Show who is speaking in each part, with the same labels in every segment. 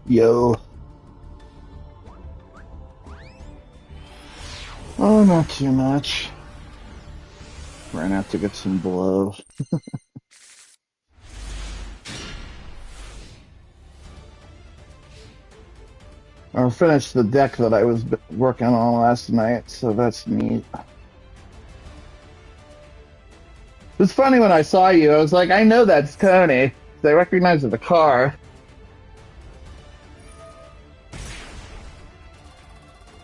Speaker 1: Yo. Oh, not too much. Ran out to get some blow. I finished the deck that I was working on last night, so that's neat. It's funny when I saw you, I was like, I know that's Tony. I recognize the car.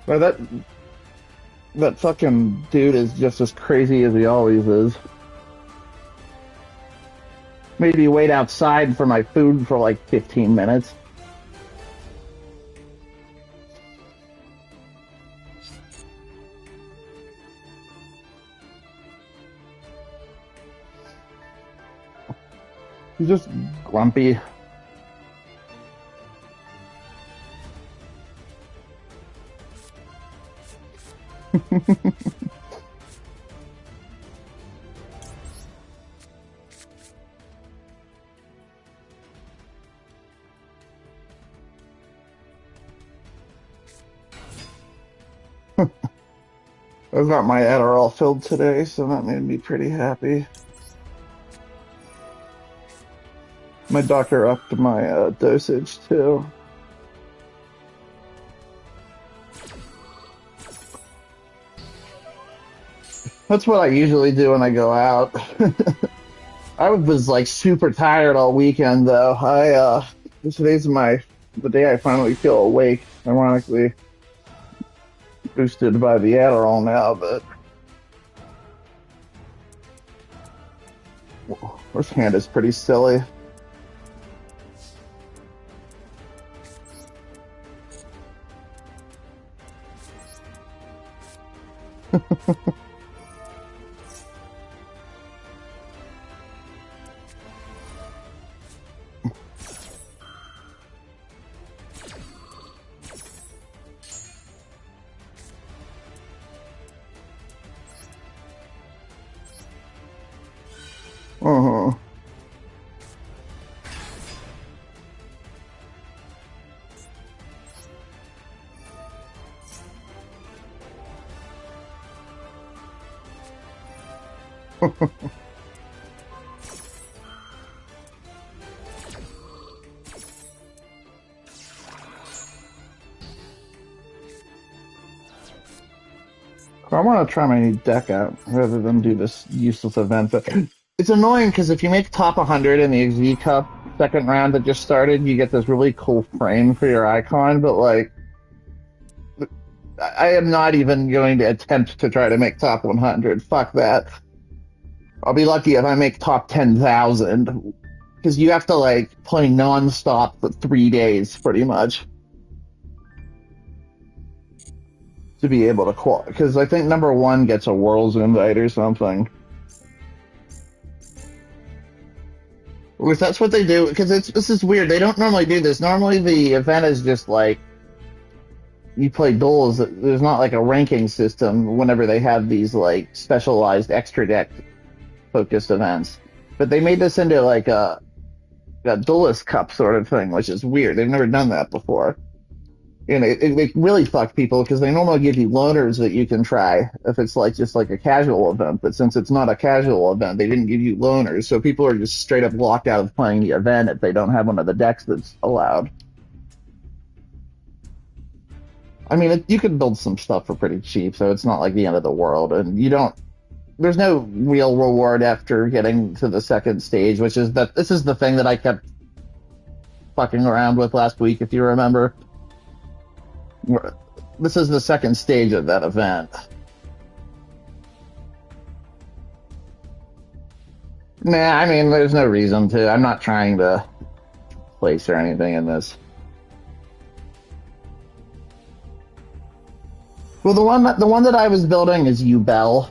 Speaker 1: But that fucking dude is just as crazy as he always is. Made me wait outside for my food for like 15 minutes. He's just grumpy. I got my Adderall filled today, so that made me pretty happy. My doctor upped my dosage too. That's what I usually do when I go out. I was like super tired all weekend though. Today's the day I finally feel awake. Ironically, boosted by the Adderall now, but this hand is pretty silly. Uh-huh. I want to try my new deck out rather than do this useless event. But it's annoying because if you make top 100 in the XV Cup second round that just started, you get this really cool frame for your icon. But like, I am not even going to attempt to try to make top 100. Fuck that. I'll be lucky if I make top 10,000 because you have to like play non-stop for 3 days pretty much to be able to qualify. Because I think number one gets a World's invite or something. Which that's what they do, because this is weird. They don't normally do this. Normally the event is just like you play duels. There's not like a ranking system whenever they have these like specialized extra deck focused events. But they made this into like a duelist cup sort of thing, which is weird. They've never done that before. You know, it really fuck people because they normally give you loaners that you can try if it's like just like a casual event. But since it's not a casual event, they didn't give you loaners, so people are just straight up locked out of playing the event if they don't have one of the decks that's allowed. I mean, you can build some stuff for pretty cheap, so it's not like the end of the world. And you don't. There's no real reward after getting to the second stage, which is that this is the thing that I kept fucking around with last week, if you remember. This is the second stage of that event. Nah, I mean, there's no reason to. I'm not trying to place or anything in this. Well, the one that I was building is Ubel,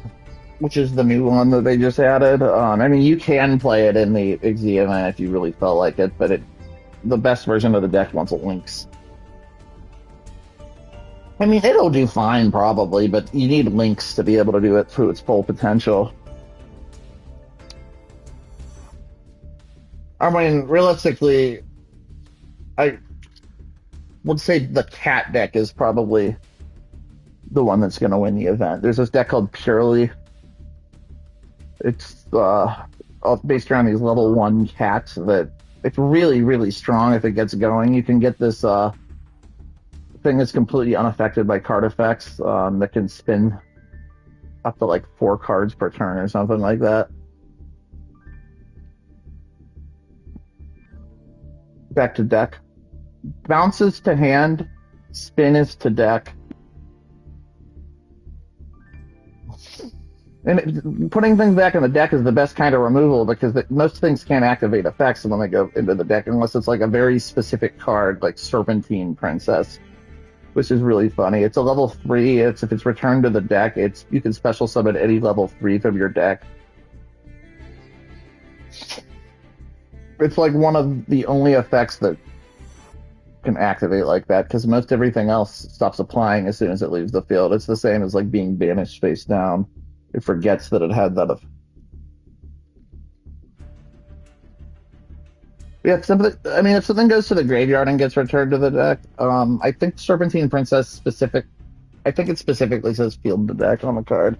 Speaker 1: which is the new one that they just added. I mean, you can play it in the XZ event if you really felt like it, but the best version of the deck wants links. I mean, it'll do fine probably, but you need links to be able to do it to its full potential. I mean, realistically, I would say the cat deck is probably the one that's going to win the event. There's this deck called Purely. It's based around these level 1 cats that it's really, really strong if it gets going. You can get this thing that's completely unaffected by card effects that can spin up to like 4 cards per turn or something like that. Back to deck. Bounces to hand, spin is to deck. And putting things back in the deck is the best kind of removal because most things can't activate effects when they go into the deck unless it's like a very specific card like Serpentine Princess, which is really funny. It's a level 3. If it's returned to the deck, you can special summon any level 3 from your deck. It's like one of the only effects that can activate like that because most everything else stops applying as soon as it leaves the field. It's the same as like being banished face down. It forgets that it had that. Yeah, if something goes to the graveyard and gets returned to the deck, I think Serpentine Princess I think it specifically says field the deck on the card.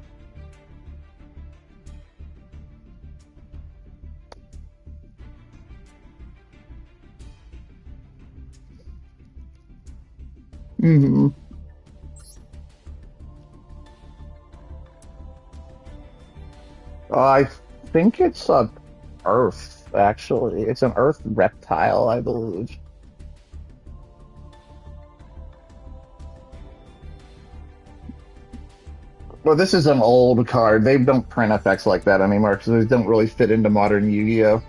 Speaker 1: Mm-hmm. I think it's a Earth, actually. It's an Earth reptile, I believe. Well, this is an old card. They don't print effects like that anymore because they don't really fit into modern Yu-Gi-Oh!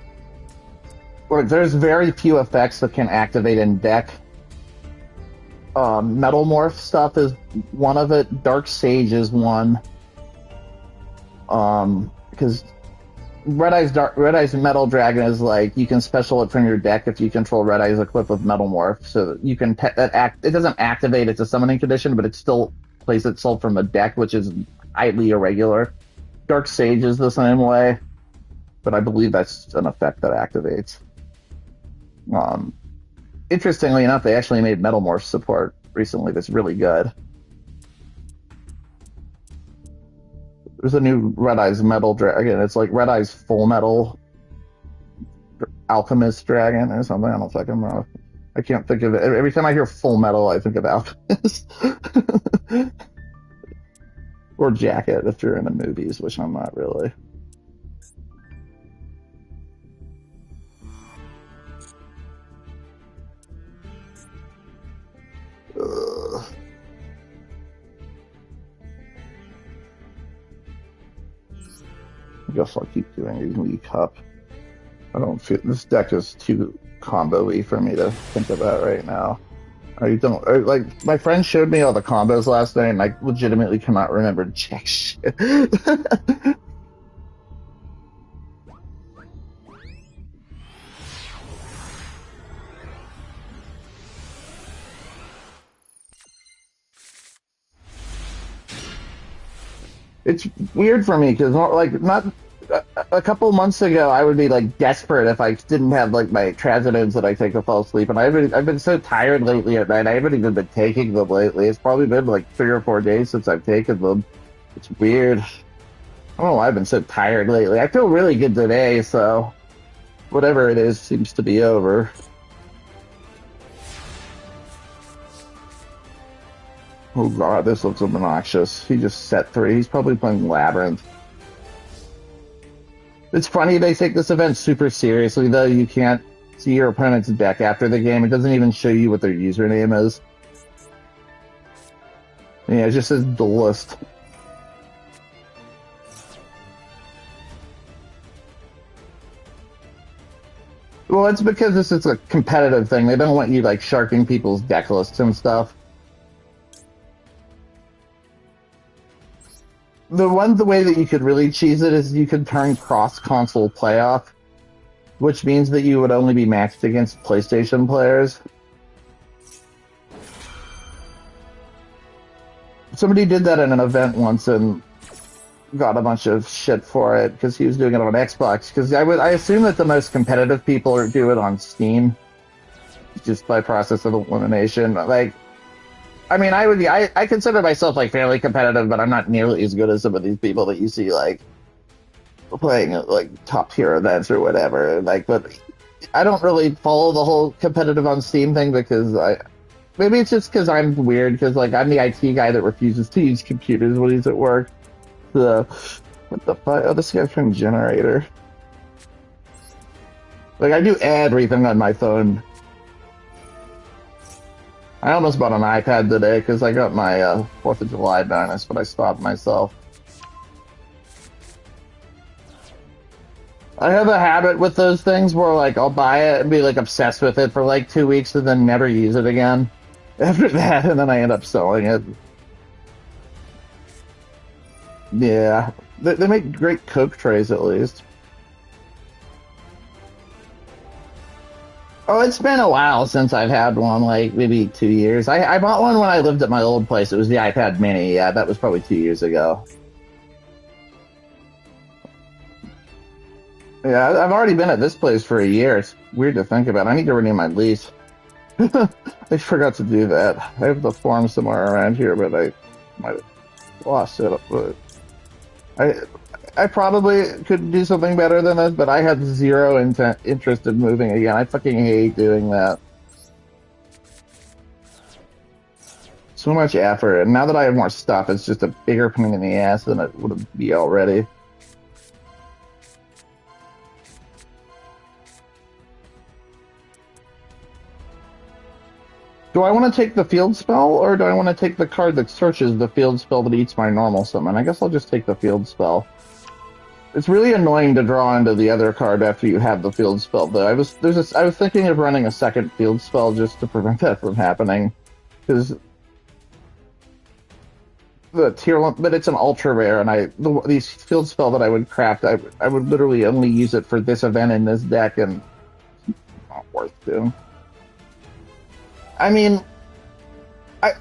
Speaker 1: There's very few effects that can activate in deck. Metal Morph stuff is one of it. Dark Sage is one. Because Red Eye's Metal Dragon is like you can special it from your deck if you control Red Eye's equipped with Metal Morph, so you can it doesn't activate. It's a summoning condition, but it still plays itself from the deck, which is highly irregular. Dark Sage is the same way, but I believe that's an effect that activates. Interestingly enough, they actually made Metal Morph support recently that's really good. There's a new Red Eye's Metal Dragon. It's like Red Eye's Full Metal Alchemist Dragon or something. I don't fucking know. I can't think of it. Every time I hear Full Metal, I think of Alchemist. Or Jacket if you're into movies, which I'm not really. Ugh. I guess I'll keep doing Elite Cup. I don't feel this deck is too combo-y for me to think about right now. Like my friend showed me all the combos last night, and I legitimately cannot remember jack shit. It's weird for me because not a couple months ago I would be like desperate if I didn't have like my trazodone that I take to fall asleep, and I've been so tired lately at night. I haven't even been taking them lately. It's probably been like 3 or 4 days since I've taken them. It's weird. I don't know why I've been so tired lately. I feel really good today, so whatever it is seems to be over. Oh god, this looks obnoxious. He just set 3. He's probably playing Labyrinth. It's funny they take this event super seriously, though. You can't see your opponent's deck after the game. It doesn't even show you what their username is. Yeah, it just says Duelist. Well, it's because this is a competitive thing. They don't want you, like, sharking people's deck lists and stuff. The way that you could really cheese it is you could turn cross-console playoff, which means that you would only be matched against PlayStation players. Somebody did that in an event once and got a bunch of shit for it because he was doing it on Xbox. Because I assume that the most competitive people do it on Steam. just by process of elimination. Like, I mean, I consider myself like fairly competitive, but I'm not nearly as good as some of these people that you see like playing like top tier events or whatever. Like, but I don't really follow the whole competitive on Steam thing because I maybe it's just because I'm weird because like I'm the IT guy that refuses to use computers when he's at work. So what the fuck? Oh, this guy's from Generator. Like I do everything on my phone. I almost bought an iPad today because I got my 4th of July bonus, but I stopped myself. I have a habit with those things where like I'll buy it and be like obsessed with it for like 2 weeks and then never use it again after that, and then I end up selling it. Yeah, they make great Coke trays at least. Oh, it's been a while since I've had one, like maybe 2 years. I bought one when I lived at my old place. It was the iPad Mini. Yeah, that was probably 2 years ago. Yeah, I've already been at this place for a year. It's weird to think about. I need to renew my lease. I forgot to do that. I have the form somewhere around here, but I might have lost it. But I I probably could do something better than this, but I had zero interest in moving again. I fucking hate doing that. So much effort, and now that I have more stuff, it's just a bigger pain in the ass than it would be already. Do I want to take the field spell, or do I want to take the card that searches the field spell that eats my normal summon? I guess I'll just take the field spell. It's really annoying to draw into the other card after you have the field spell, though. I was thinking of running a second field spell just to prevent that from happening, because but it's an ultra rare, and these field spell that I would craft, I would literally only use it for this event in this deck, and it's not worth doing. I mean, I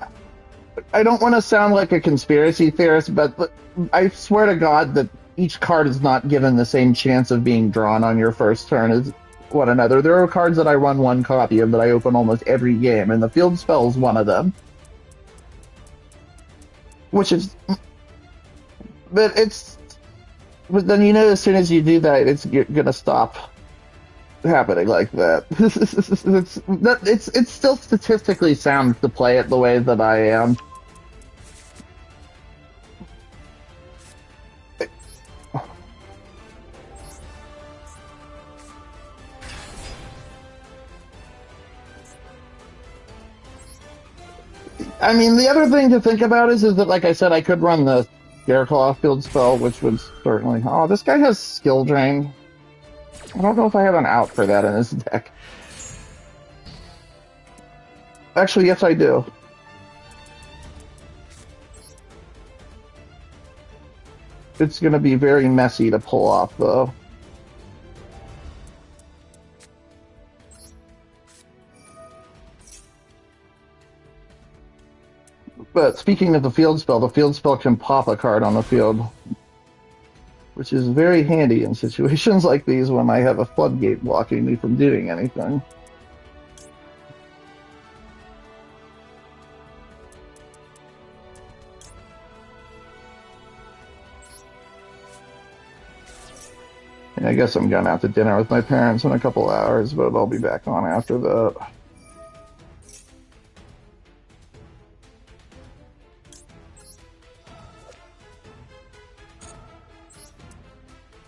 Speaker 1: I don't want to sound like a conspiracy theorist, but I swear to God that each card is not given the same chance of being drawn on your first turn as one another. There are cards that I run one copy of that I open almost every game, and the field spell is one of them. Which is, but it's, but then as soon as you do that, you're gonna stop happening like that. It's still statistically sound to play it the way that I am. I mean, the other thing to think about is that, like I said, I could run the Scareclaw field spell, which would certainly. Oh, this guy has skill drain. I don't know if I have an out for that in this deck. Actually, yes, I do. It's going to be very messy to pull off, though. But speaking of the field spell can pop a card on the field, which is very handy in situations like these when I have a floodgate blocking me from doing anything. And I guess I'm going out to dinner with my parents in a couple hours, but I'll be back on after that.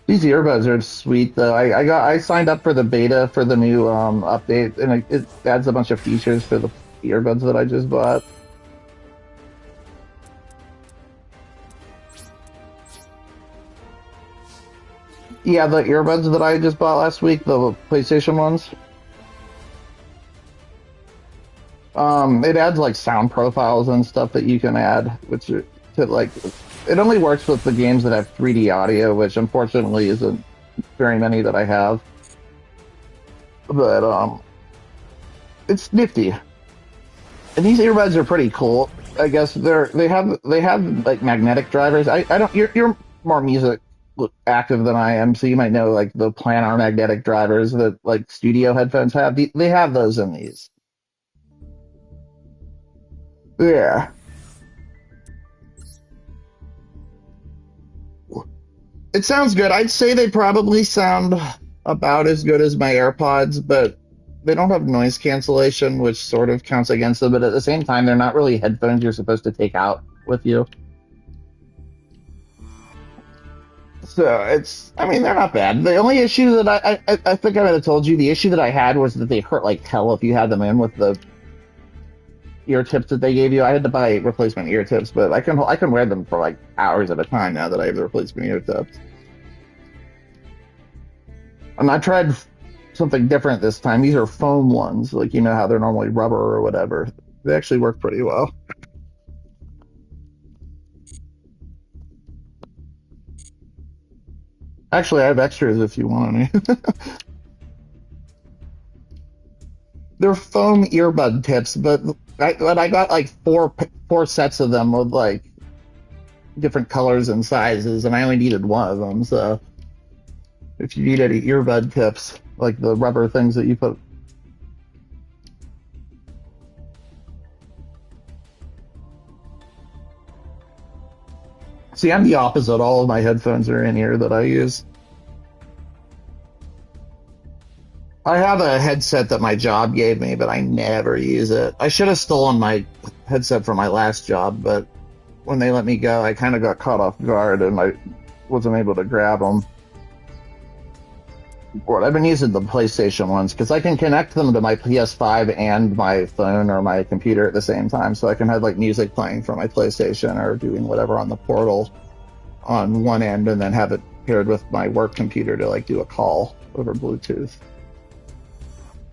Speaker 1: These earbuds are sweet though. I signed up for the beta for the new update, and it adds a bunch of features for the earbuds that I just bought. Yeah, the earbuds that I just bought last week, the PlayStation ones. It adds like sound profiles and stuff that you can add, which to like it only works with the games that have 3D audio, which unfortunately isn't very many that I have. But it's nifty. And these earbuds are pretty cool. I guess they have like magnetic drivers. I don't you're more music active than I am, so you might know like the planar magnetic drivers that like studio headphones have. They have those in these. Yeah. It sounds good. I'd say they probably sound about as good as my AirPods, but they don't have noise cancellation, which sort of counts against them. But at the same time, they're not really headphones you're supposed to take out with you. So I mean, they're not bad. The only issue that I think I might have told you, the issue that I had was that they hurt like hell if you had them in with the ear tips that they gave you. I had to buy replacement ear tips, but I can wear them for like hours at a time now that I have the replacement ear tips. And I tried something different this time. These are foam ones, like you know how they're normally rubber or whatever. They actually work pretty well. Actually, I have extras if you want any. They're foam earbud tips, but I got like four sets of them with like different colors and sizes, and I only needed one of them. So if you need any earbud tips, like the rubber things that you put. See, I'm the opposite. All of my headphones are in ear that I use. I have a headset that my job gave me, but I never use it. I should have stolen my headset from my last job, but when they let me go, I kind of got caught off guard and I wasn't able to grab them. But I've been using the PlayStation ones because I can connect them to my PS5 and my phone or my computer at the same time, so I can have like music playing from my PlayStation or doing whatever on the portal on one end, and then have it paired with my work computer to like do a call over Bluetooth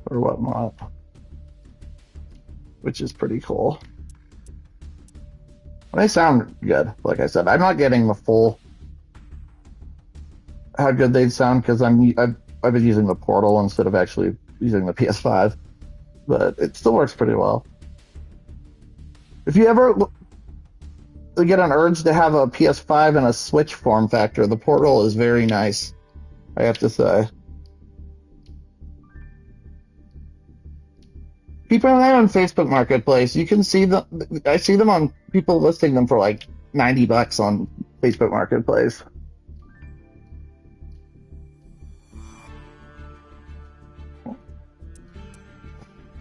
Speaker 1: or whatnot, which is pretty cool. They sound good. Like I said, I'm not getting the full how good they sound because I've been using the Portal instead of actually using the PS5, but it still works pretty well. If you ever get an urge to have a PS5 in a Switch form factor, the Portal is very nice, I have to say. Keep an eye on Facebook Marketplace. You can see them. I see them on people listing them for like $90 on Facebook Marketplace.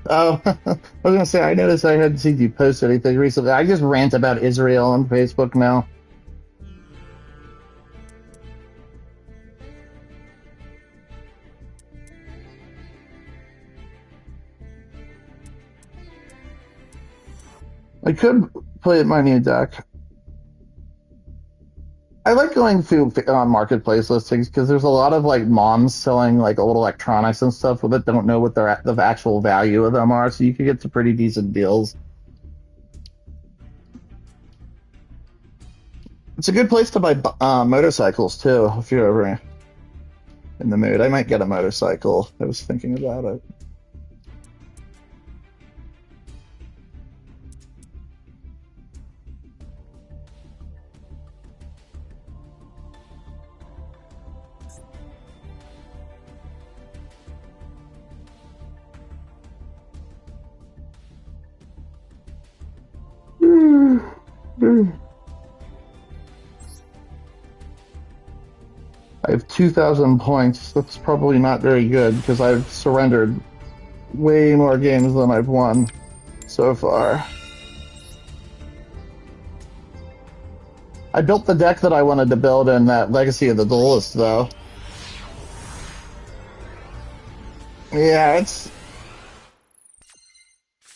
Speaker 1: Oh, I was gonna say I noticed I hadn't seen you post anything recently. I just rant about Israel on Facebook now. I could play my new deck. I like going through marketplace listings because there's a lot of like moms selling like old electronics and stuff that don't know what the actual value of them are, so you can get some pretty decent deals. It's a good place to buy motorcycles too if you're ever in the mood. I might get a motorcycle. I was thinking about it. I have 2,000 points. That's probably not very good because I've surrendered way more games than I've won so far. I built the deck that I wanted to build in that Legacy of the Duelist, though. Yeah,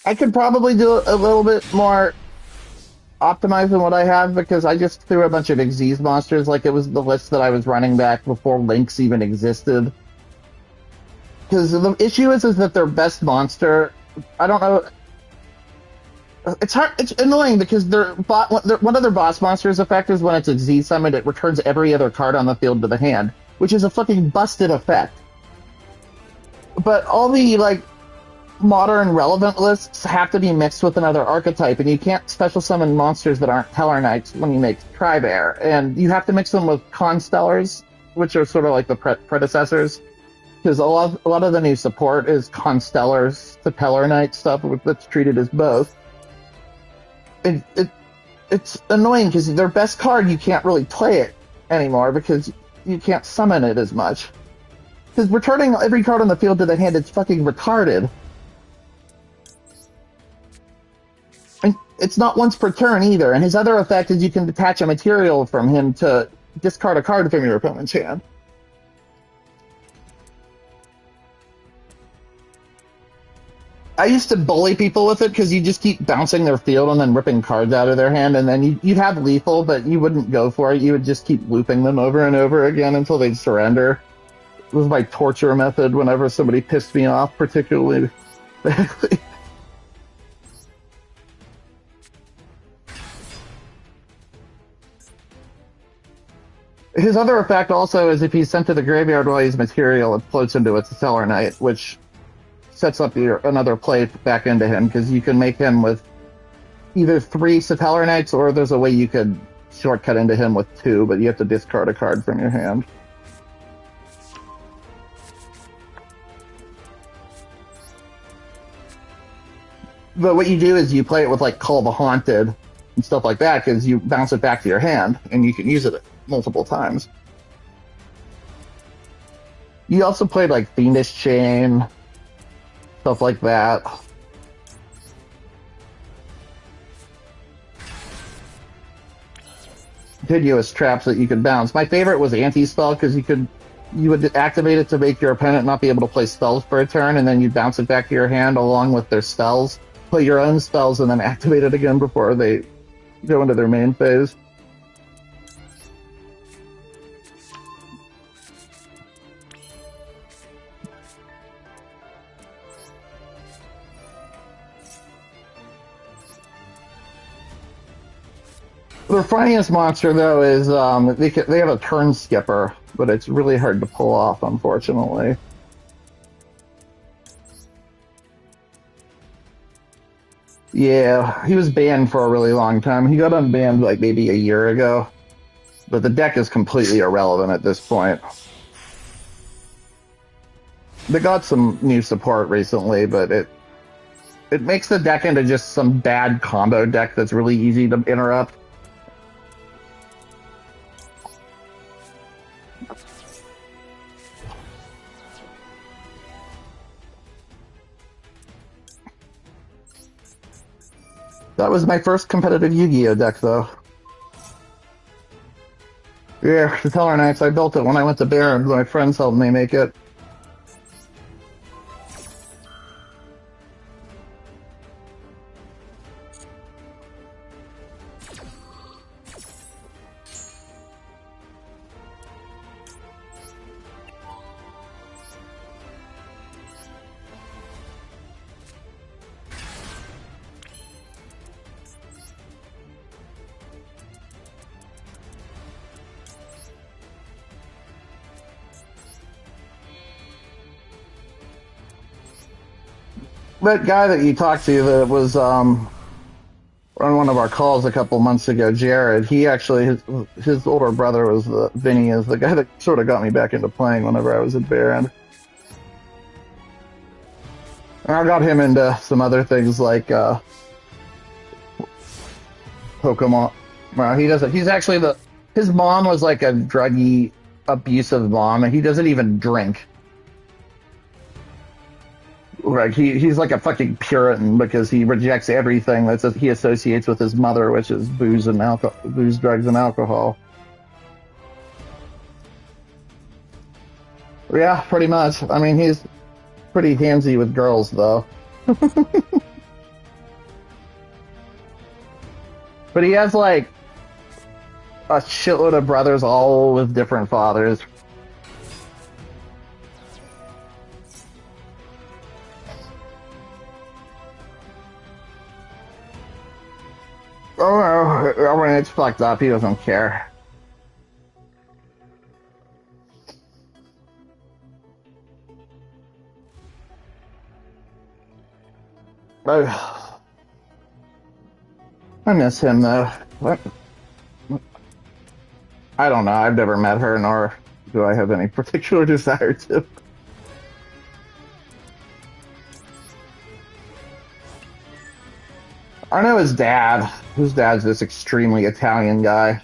Speaker 1: I could probably do a little bit more optimizing what I have because I just threw a bunch of Xyz monsters like it was the list that I was running back before Lynx even existed. Because the issue is that their best monster, I don't know. It's hard. It's annoying because one of their boss monsters effect is when it's a Z summon, it returns every other card on the field to the hand, which is a fucking busted effect. But all the like modern relevant lists have to be mixed with another archetype, and you can't special summon monsters that aren't Tellar Knights when you make Tribear, and you have to mix them with Constellars, which are sort of like the predecessors, because a lot of the new support is Constellars to Tellar Knight stuff that's treated as both. it's annoying because their best card you can't really play it anymore because you can't summon it as much. Because returning every card on the field to the hand is fucking retarded. And it's not once per turn either. And his other effect is you can detach a material from him to discard a card from your opponent's hand. I used to bully people with it because you just keep bouncing their field and then ripping cards out of their hand, and then you'd have lethal, but you wouldn't go for it. You would just keep looping them over and over again until they'd surrender. It was my torture method whenever somebody pissed me off particularly badly. His other effect also is if he's sent to the graveyard while he's material, it floats into a Stellar Knight, which sets up another play back into him, because you can make him with either 3 Satellar Knights, or there's a way you could shortcut into him with 2, but you have to discard a card from your hand. But what you do is you play it with like Call the Haunted and stuff like that, because you bounce it back to your hand, and you can use it multiple times. You also played like Fiendish Chain, stuff like that. Continuous traps that you could bounce. My favorite was Anti-Spell, because you would activate it to make your opponent not be able to play spells for a turn, and then you bounce it back to your hand along with their spells. Play your own spells and then activate it again before they go into their main phase. Their funniest monster, though, is they have a turn skipper, but it's really hard to pull off, unfortunately. Yeah, he was banned for a really long time. He got unbanned like maybe a year ago, but the deck is completely irrelevant at this point. They got some new support recently, but it makes the deck into just some bad combo deck that's really easy to interrupt. That was my first competitive Yu-Gi-Oh deck, though. Yeah, the Teller Knights, I built it when I went to Baron. My friends helped me make it. That guy that you talked to that was on one of our calls a couple months ago, Jared, he actually, his older brother was Vinny, is the guy that sort of got me back into playing whenever I was at Baron. And I got him into some other things like Pokemon. Well, he doesn't, he's actually his mom was like a druggy, abusive mom, and he doesn't even drink. Like he's like a fucking Puritan because he rejects everything that he associates with his mother, which is booze, drugs, and alcohol. Yeah, pretty much. I mean, he's pretty handsy with girls, though. But he has like a shitload of brothers, all with different fathers. Oh no, when it's fucked up, he doesn't care. I miss him though. What? I don't know, I've never met her, nor do I have any particular desire to. I know his dad. His dad's this extremely Italian guy.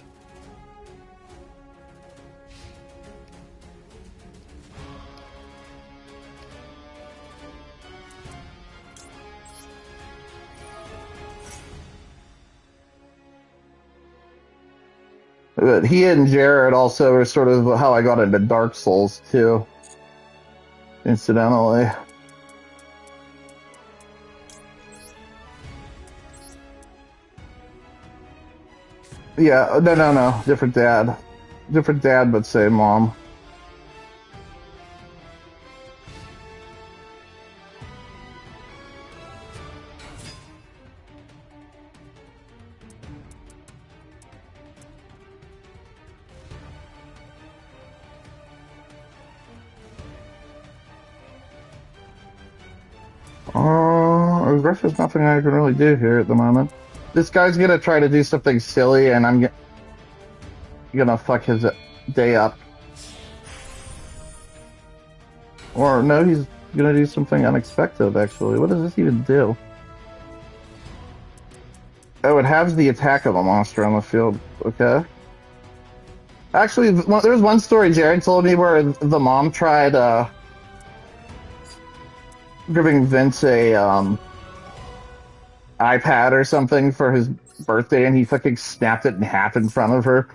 Speaker 1: But he and Jared also are sort of how I got into Dark Souls too, incidentally. Yeah, no, different dad. Different dad, but same mom. There's nothing I can really do here at the moment. This guy's gonna try to do something silly, and I'm gonna fuck his day up. Or no, he's gonna do something unexpected, actually. What does this even do? Oh, it halves the attack of a monster on the field. Okay. Actually, there's one story Jared told me where the mom tried giving Vince a iPad or something for his birthday, and he fucking snapped it in half in front of her.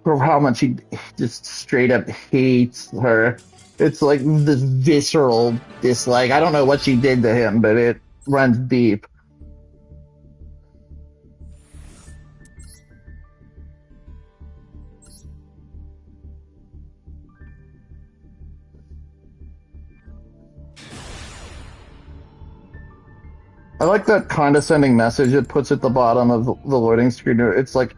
Speaker 1: For how much he just straight up hates her. It's like this visceral dislike. I don't know what she did to him, but it runs deep. I like that condescending message it puts at the bottom of the loading screen. It's like,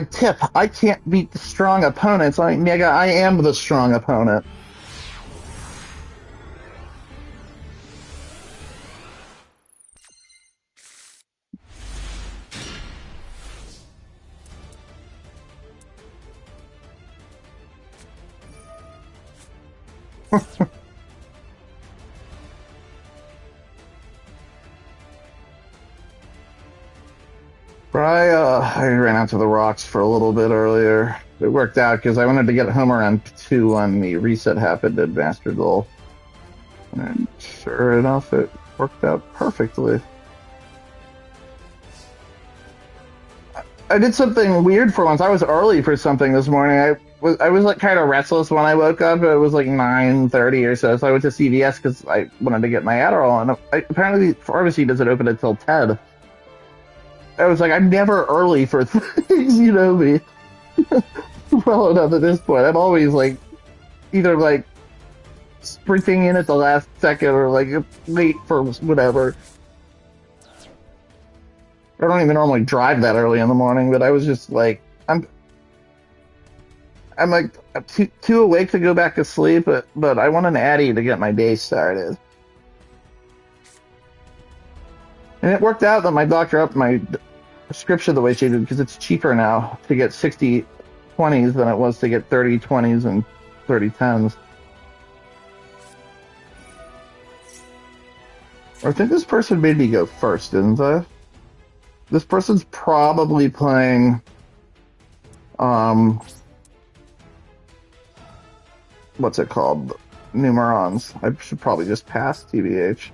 Speaker 1: Tip, I can't beat the strong opponents. Nigga, I am the strong opponent. I ran out to the rocks for a little bit earlier. It worked out because I wanted to get home around 2 when the reset happened at Master Duel. And sure enough, it worked out perfectly. I did something weird for once. I was early for something this morning. I was like kind of restless when I woke up. It was like 9:30 or so. So I went to CVS because I wanted to get my Adderall. And apparently, the pharmacy doesn't open until 10. I was like, I'm never early for things, you know me. Well enough at this point. I'm always like, either like sprinting in at the last second or like late for whatever. I don't even normally drive that early in the morning, but I was just like, I'm like too awake to go back to sleep, but I want an Addy to get my day started. And it worked out that my doctor upped my prescription the way she did because it's cheaper now to get 60 20s than it was to get 30 20s and 30 10s. I think this person made me go first, didn't they? This person's probably playing what's it called? Numerons. I should probably just pass TBH.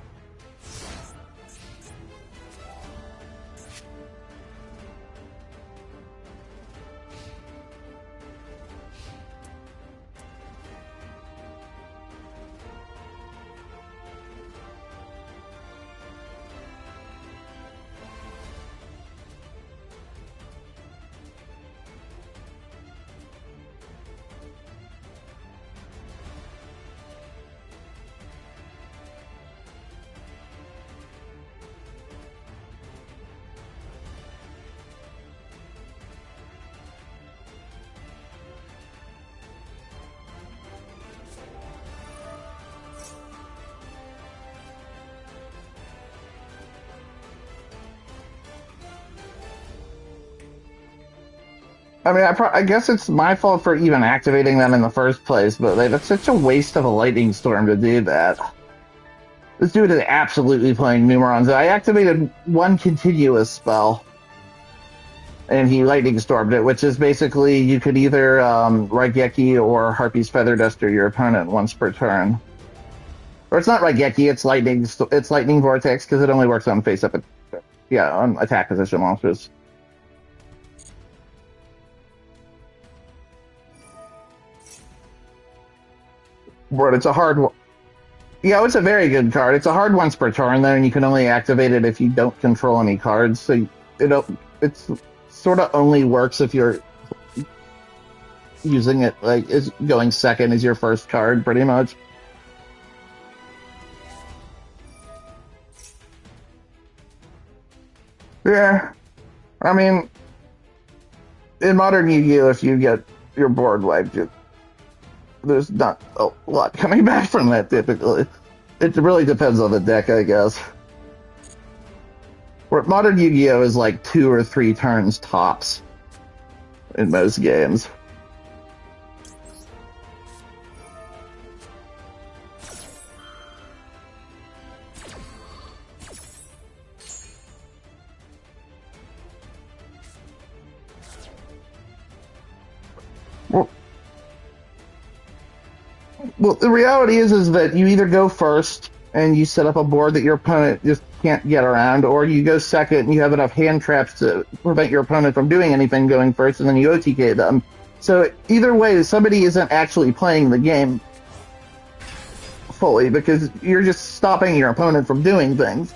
Speaker 1: I mean, I guess it's my fault for even activating them in the first place, but like, that's such a waste of a lightning storm to do that. This dude is absolutely playing Numerons. I activated one continuous spell, and he lightning stormed it, which is basically you could either Raigeki or Harpy's Feather Duster your opponent once per turn. Or it's not Raigeki, it's lightning vortex because it only works on face up, on attack position monsters. But it's a hard one. Yeah, it's a very good card. It's a hard once per turn, though, and you can only activate it if you don't control any cards. So it's sort of only works if you're using it like it's going second as your first card, pretty much. Yeah, I mean, in modern Yu-Gi-Oh, if you get your board wiped, there's not a lot coming back from that typically. It really depends on the deck, I guess. Where modern Yu-Gi-Oh is like 2 or 3 turns tops in most games. Well, the reality is that you either go first and you set up a board that your opponent just can't get around, or you go second and you have enough hand traps to prevent your opponent from doing anything going first, and then you OTK them. So either way, somebody isn't actually playing the game fully because you're just stopping your opponent from doing things.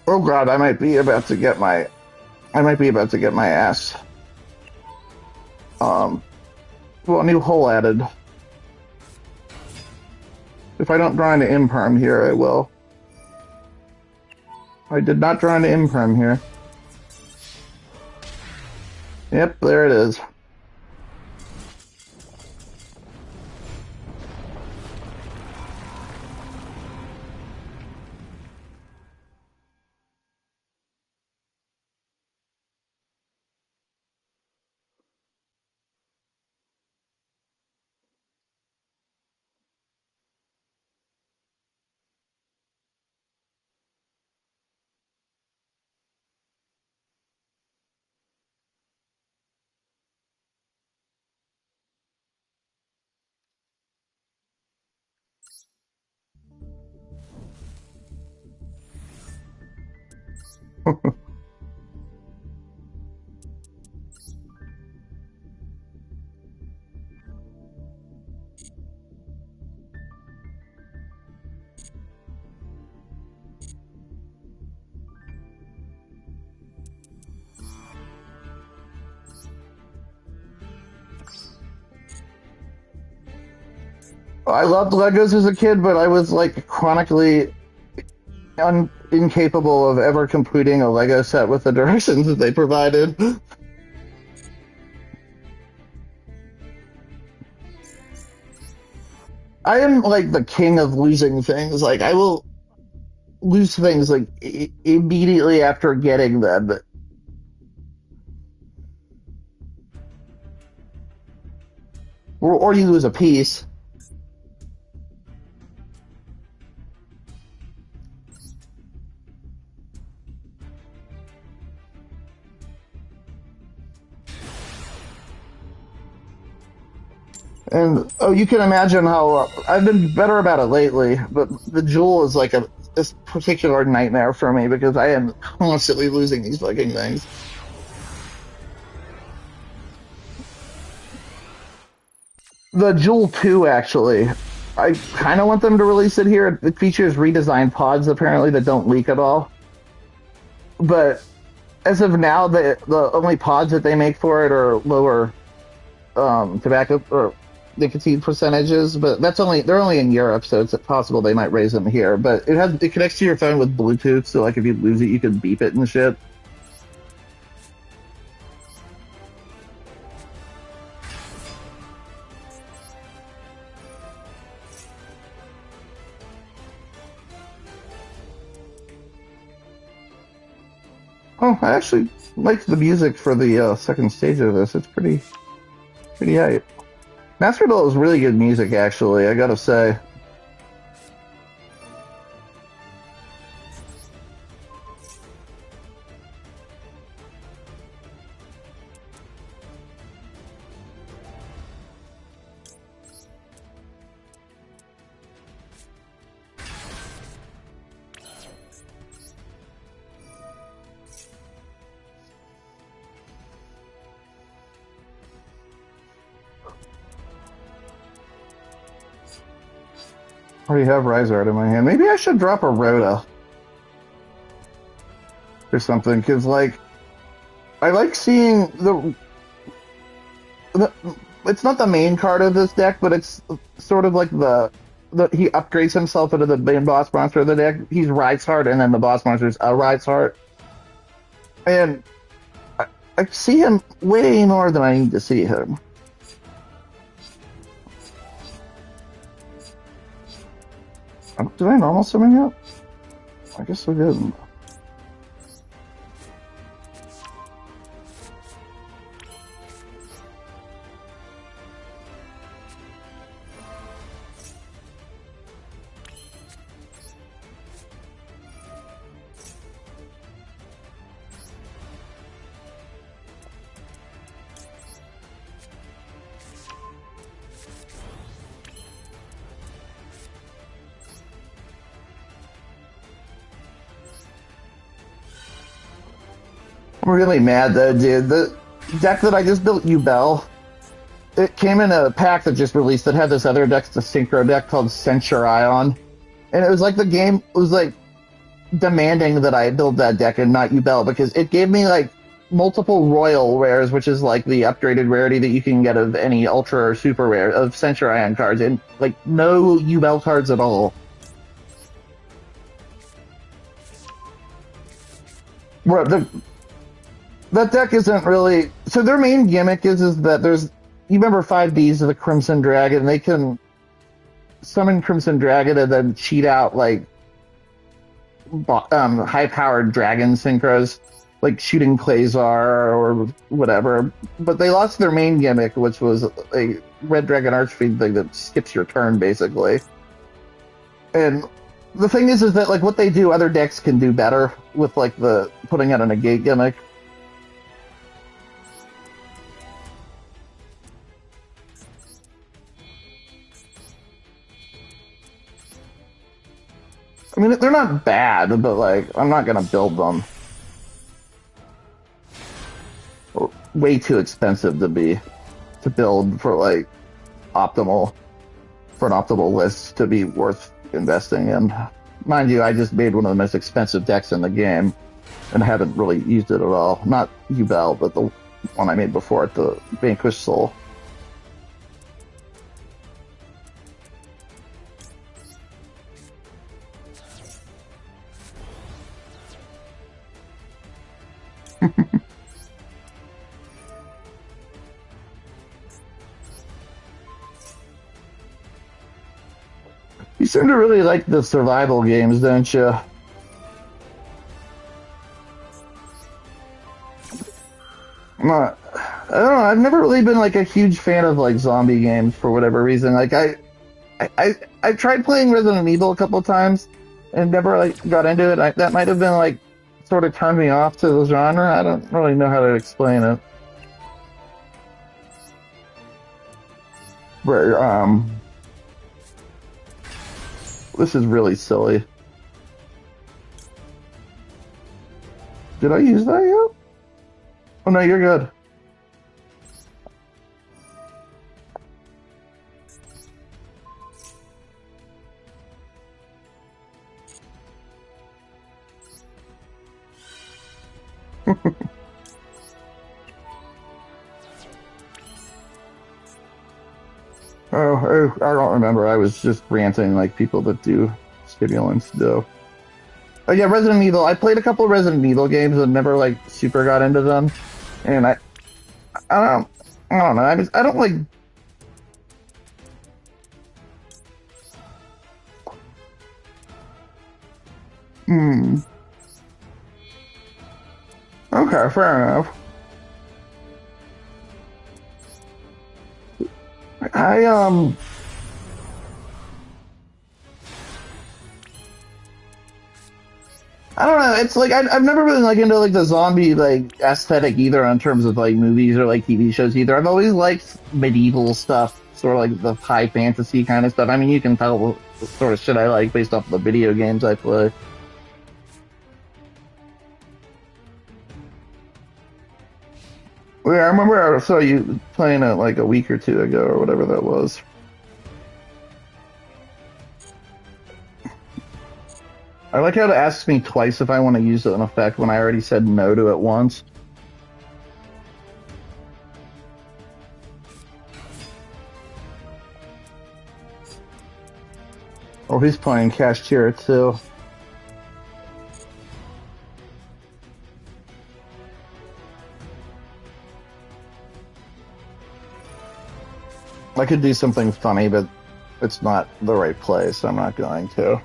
Speaker 1: Oh god, I might be about to get my ass. Well, a new hole added. If I don't draw into imperm here, I will. I did not draw into imperm here. Yep, there it is. I loved Legos as a kid, but I was like chronically incapable of ever completing a Lego set with the directions that they provided. I am like the king of losing things. Like I will lose things like immediately after getting them, or you lose a piece. And oh, you can imagine how I've been better about it lately, but the Jewel is like this particular nightmare for me because I am constantly losing these fucking things. The Jewel 2, actually, I kind of want them to release it here. It features redesigned pods apparently that don't leak at all. But as of now, the only pods that they make for it are lower tobacco or nicotine percentages, but they're only in Europe, so it's possible they might raise them here. But it connects to your phone with Bluetooth, so like if you lose it, you can beep it and shit. Oh, I actually like the music for the second stage of this. It's pretty hype. Master Duel is really good music, actually. I gotta say. I already have Rizard in my hand. Maybe I should drop a Rhoda or something, because like I like seeing the. It's not the main card of this deck, but it's sort of like the he upgrades himself into the main boss monster of the deck. He's Rizard, and then the boss monster is a Rizard, and I, I see him way more than I need to see him. Did I normal summon yet? I guess we didn't. I'm really mad though, dude. The deck that I just built, Ubel, it came in a pack that just released that had this other deck, the synchro deck called Centurion. And it was like the game was like demanding that I build that deck and not Ubel because it gave me like multiple royal rares, which is like the upgraded rarity that you can get of any ultra or super rare of Centurion cards, and like no Ubel cards at all. Bro, that deck isn't really so. Their main gimmick is that there's you remember 5Ds of the Crimson Dragon. They can summon Crimson Dragon and then cheat out like high-powered dragon synchros, like shooting Quasar or whatever. But they lost their main gimmick, which was a Red Dragon Archfiend thing that skips your turn, basically. And the thing is that like what they do, other decks can do better with like the putting out a negate gimmick. I mean, they're not bad, but like I'm not gonna build them. Way too expensive to build for like optimal for an optimal list to be worth investing in. Mind you, I just made one of the most expensive decks in the game and haven't really used it at all. Not Ubel, but the one I made before it, the Vanquish Soul. You seem to really like the survival games, don't you? I don't know. I've never really been like a huge fan of like zombie games for whatever reason. Like I tried playing Resident Evil a couple of times and never like got into it. That might have been like sort of turned me off to the genre. I don't really know how to explain it. Where this is really silly. Did I use that yet? Oh no, you're good. I don't remember. I was just ranting like people that do stimulants do. Oh yeah, Resident Evil. I played a couple of Resident Evil games and never like super got into them. And I don't, I don't know. I don't like. Hmm. Okay, fair enough. I I don't know. It's like I've never been like into like the zombie like aesthetic either in terms of like movies or like TV shows either. I've always liked medieval stuff, sort of like the high fantasy kind of stuff. I mean, you can tell what sort of shit I like based off the video games I play. Yeah, I remember I saw you playing it like a week or two ago or whatever that was. I like how it asks me twice if I want to use an effect when I already said no to it once. Oh, he's playing Cashier too. I could do something funny, but it's not the right place, so I'm not going to.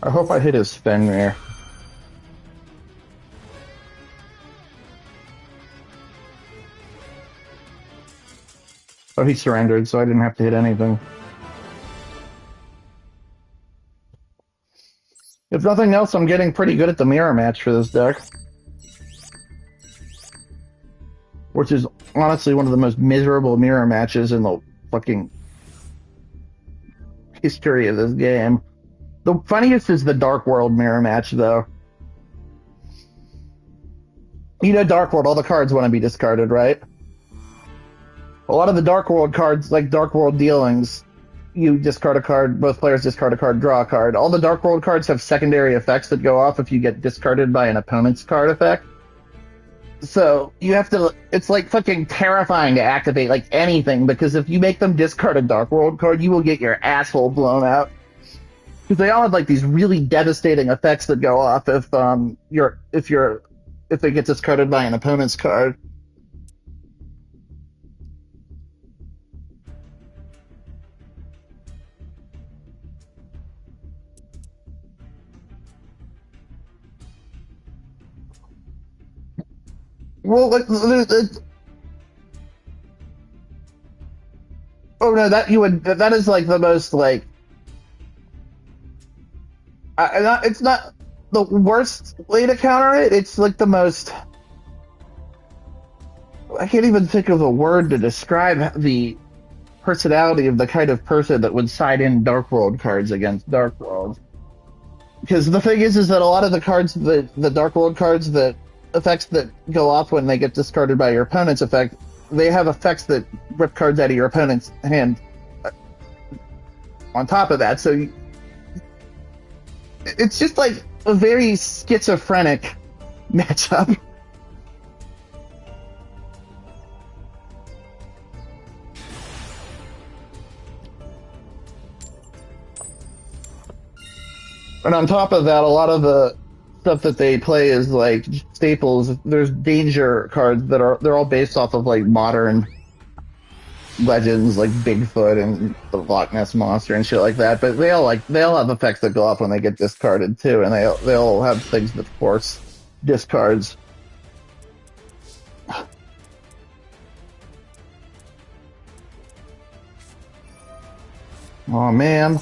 Speaker 1: I hope I hit his Fenrir. Oh, he surrendered, so I didn't have to hit anything. If nothing else, I'm getting pretty good at the mirror match for this deck, which is honestly one of the most miserable mirror matches in the fucking history of this game. The funniest is the Dark World mirror match, though. You know, Dark World, all the cards want to be discarded, right? A lot of the Dark World cards, like Dark World Dealings, you discard a card, both players discard a card, draw a card. All the Dark World cards have secondary effects that go off if you get discarded by an opponent's card effect. So you have to, it's like fucking terrifying to activate like anything because if you make them discard a Dark World card, you will get your asshole blown out. Because they all have like these really devastating effects that go off if they get discarded by an opponent's card. Well, like, oh no, that is like the most like it's not the worst way to counter it. It's like the most. I can't even think of a word to describe the personality of the kind of person that would side in Dark World cards against Dark World. Because the thing is that a lot of the cards, the Dark World cards, that effects that go off when they get discarded by your opponent's effect, they have effects that rip cards out of your opponent's hand. On top of that, so it's just like a very schizophrenic matchup. And on top of that, a lot of the stuff that they play is like staples. There's danger cards they're all based off of like modern legends like Bigfoot and the Loch Ness monster and shit like that. But they all have effects that go off when they get discarded too, and they all have things that force discards. Oh man.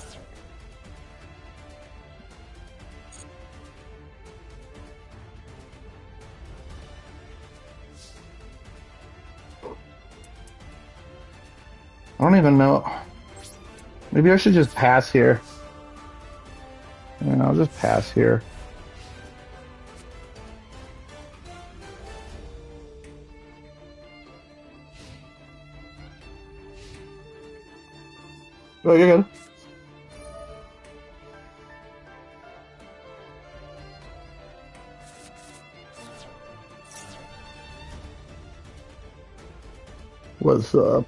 Speaker 1: I don't even know. Maybe I should just pass here. Yeah, I'll just pass here. Oh, you're good. What's up?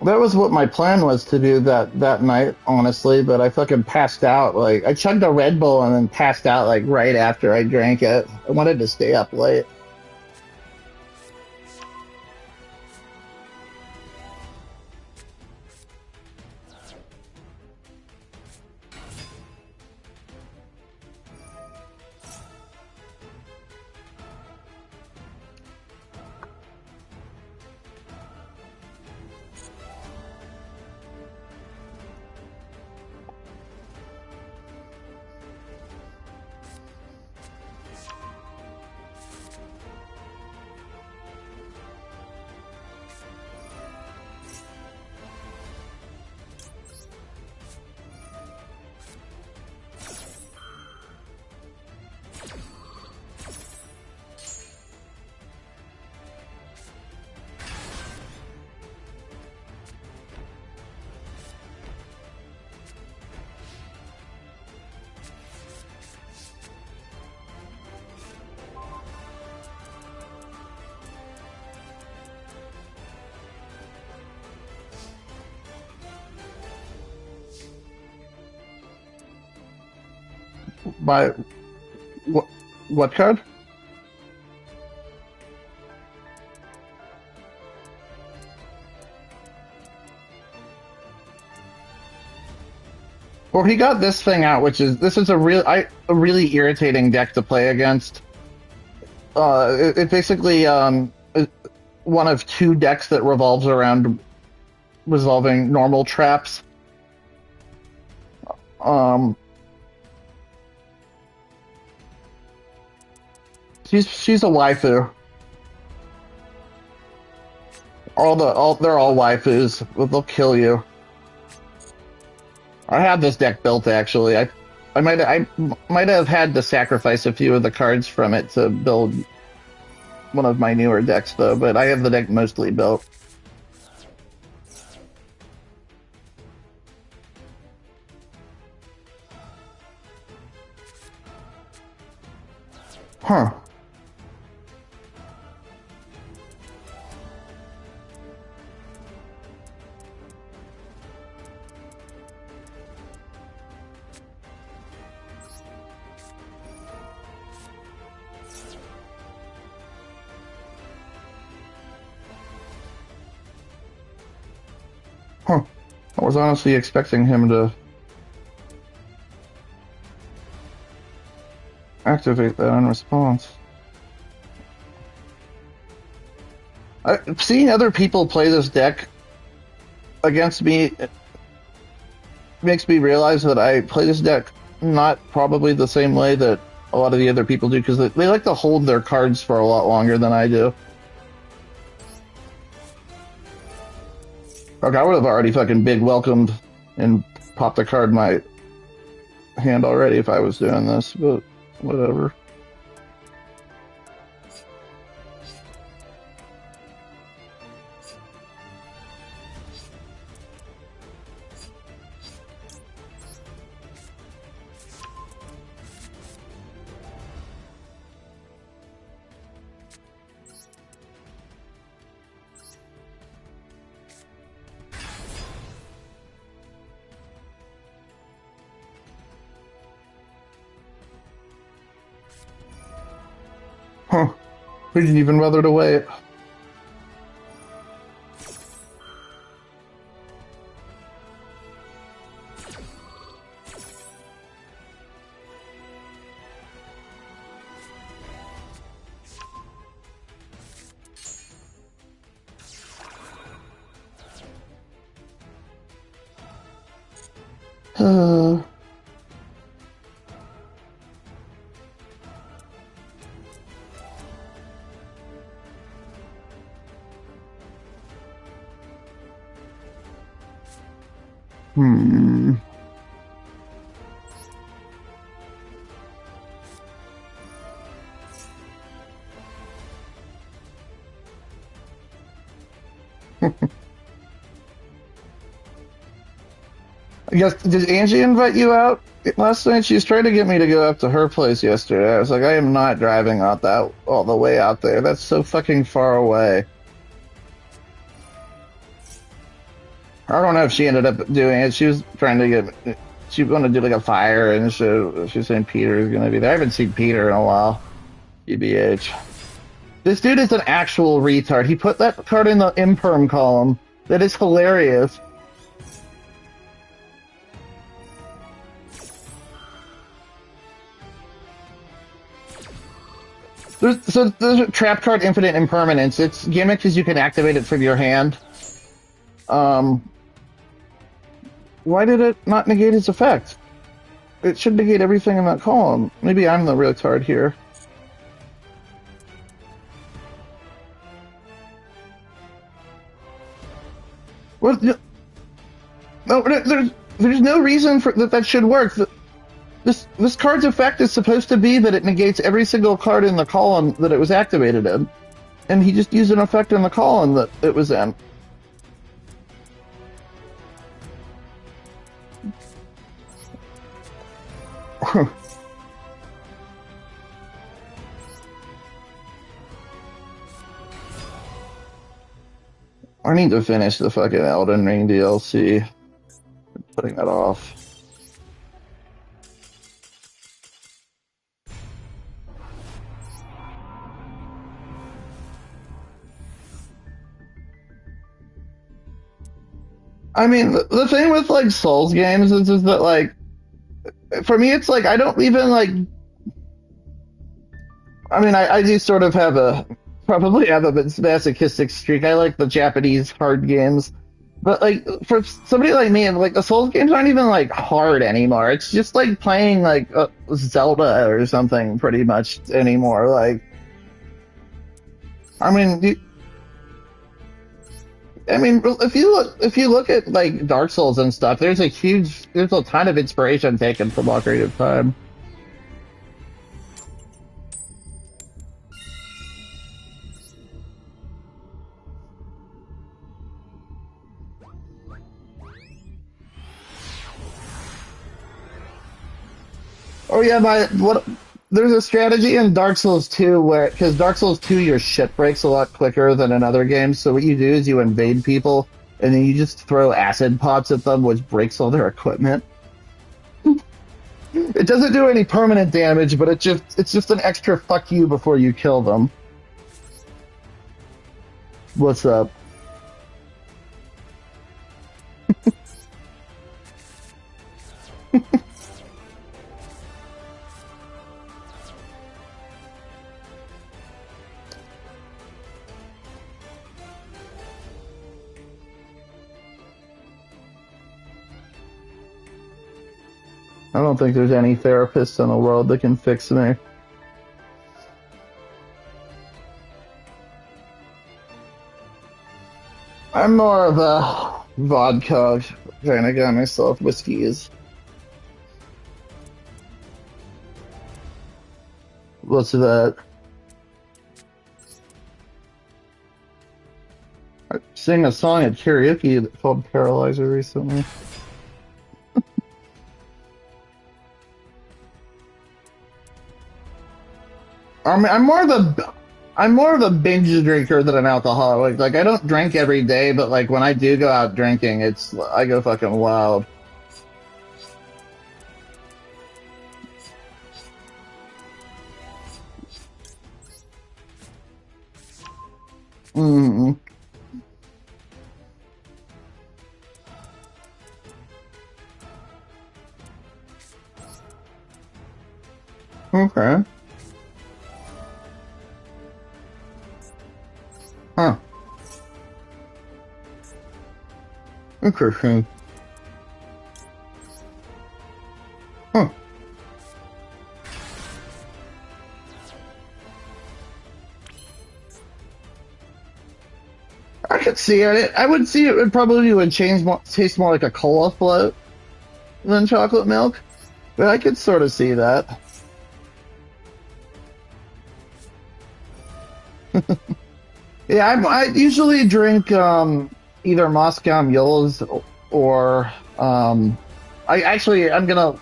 Speaker 1: That was what my plan was to do that night, honestly, but I fucking passed out. Like I chugged a Red Bull and then passed out like right after I drank it. I wanted to stay up late. By what what card? Well, he got this thing out, which is this is a really irritating deck to play against. It basically is one of two decks that revolves around resolving normal traps. Um, she's a waifu. They're all waifus. They'll kill you. I had this deck built actually. I might have had to sacrifice a few of the cards from it to build one of my newer decks though, but I have the deck mostly built. Huh. Huh. I was honestly expecting him to activate that in response. Seeing other people play this deck against me makes me realize that I play this deck not probably the same way that a lot of the other people do because they like to hold their cards for a lot longer than I do. Okay, I would have already fucking big welcomed and popped a card in my hand already if I was doing this, but whatever. Huh. We didn't even bother to wait. Uh, hmm. I guess, did Angie invite you out last night? She was trying to get me to go up to her place yesterday. I was like, I am not driving out that all the way out there. That's so fucking far away. I don't know if she ended up doing it. She was trying to get. She wanted to do like a fire, and she was saying Peter is going to be there. I haven't seen Peter in a while. EBH. This dude is an actual retard. He put that card in the imperm column. That is hilarious. There's a trap card infinite impermanence. Its gimmick is you can activate it from your hand. Um, why did it not negate its effect? It should negate everything in that column. Maybe I'm the retard here. What? No, there's no reason for that should work. This card's effect is supposed to be that it negates every single card in the column that it was activated in, and he just used an effect in the column that it was in. I need to finish the fucking Elden Ring DLC. Putting that off. I mean, the thing with like Souls games is that like, for me, it's like I don't even like. I mean, I do sort of have a probably have a masochistic streak. I like the Japanese hard games, but like for somebody like me, like the Souls games aren't even like hard anymore. It's just like playing like Zelda or something pretty much anymore. Like, I mean, if you look at like Dark Souls and stuff, there's a ton of inspiration taken from Ocarina of Time. Oh yeah, my what? There's a strategy in Dark Souls 2 where, because Dark Souls 2, your shit breaks a lot quicker than in other games. So what you do is you invade people, and then you just throw acid pots at them, which breaks all their equipment. It doesn't do any permanent damage, but it's just an extra fuck you before you kill them. What's up? I don't think there's any therapist in the world that can fix me. I'm more of a vodka kind of guy myself. Whiskeys. What's that? I sang a song at karaoke called Paralyzer recently. I'm more of a binge drinker than an alcoholic. Like I don't drink every day, but like when I do go out drinking, I go fucking wild. Mm. Okay. Huh. Interesting. Huh. I could see it. I would see it would probably would taste more like a cola float than chocolate milk, but I could sort of see that. Yeah, I usually drink either Moscow Mules or I'm gonna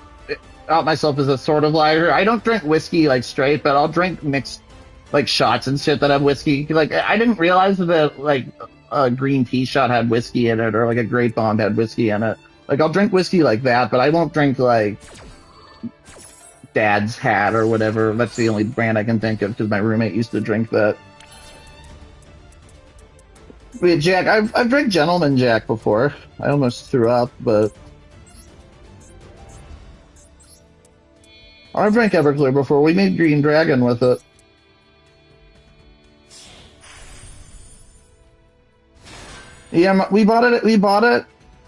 Speaker 1: out myself as a sort of liar. I don't drink whiskey like straight, but I'll drink mixed like shots and shit that have whiskey. Like I didn't realize that like a green tea shot had whiskey in it, or like a grape bomb had whiskey in it. Like I'll drink whiskey like that, but I won't drink like Dad's Hat or whatever. That's the only brand I can think of because my roommate used to drink that. But Jack, I've drank Gentleman Jack before. I almost threw up, but I've drank Everclear before. We made Green Dragon with it. Yeah, we bought it. We bought it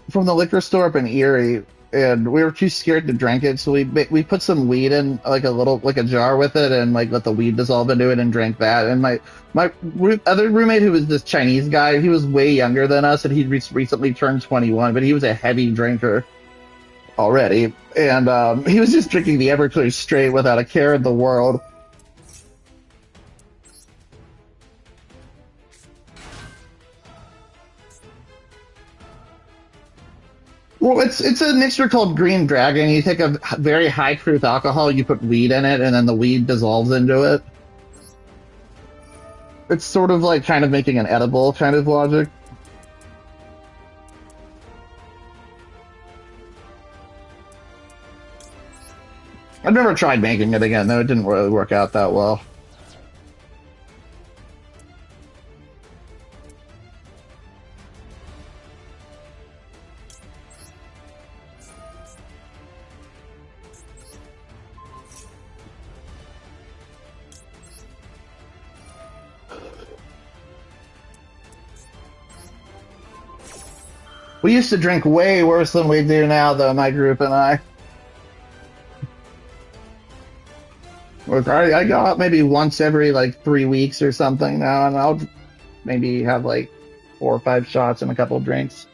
Speaker 1: from the liquor store up in Erie, and we were too scared to drink it, so we put some weed in like a little like a jar with it, and like let the weed dissolve into it and drank that. And my other roommate, who was this Chinese guy, he was way younger than us, and he recently turned 21, but he was a heavy drinker already, and he was just drinking the Everclear straight without a care in the world. Well, it's a mixture called Green Dragon. You take a very high proof alcohol, you put weed in it, and then the weed dissolves into it. It's sort of like kind of making an edible kind of logic. I've never tried making it again, though. It didn't really work out that well. We used to drink way worse than we do now, though, my group and I. Look, I go out maybe once every like 3 weeks or something now, and I'll maybe have like 4 or 5 shots and a couple drinks.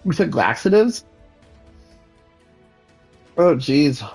Speaker 1: We took laxatives? Oh, jeez.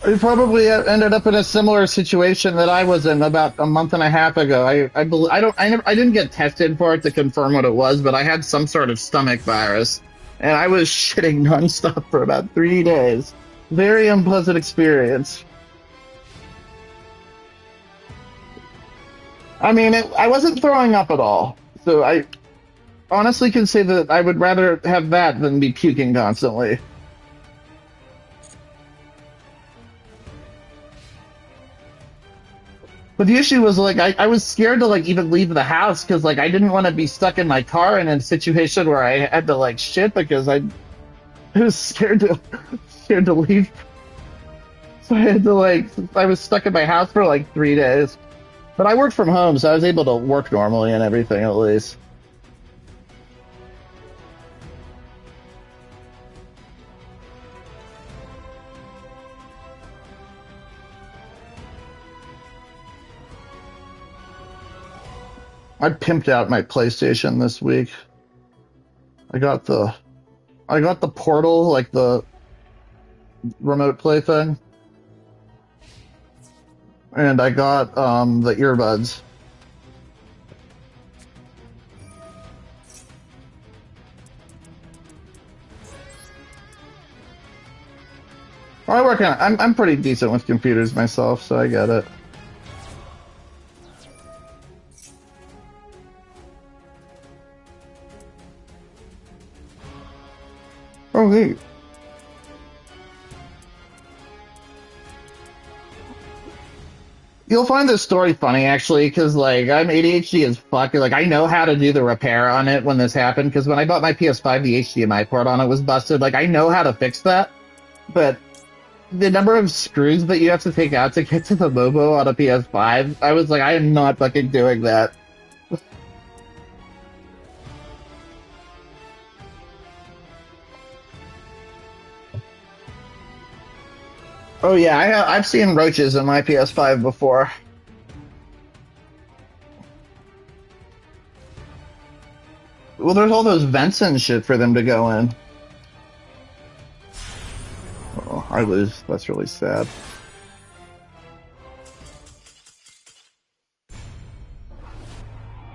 Speaker 1: We probably ended up in a similar situation that I was in about a month and a half ago. I didn't get tested for it to confirm what it was, but I had some sort of stomach virus, and I was shitting nonstop for about 3 days. Very unpleasant experience. I mean, I wasn't throwing up at all, so I honestly can say that I would rather have that than be puking constantly. But the issue was like I was scared to like even leave the house because like I didn't want to be stuck in my car in a situation where I had to like shit because I was scared to leave. So I had to like I was stuck in my house for like 3 days. But I worked from home, so I was able to work normally and everything at least. I pimped out my PlayStation this week. I got the I got the Portal, like the remote play thing, and I got the earbuds. I work on. I'm pretty decent with computers myself, so I get it. Oh, neat. You'll find this story funny actually, because like I'm ADHD as fuck. Like I know how to do the repair on it when this happened. Because when I bought my PS5, the HDMI port on it was busted. Like I know how to fix that, but the number of screws that you have to take out to get to the Mobo on a PS5, I was like, I am not fucking doing that. Oh yeah, I've seen roaches in my PS5 before. Well, there's all those vents and shit for them to go in. Oh, I lose. That's really sad.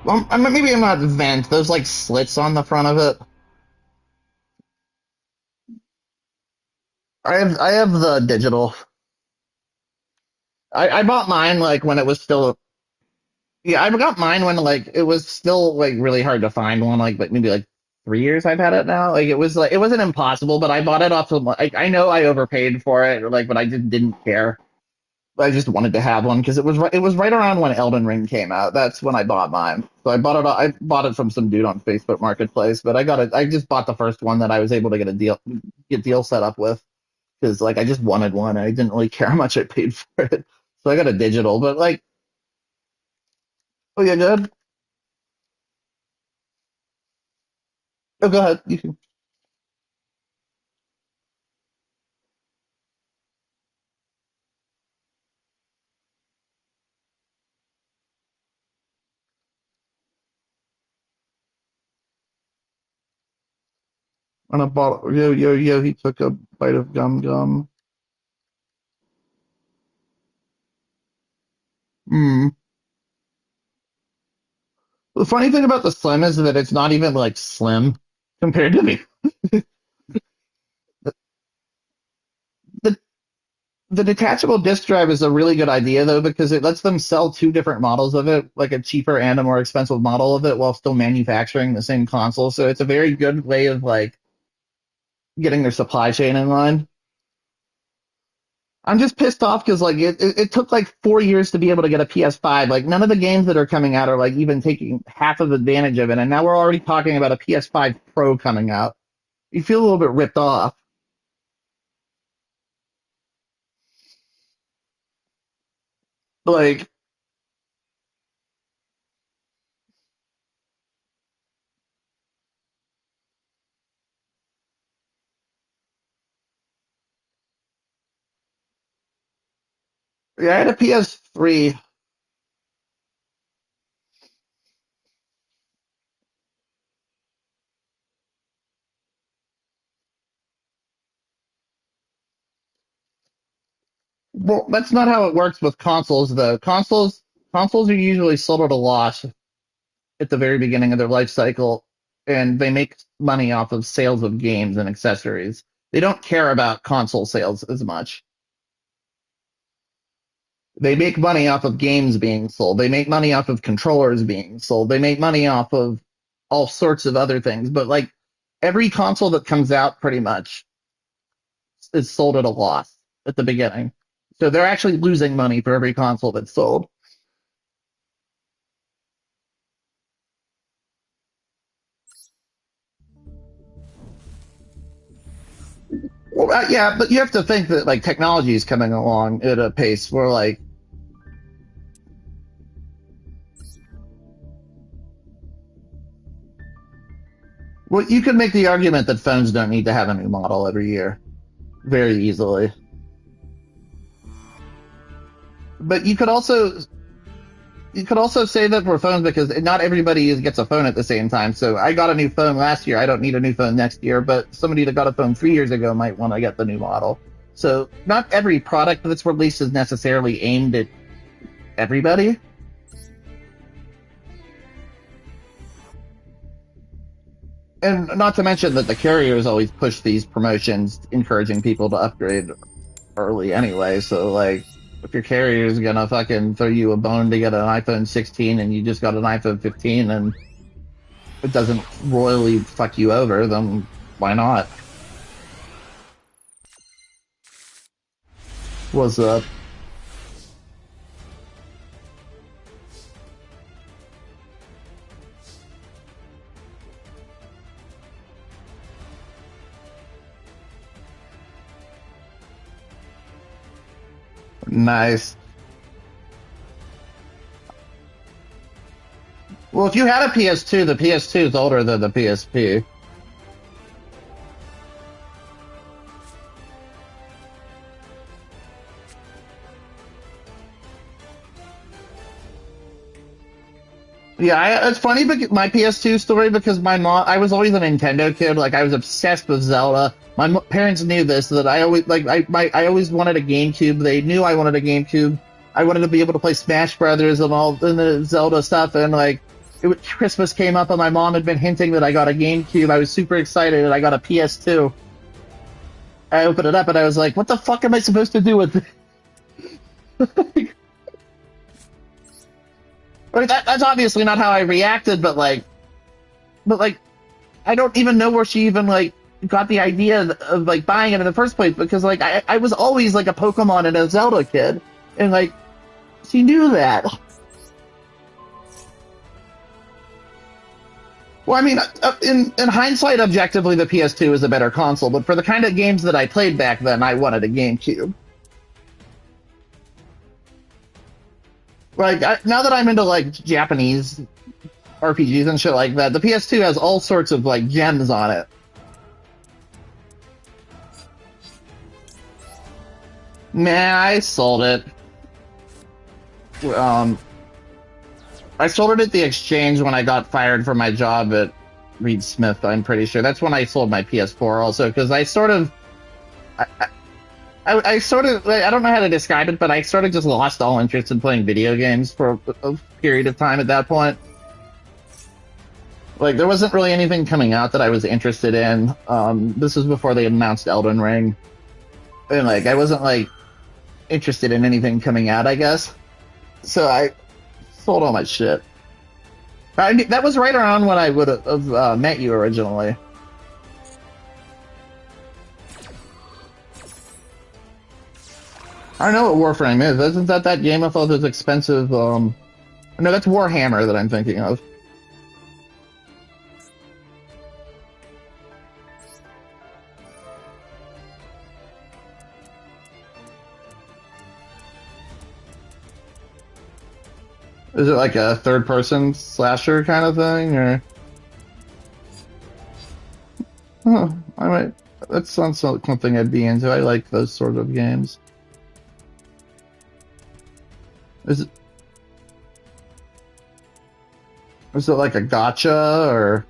Speaker 1: Well, maybe I'm not vent. There's like slits on the front of it. I have the digital. I bought mine like when it was still. Yeah, I got mine when like it was still like really hard to find one. Like maybe like 3 years I've had it now. Like it was like it wasn't impossible, but I bought it off of like I know I overpaid for it, like, but I just didn't care. I just wanted to have one because it was right around when Elden Ring came out. That's when I bought mine. So I bought it from some dude on Facebook Marketplace, but I just bought the first one that I was able to get deal set up with because like I just wanted one. I didn't really care how much I paid for it. So I got a digital, but like oh yeah, good. Oh go ahead. You can on a bottle yo he took a bite of gum. Hmm. The funny thing about the Slim is that it's not even like slim compared to the the detachable disk drive is a really good idea though because it lets them sell two different models of it, like a cheaper and a more expensive model of it, while still manufacturing the same console. So it's a very good way of like getting their supply chain in line. I'm just pissed off because like it took like 4 years to be able to get a PS5. Like none of the games that are coming out are like even taking half of advantage of it, and now we're already talking about a PS5 Pro coming out. You feel a little bit ripped off. Like yeah, I had a PS3. Well, that's not how it works with consoles, though. Consoles are usually sold at a loss at the very beginning of their life cycle, and they make money off of sales of games and accessories. They don't care about console sales as much. They make money off of games being sold. They make money off of controllers being sold. They make money off of all sorts of other things. But like every console that comes out pretty much is sold at a loss at the beginning. So they're actually losing money for every console that's sold. Well, yeah, but you have to think that like technology is coming along at a pace where like, well, you could make the argument that phones don't need to have a new model every year very easily. But you could also say that for phones because not everybody gets a phone at the same time. So I got a new phone last year. I don't need a new phone next year, but somebody that got a phone 3 years ago might want to get the new model. So not every product that's released is necessarily aimed at everybody. And not to mention that the carriers always push these promotions, encouraging people to upgrade early anyway. So like, if your carrier's gonna fucking throw you a bone to get an iPhone 16 and you just got an iPhone 15 and it doesn't royally fuck you over, then why not? What's up? Nice. Well, if you had a PS2, the PS2 is older than the PSP. Yeah, it's funny because my PS2 story because my mom, I was always a Nintendo kid. Like I was obsessed with Zelda. My parents knew this that I always like I always wanted a GameCube. They knew I wanted a GameCube. I wanted to be able to play Smash Brothers and all and the Zelda stuff. And like Christmas came up and my mom had been hinting that I got a GameCube. I was super excited and I got a PS2. I opened it up and I was like, "What the fuck am I supposed to do with this?" Like, that's obviously not how I reacted, but like, I don't even know where she even like got the idea of like buying it in the first place because like I was always like a Pokemon and a Zelda kid, and like she knew that. Well, I mean, in hindsight, objectively, the PS2 is a better console, but for the kind of games that I played back then, I wanted a GameCube. Like now that I'm into like Japanese RPGs and shit like that, the PS2 has all sorts of like gems on it. Nah, I sold it. Um, I sold it at the exchange when I got fired from my job at Reed Smith. I'm pretty sure that's when I sold my PS4 also because I sort of, I, I sort of, I don't know how to describe it, but I sort of just lost all interest in playing video games for a period of time at that point. Like there wasn't really anything coming out that I was interested in. This was before they announced Elden Ring, and like I wasn't like interested in anything coming out, I guess. So I sold all my shit. That was right around when I would have met you originally. I don't know what Warframe is. Isn't that game of all those expensive? No, that's Warhammer that I'm thinking of. Is it like a third-person slasher kind of thing, or? Huh, I might. That sounds like something I'd be into. I like those sort of games. Is it? Is it like a gotcha or?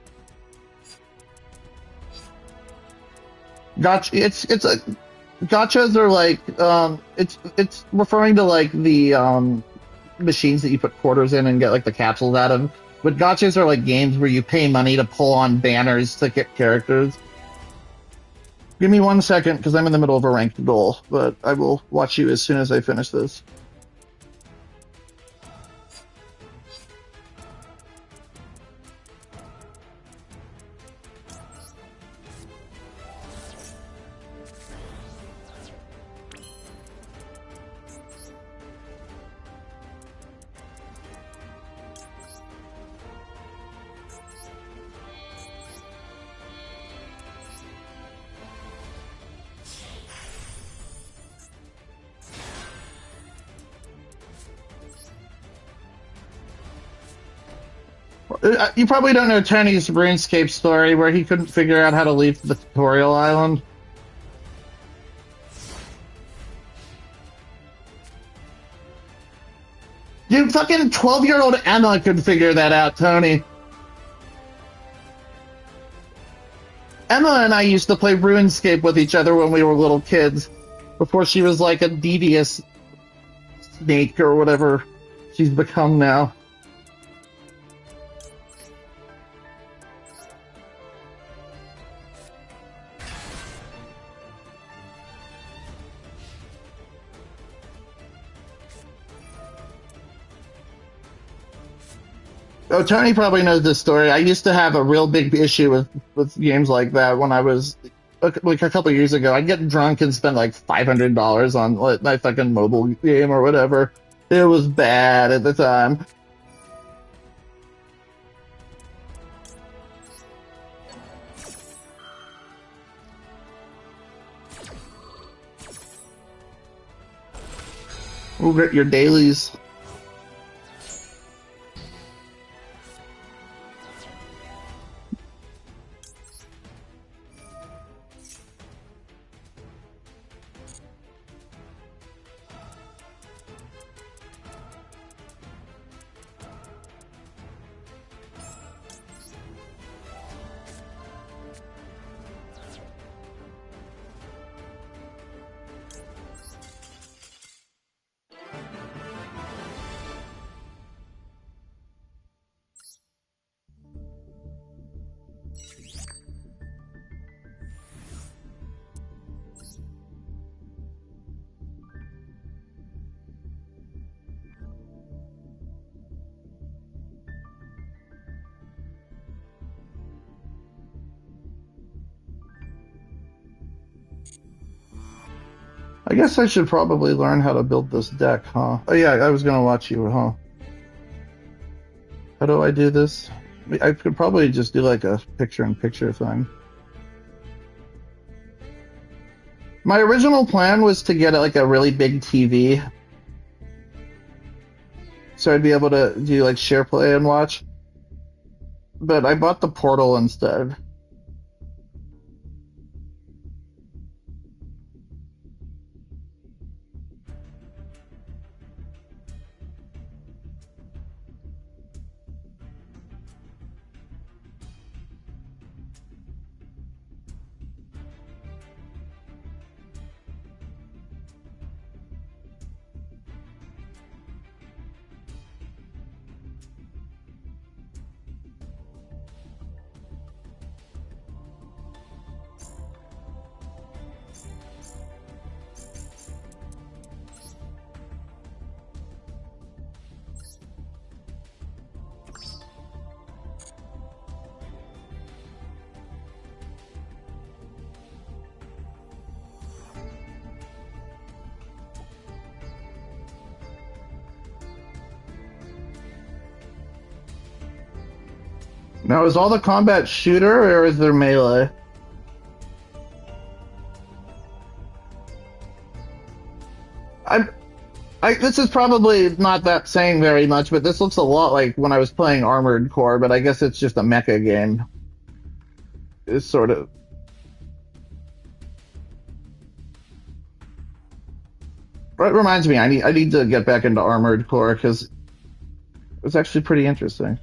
Speaker 1: Gotcha. It's a gotchas are like it's referring to like the machines that you put quarters in and get like the capsules out of. But gotchas are like games where you pay money to pull on banners to get characters. Give me 1 second because I'm in the middle of a ranked goal, but I will watch you as soon as I finish this. You probably don't know Tony's RuneScape story where he couldn't figure out how to leave the tutorial island. Dude, fucking 12-year-old Emma could figure that out, Tony. Emma and I used to play RuneScape with each other when we were little kids, before she was like a devious snake or whatever she's become now. Oh, Tony probably knows this story. I used to have a real big issue with games like that when I was like a couple of years ago. I'd get drunk and spend like $500 on like, my fucking mobile game or whatever. It was bad at the time. We'll get your dailies. I guess I should probably learn how to build this deck, huh? Oh yeah, I was gonna watch you, huh? How do I do this? I could probably just do like a picture-in-picture thing. My original plan was to get like a really big TV, so I'd be able to do like share play and watch. But I bought the Portal instead. Now, is all the combat shooter or is there melee? I, this is probably not that saying very much, but this looks a lot like when I was playing Armored Core, but I guess it's just a mecha game. It's sort of. It reminds me, I need to get back into Armored Core because it was actually pretty interesting.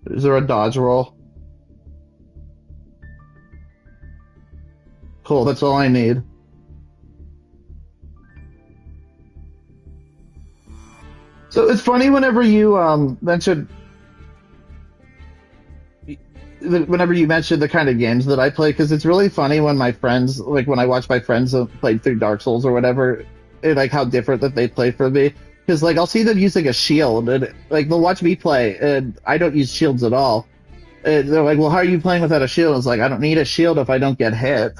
Speaker 1: Is there a dodge roll? Cool, that's all I need. So it's funny whenever you mentioned the kind of games that I play, because it's really funny when my friends, like when I watch my friends who played through Dark Souls or whatever, and like how different that they play from me. Because like I'll see them using a shield, and like they'll watch me play, and I don't use shields at all. And they're like, "Well, how are you playing without a shield?" It's like I don't need a shield if I don't get hit.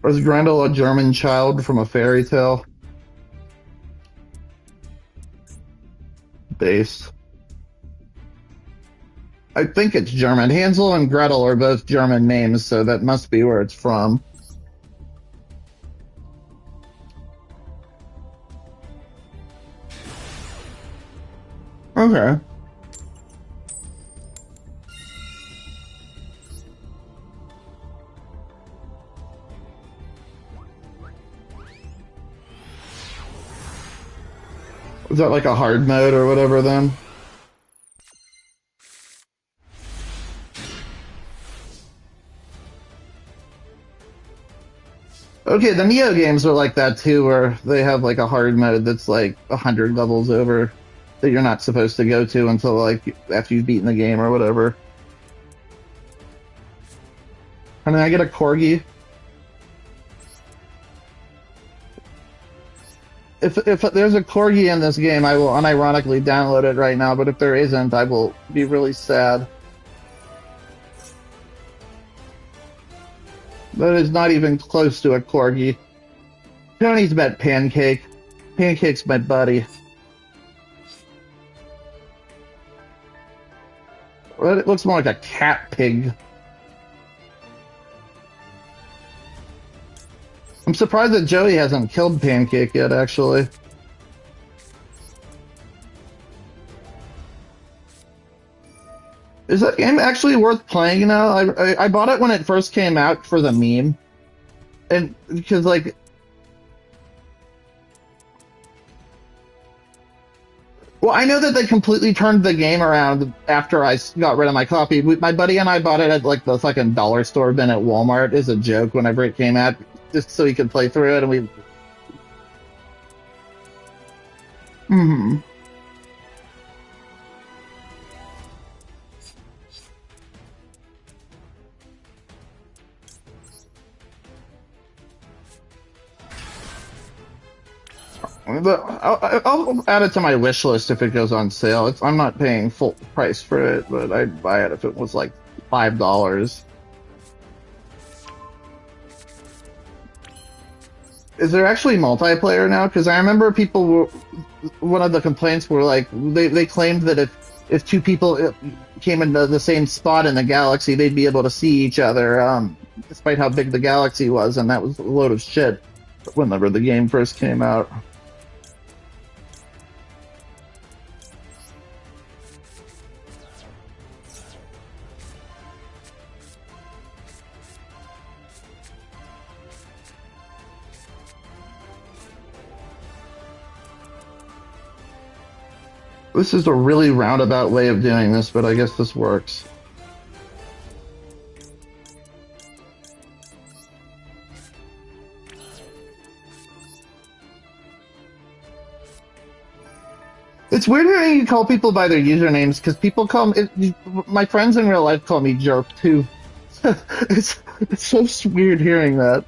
Speaker 1: Was Grendel a German child from a fairy tale? Base. I think it's German. Hansel and Gretel are both German names, so that must be where it's from. Okay. Is that like a hard mode or whatever then? Okay, the Neo games are like that too, where they have like a hard mode that's like 100 levels over that you're not supposed to go to until like after you've beaten the game or whatever. Can I get a corgi? If there's a corgi in this game, I will unironically download it right now. But if there isn't, I will be really sad. That is not even close to a corgi. Tony's met Pancake. Pancake's my buddy. Well, it looks more like a cat pig. I'm surprised that Joey hasn't killed Pancake yet, actually. Is that game actually worth playing now? I bought it when it first came out for the meme. And because, like... Well, I know that they completely turned the game around after I got rid of my copy. My buddy and I bought it at, like, the fucking dollar store bin at Walmart as a joke whenever it came out, just so he could play through it, and we... Mm-hmm. I'll add it to my wish list if it goes on sale. I'm not paying full price for it, but I'd buy it if it was like $5. Is there actually multiplayer now? Because I remember people were, one of the complaints were like they claimed that if two people came into the same spot in the galaxy, they'd be able to see each other, despite how big the galaxy was, and that was a load of shit whenever the game first came out. This is a really roundabout way of doing this, but I guess this works. It's weird hearing you call people by their usernames, because people call me, my friends in real life call me Jerk too. it's so weird hearing that.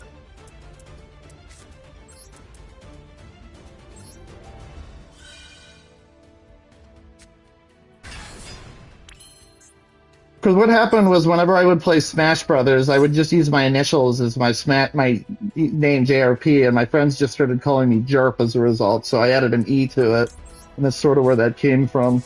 Speaker 1: Because what happened was whenever I would play Smash Brothers, I would just use my initials as my name JRP, and my friends just started calling me Jerp as a result. So I added an E to it, and that's sort of where that came from.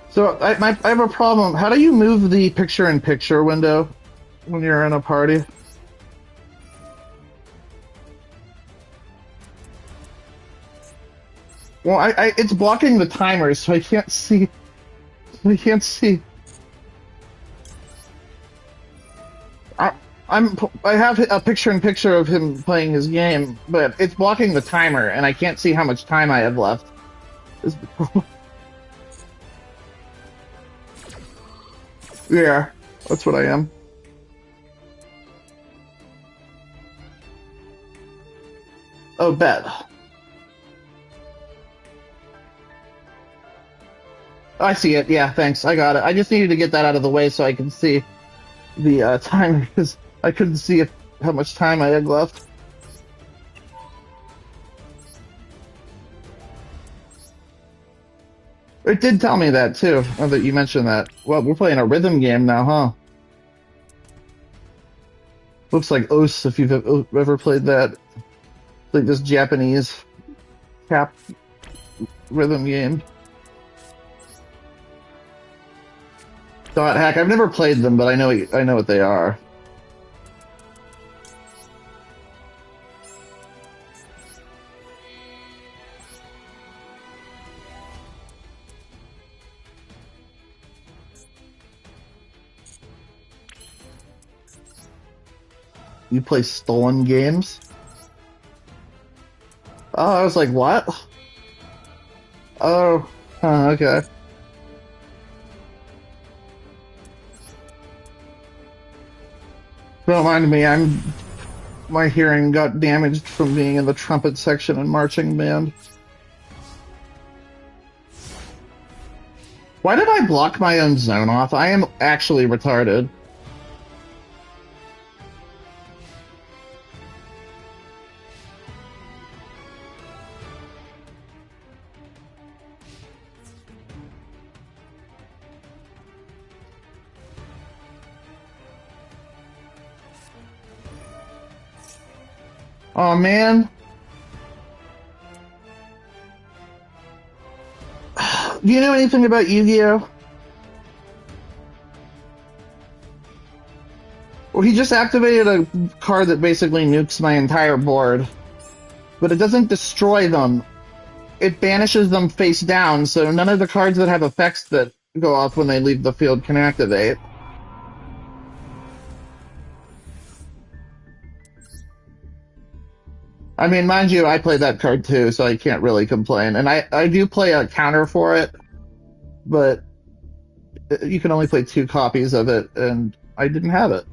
Speaker 1: So I have a problem. How do you move the picture-in-picture window when you're in a party? Well, it's blocking the timer, so I can't see. I can't see. I, I have a picture-in-picture of him playing his game, but it's blocking the timer, and I can't see how much time I have left. Yeah, that's what I am. Oh, bet. I see it. Yeah, thanks. I got it. I just needed to get that out of the way so I can see the timer, because I couldn't see how much time I had left. It did tell me that, too, now that you mentioned that. Well, we're playing a rhythm game now, huh? Looks like Os, if you've ever played that. It's like this Japanese tap rhythm game. Dot Hack. I've never played them, but I know what they are. You play stolen games? Oh, I was like, what? Oh, okay. Don't mind me. My hearing got damaged from being in the trumpet section and marching band. Why did I block my own zone off? I am actually retarded. Oh man. Do you know anything about Yu-Gi-Oh? Well, he just activated a card that basically nukes my entire board, but it doesn't destroy them. It banishes them face down, so none of the cards that have effects that go off when they leave the field can activate. I mean, mind you, I play that card too, so I can't really complain. And I do play a counter for it, but you can only play 2 copies of it, and I didn't have it.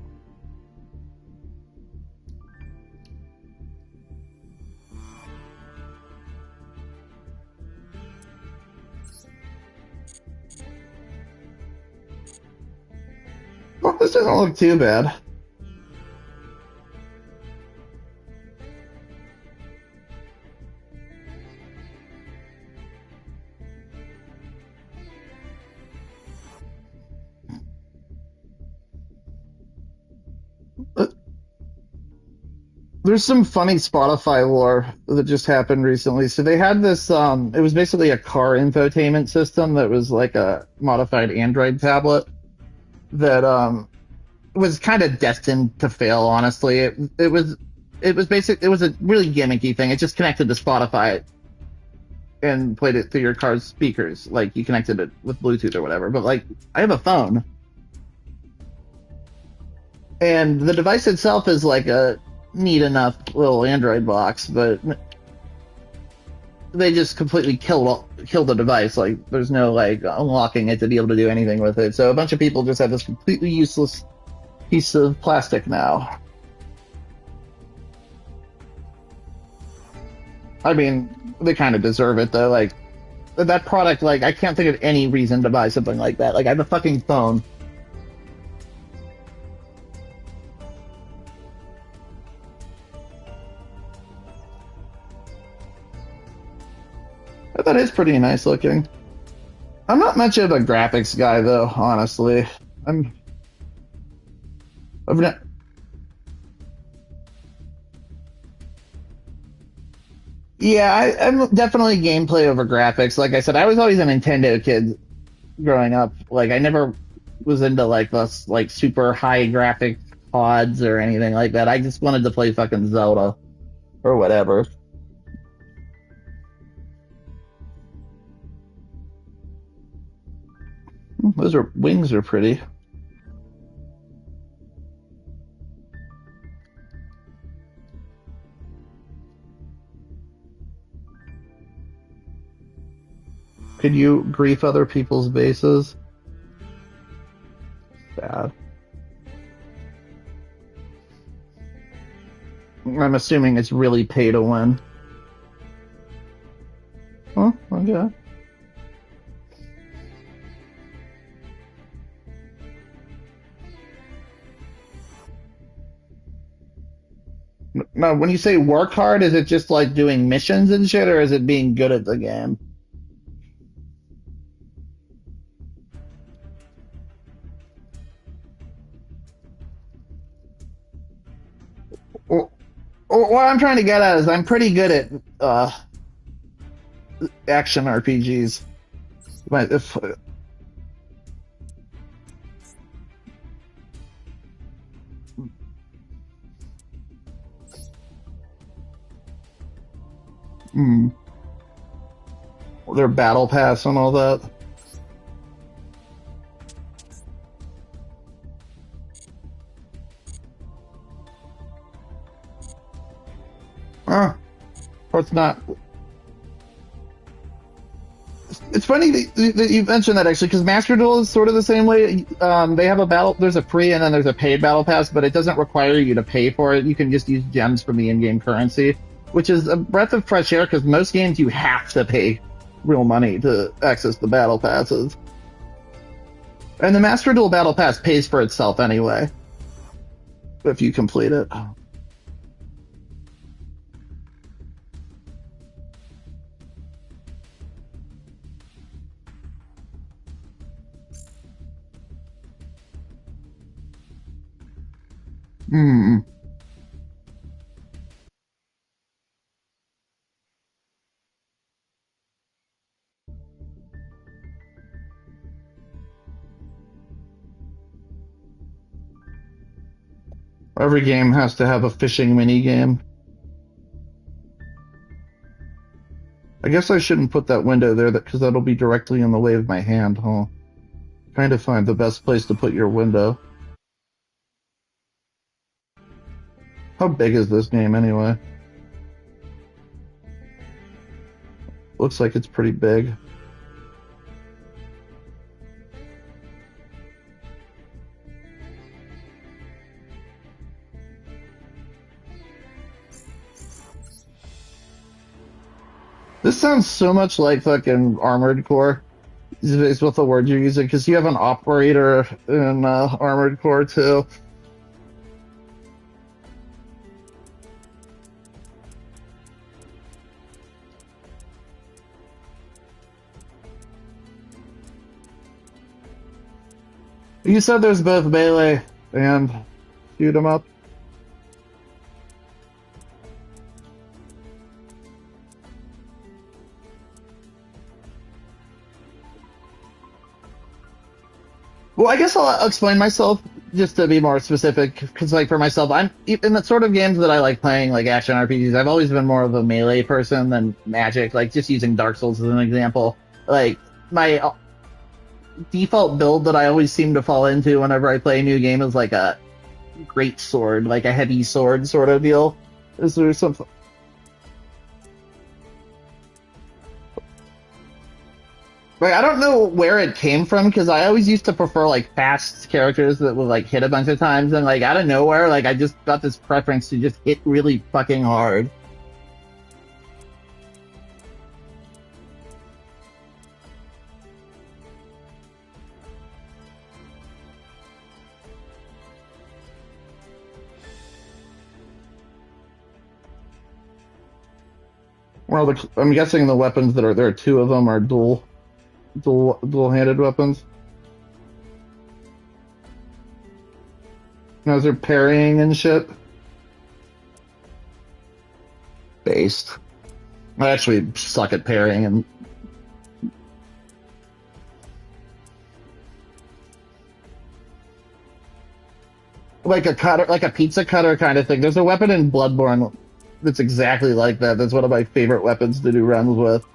Speaker 1: Well, this doesn't look too bad. Uh, There's some funny Spotify lore that just happened recently. So they had this, it was basically a car infotainment system that was like a modified Android tablet that was kind of destined to fail, honestly. It was a really gimmicky thing. It just connected to Spotify and played it through your car's speakers. Like you connected it with Bluetooth or whatever. But like I have a phone and the device itself is like a neat enough little Android box, but they just completely killed the device. Like there's no like unlocking it to be able to do anything with it. So a bunch of people just have this completely useless piece of plastic now. I mean, they kind of deserve it though. Like that product, like I can't think of any reason to buy something like that. Like I have a fucking phone. But that is pretty nice looking. I'm not much of a graphics guy though, honestly. I'm I've not, yeah, I'm definitely gameplay over graphics. Like I said, I was always a Nintendo kid growing up. Like I never was into like this like super high graphic pods or anything like that. I just wanted to play fucking Zelda or whatever. Those are wings are pretty. Could you grief other people's bases? Bad. I'm assuming it's really pay to win. Huh? Okay. Now, when you say work hard, is it just like doing missions and shit, or is it being good at the game? Or, or what I'm trying to get at is I'm pretty good at action RPGs. But if mm, their battle pass and all that. Or it's not. It's funny that you mentioned that actually, because Master Duel is sort of the same way. They have a battle. There's a free and then there's a paid battle pass, but it doesn't require you to pay for it. You can just use gems from the in-game currency, which is a breath of fresh air. Because most games you have to pay real money to access the battle passes, and the Master Duel battle pass pays for itself anyway if you complete it. Hmm. Every game has to have a fishing mini game. I guess I shouldn't put that window there because that'll be directly in the way of my hand, huh? Trying to find the best place to put your window. How big is this game anyway? Looks like it's pretty big. This sounds so much like fucking Armored Core. Is what the word you're using, because you have an operator in Armored Core too. You said there's both melee and shoot 'em up. Well, I guess I'll explain myself just to be more specific, because like for myself, I'm in the sort of games that I like playing, like action RPGs. I've always been more of a melee person than Magic. Like just using Dark Souls as an example, like my default build that I always seem to fall into whenever I play a new game is like a great sword, like a heavy sword sort of deal. Is there something? Like I don't know where it came from because I always used to prefer like fast characters that would like hit a bunch of times, and like out of nowhere, like I just got this preference to just hit really fucking hard. Well, I'm guessing the weapons that are there, two of them are dual-handed weapons. Now, is there parrying and shit? Based. I actually suck at parrying and like a cutter, like a pizza cutter kind of thing. There's a weapon in Bloodborne that's exactly like that. That's one of my favorite weapons to do runs with.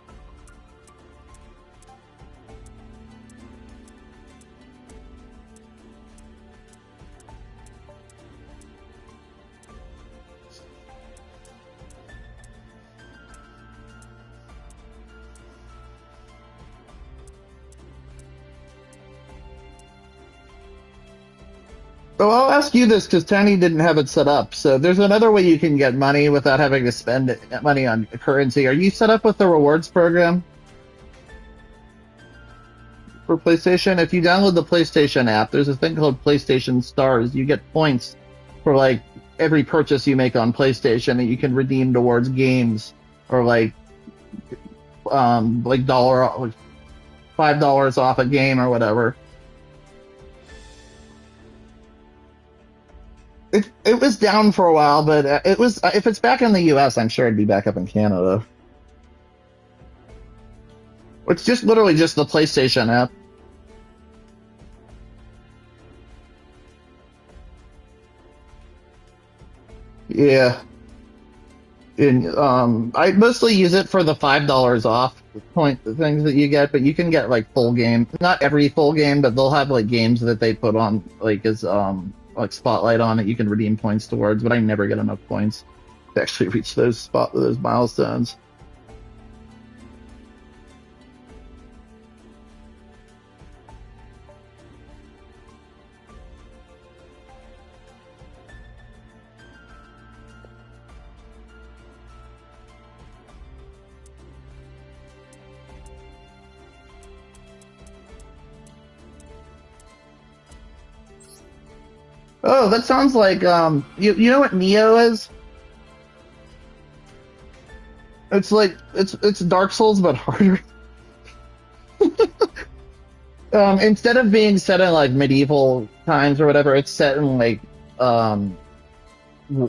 Speaker 1: So I'll ask you this because Tony didn't have it set up. So there's another way you can get money without having to spend money on currency. Are you set up with the rewards program for PlayStation? If you download the PlayStation app, there's a thing called PlayStation Stars. You get points for like every purchase you make on PlayStation that you can redeem towards games or like $5 off a game or whatever. It was down for a while, but it was if it's back in the U.S., I'm sure it'd be back up in Canada. It's just literally just the PlayStation app. Yeah, and I mostly use it for the $5 off point things that you get, but you can get like full game. Not every full game, but they'll have like games that they put on like as like spotlight on it. You can redeem points towards, but I never get enough points. to actually reach those milestones. Oh, that sounds like you know what Neo is? It's like it's Dark Souls but harder. Instead of being set in like medieval times or whatever, it's set in um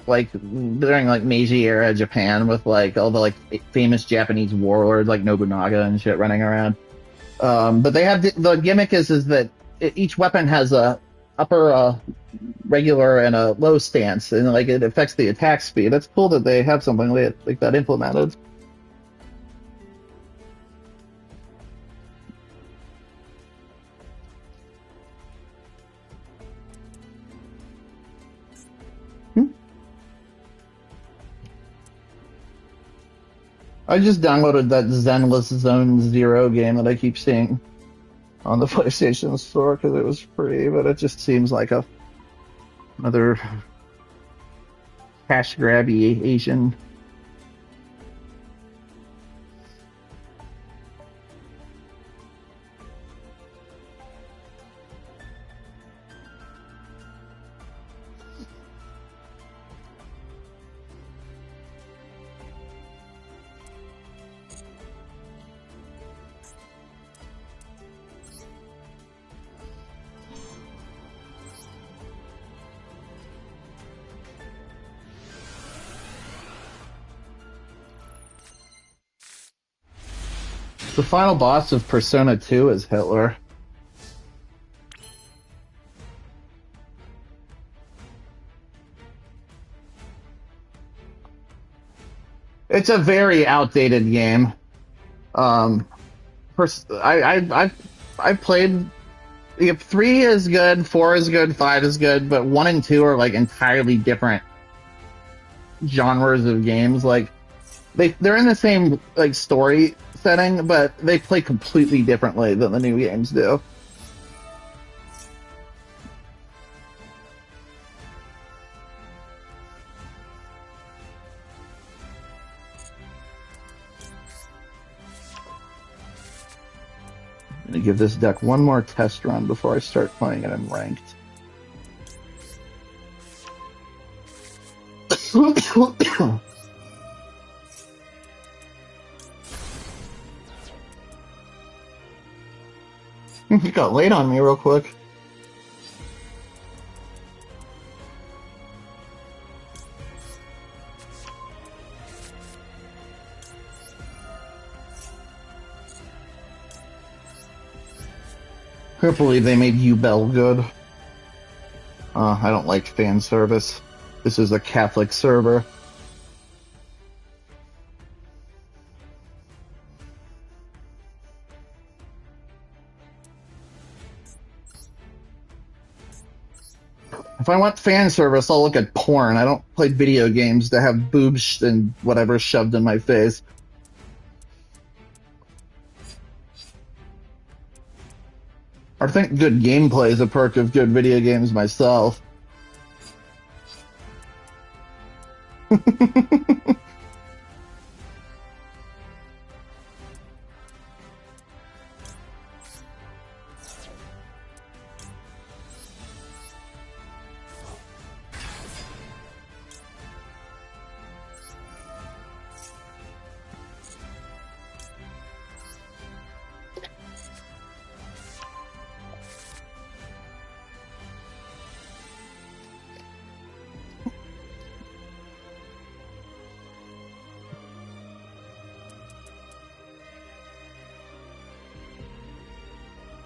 Speaker 1: like during like Meiji era Japan with like all the like famous Japanese warlords like Nobunaga and shit running around. But they have the gimmick is that each weapon has a upper regular and a low stance, and like it affects the attack speed. That's cool that they have something like that implemented. Hmm. I just downloaded that Zenless Zone Zero game that I keep seeing on the PlayStation Store because it was free, but it just seems like another cash grabby Asian. The final boss of Persona 2 is Hitler. It's a very outdated game. Um, I've played. If three is good, four is good, five is good, but one and two are like entirely different genres of games. Like they're in the same like story setting, but they play completely differently than the new games do. I'm gonna give this deck one more test run before I start playing it in ranked. You got late on me real quick. Can't believe they made Ubel good. I don't like fan service. This is a Catholic server. If I want fan service, I'll look at porn. I don't play video games to have boobs and whatever shoved in my face. I think good gameplay is a perk of good video games myself.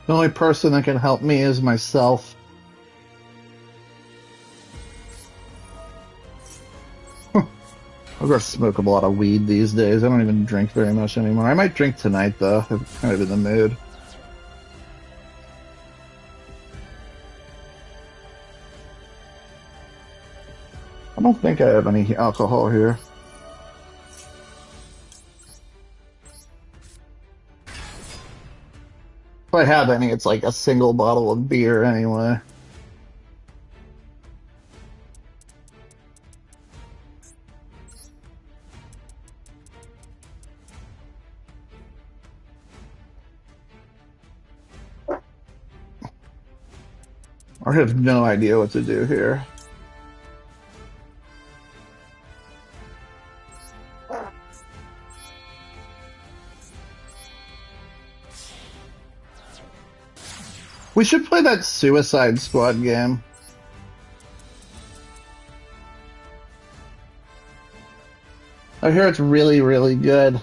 Speaker 1: The only person that can help me is myself. I gotta smoke a lot of weed these days. I don't even drink very much anymore. I might drink tonight though. I'm kind of in the mood. I don't think I have any alcohol here. If I have any, it's like a single bottle of beer anyway. I have no idea what to do here. We should play that Suicide Squad game. I hear it's really, really good.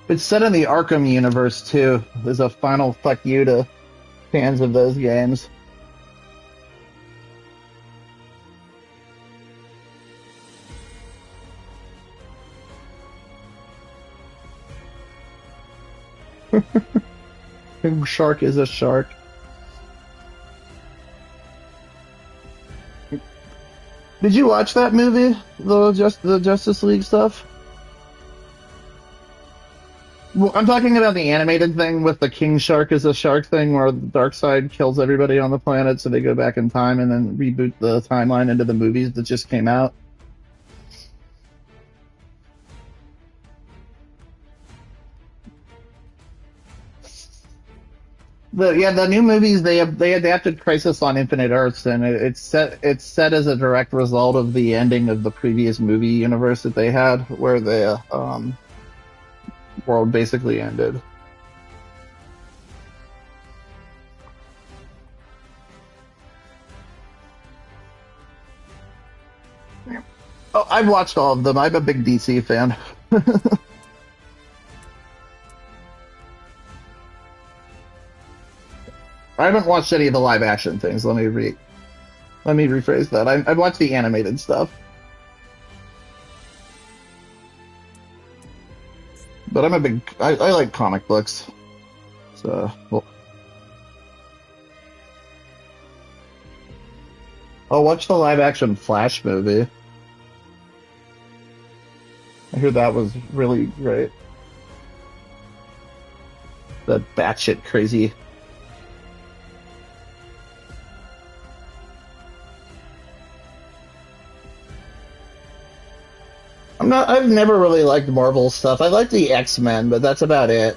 Speaker 1: It's set in the Arkham universe too. There's a final fuck you to fans of those games. Shark is a shark. Did you watch that movie? The Justice League stuff? Well, I'm talking about the animated thing with the King Shark is a shark thing where Darkseid kills everybody on the planet so they go back in time and then reboot the timeline into the movies that just came out. The new movies they adapted Crisis on Infinite Earths and it's set as a direct result of the ending of the previous movie universe that they had where the world basically ended. Oh, I've watched all of them. I'm a big DC fan. I haven't watched any of the live action things. Let me rephrase that. I've watched the animated stuff, but I like comic books. So well, I'll watch the live action Flash movie. I hear that was really great. The batshit crazy. I've never really liked Marvel stuff. I like the X-Men, but that's about it.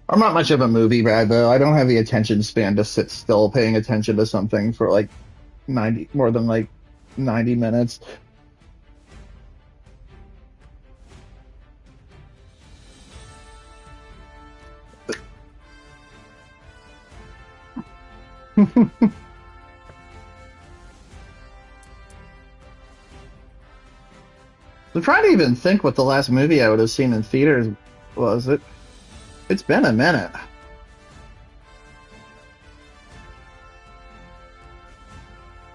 Speaker 1: I'm not much of a movie guy though. I don't have the attention span to sit still paying attention to something for like 90 more than like 90 minutes. I'm trying to even think what the last movie I would have seen in theaters was. It's been a minute.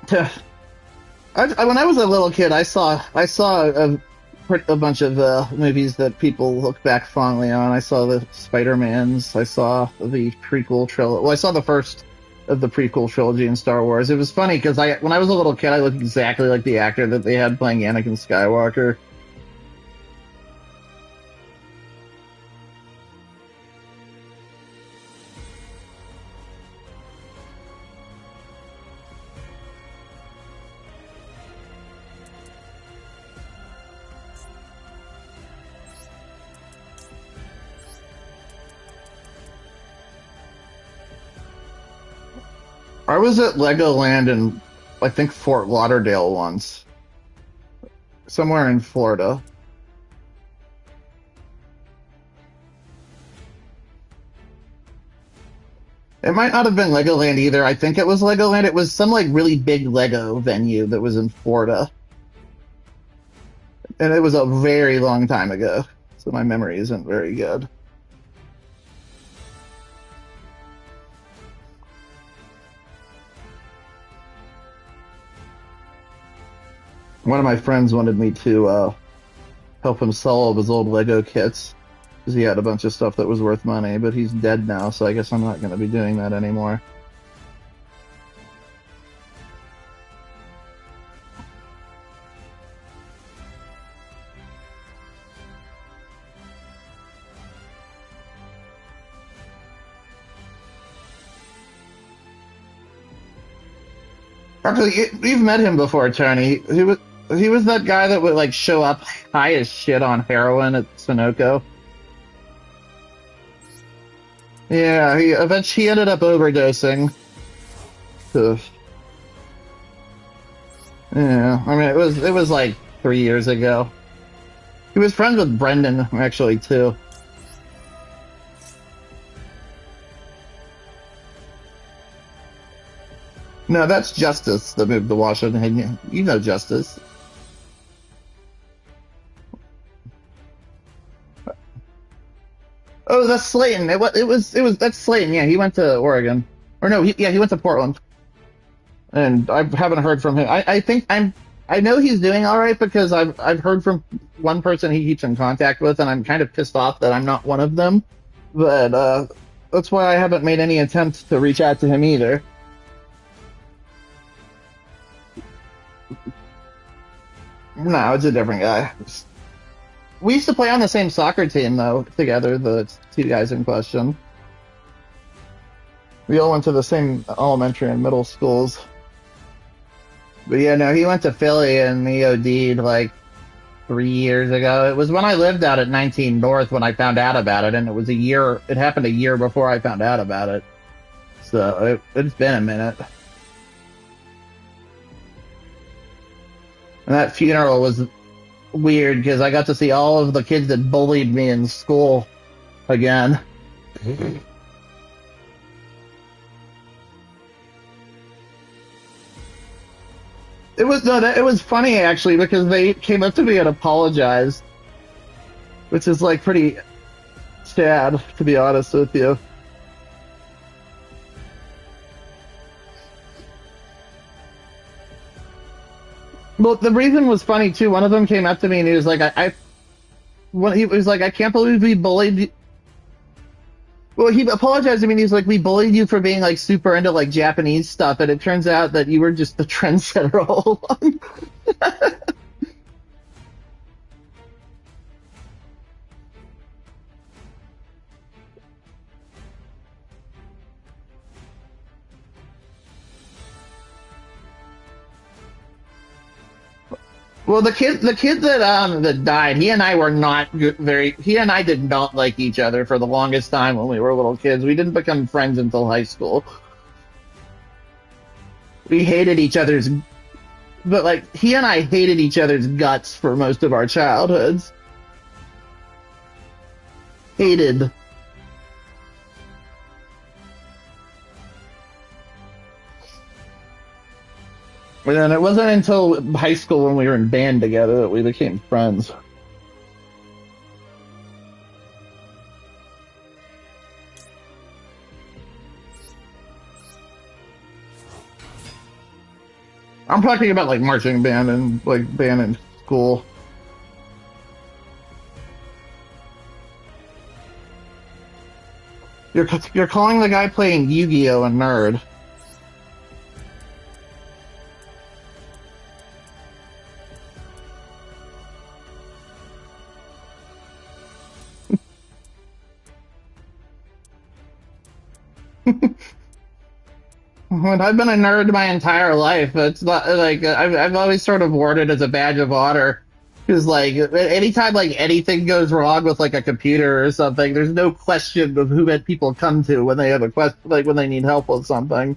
Speaker 1: When I was a little kid, I saw a bunch of movies that people look back fondly on. I saw the Spider-Mans. I saw the prequel trilogy. Well, I saw the first of the prequel trilogy in Star Wars. It was funny because when I was a little kid, I looked exactly like the actor that they had playing Anakin Skywalker. I was at Legoland in, I think, Fort Lauderdale once, somewhere in Florida. It might not have been Legoland either. I think it was Legoland. It was some like really big Lego venue that was in Florida, and it was a very long time ago, so my memory isn't very good. One of my friends wanted me to help him sell all of his old Lego kits because he had a bunch of stuff that was worth money, but he's dead now, so I guess I'm not going to be doing that anymore. Actually, you've met him before, Tony. He was that guy that would like show up high as shit on heroin at Sunoco. Yeah, he ended up overdosing. Ugh. Yeah, I mean it was like 3 years ago. He was friends with Brendan actually too. No, that's Justice that moved to Washington. You know Justice. Oh, that's Slayton. It was that's Slayton. Yeah, he went to Oregon. Or no, yeah, he went to Portland. And I haven't heard from him. I think I know he's doing all right because I've heard from one person he keeps in contact with, and I'm kind of pissed off that I'm not one of them. But that's why I haven't made any attempt to reach out to him either. No, it's a different guy. We used to play on the same soccer team though, together. The two guys in question. We all went to the same elementary and middle schools. But yeah, no, he went to Philly and he OD'd like 3 years ago. It was when I lived out at 19 North when I found out about it, and it was a year. It happened a year before I found out about it, so it's been a minute. And that funeral was weird because I got to see all of the kids that bullied me in school again. It was no, it was funny actually because they came up to me and apologized, which is like pretty sad to be honest with you. Well, the reason was funny too. One of them came up to me and he was like, he was like, I can't believe we bullied you. Well, he apologized to me and he's like, we bullied you for being like super into like Japanese stuff, and it turns out that you were just the trendsetter all along. Well, the kid that died, he and I were not good, very. He and I did not like each other for the longest time when we were little kids. We didn't become friends until high school. We hated each other's, but like he and I hated each other's guts for most of our childhoods. Hated. And then it wasn't until high school when we were in band together that we became friends. I'm talking about like marching band and like band in school. You're calling the guy playing Yu-Gi-Oh a nerd. When I've been a nerd my entire life, it's not like I've always sort of worn it as a badge of honor. Because like anytime like anything goes wrong with like a computer or something, there's no question of who that people come to when they have a question, like when they need help with something.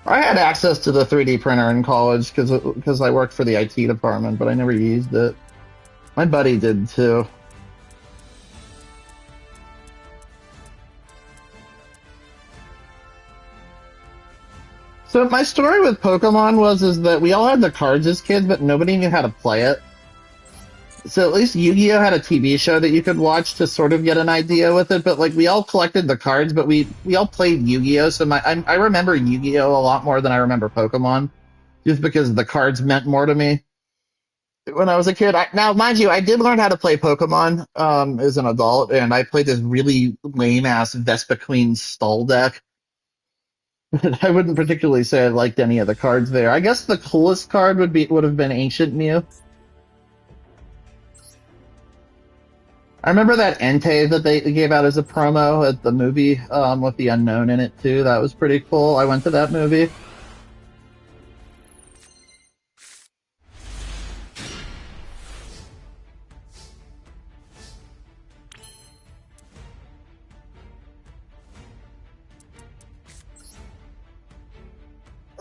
Speaker 1: I had access to the 3D printer in college because I worked for the IT department, but I never used it. My buddy did too. So my story with Pokemon was is that we all had the cards as kids, but nobody knew how to play it. So at least Yu-Gi-Oh had a TV show that you could watch to sort of get an idea with it. But like we all collected the cards, but we all played Yu-Gi-Oh. So I remember Yu-Gi-Oh a lot more than I remember Pokemon, just because the cards meant more to me when I was a kid. Now, mind you, I did learn how to play Pokemon as an adult, and I played this really lame ass Vespa Queen stall deck. I wouldn't particularly say I liked any of the cards there. I guess the coolest card would have been Ancient Mew. I remember that Entei that they gave out as a promo at the movie with the unknown in it too. That was pretty cool. I went to that movie.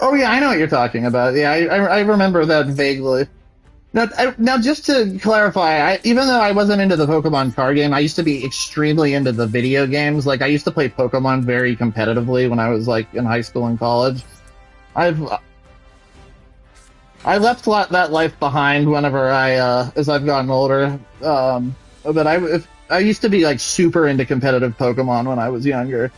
Speaker 1: Oh yeah, I know what you're talking about. Yeah, I remember that vaguely. Now, just to clarify, even though I wasn't into the Pokemon card game, I used to be extremely into the video games. Like I used to play Pokemon very competitively when I was like in high school and college. I've I left that life behind whenever as I've gotten older. But I used to be like super into competitive Pokemon when I was younger.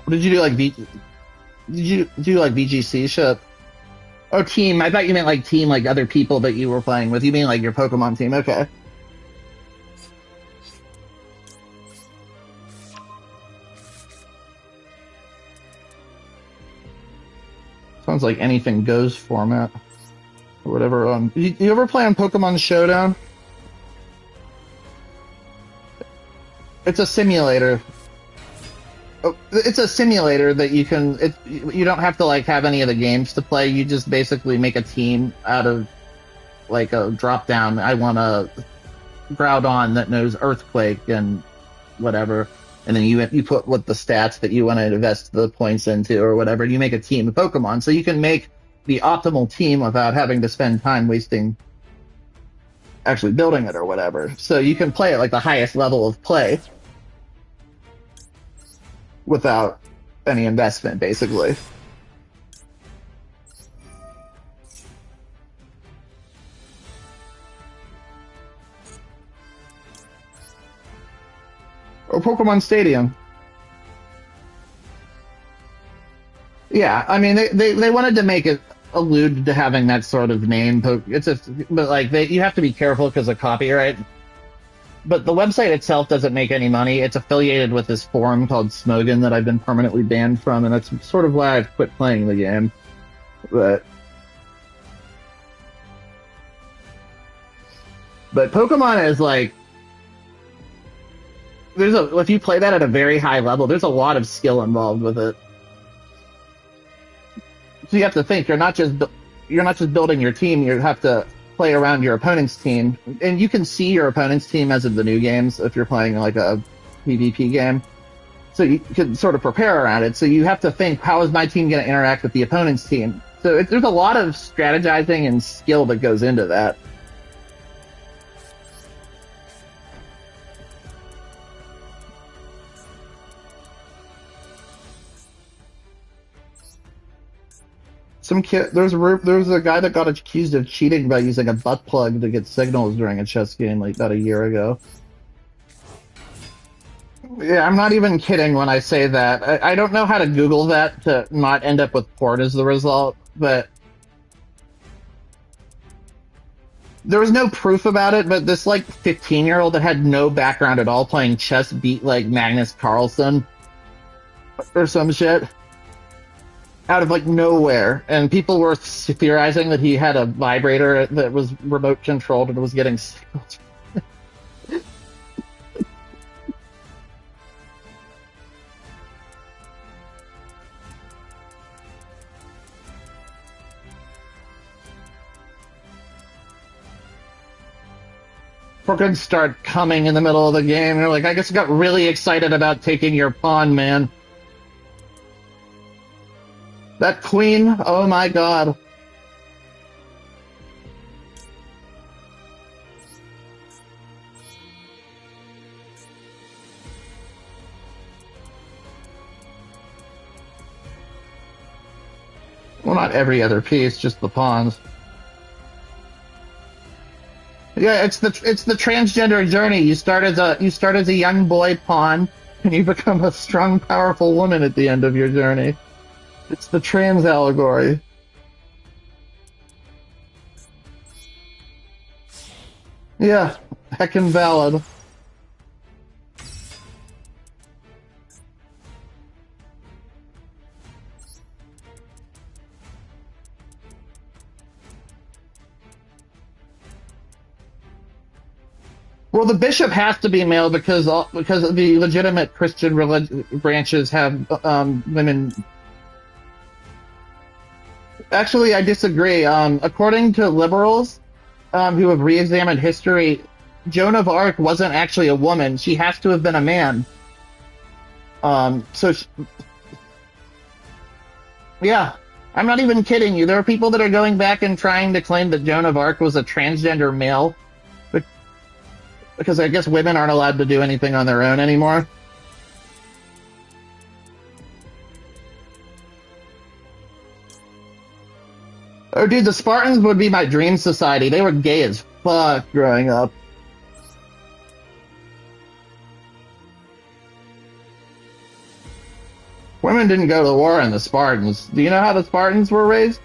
Speaker 1: Did you do like did you do like VGC shit? Oh, team. I thought you meant like team, like other people that you were playing with. You mean like your Pokemon team? Okay. Sounds like anything goes format or whatever. You ever play on Pokemon Showdown? It's a simulator. Oh, it's a simulator that you can. You don't have to like have any of the games to play. You just basically make a team out of like a drop down. I want a Groudon that knows Earthquake and whatever, and then you put what the stats that you want to invest the points into or whatever. You make a team of Pokemon, so you can make the optimal team without having to spend time wasting actually building it or whatever. So you can play at like the highest level of play without any investment, basically. Or Pokemon Stadium. Yeah, I mean they wanted to make it allude to having that sort of name. It's a but like you have to be careful because of copyright. But the website itself doesn't make any money. It's affiliated with this forum called Smogan that I've been permanently banned from, and that's sort of why I've quit playing the game. But Pokemon is like if you play that at a very high level, there's a lot of skill involved with it. So you have to think you're not just building your team. You have to play around your opponent's team, and you can see your opponent's team as of the new games if you're playing like a PvP game. So you can sort of prepare around it. So you have to think, how is my team going to interact with the opponent's team? So there's a lot of strategizing and skill that goes into that. Some kid, there's a guy that got accused of cheating by using a butt plug to get signals during a chess game like about a year ago. Yeah, I'm not even kidding when I say that. I don't know how to Google that to not end up with port as the result, but there was no proof about it. But this like 15-year-old that had no background at all playing chess beat like Magnus Carlsen or some shit out of like nowhere, and people were theorizing that he had a vibrator that was remote controlled and was getting signals. Freaking start coming in the middle of the game. They're like, I just got really excited about taking your pawn, man. That queen, oh my god. Well, not every other piece, just the pawns. Yeah, it's the transgender journey. You start as a young boy pawn, and you become a strong, powerful woman at the end of your journey. It's the trans allegory. Yeah, heckin' valid. Well, the bishop has to be male because the legitimate Christian branches have women. Actually, I disagree. According to liberals who have re-examined history, Joan of Arc wasn't actually a woman. She has to have been a man. So yeah, I'm not even kidding you. There are people that are going back and trying to claim that Joan of Arc was a transgender male, because I guess women aren't allowed to do anything on their own anymore. Oh, dude, the Spartans would be my dream society. They were gay as fuck growing up. Women didn't go to war in the Spartans. Do you know how the Spartans were raised?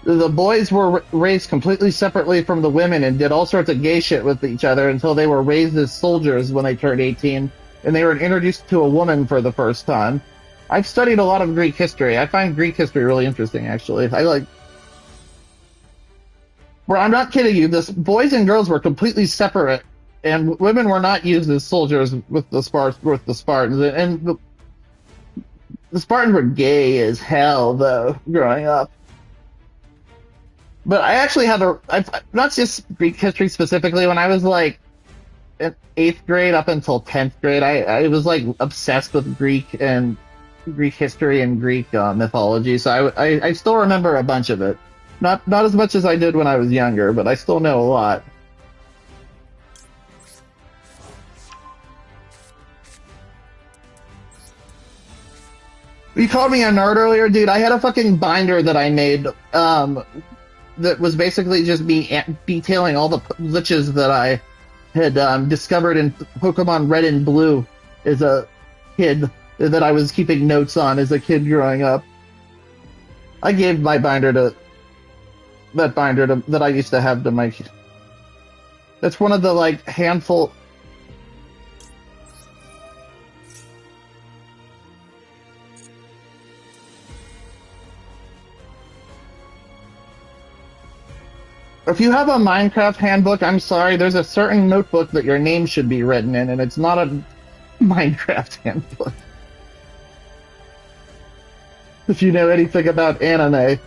Speaker 1: The boys were raised completely separately from the women and did all sorts of gay shit with each other until they were raised as soldiers when they turned 18, and they were introduced to a woman for the first time. I've studied a lot of Greek history. I find Greek history really interesting, actually. Bro, I'm not kidding you. This boys and girls were completely separate, and women were not used as soldiers with the Spartans. And the Spartans were gay as hell, though, growing up. But I actually have not just Greek history specifically. When I was like in eighth grade up until 10th grade, I was like obsessed with Greek history and Greek mythology. So I still remember a bunch of it. Not as much as I did when I was younger, but I still know a lot. You called me a nerd earlier, dude. I had a fucking binder that I made that was basically just me detailing all the glitches that I had discovered in Pokemon Red and Blue as a kid, that I was keeping notes on as a kid growing up. I gave my binder to that I used to have to my. That's one of the like handful. If you have a Minecraft handbook, I'm sorry, there's a certain notebook that your name should be written in, and it's not a Minecraft handbook. If you know anything about anime.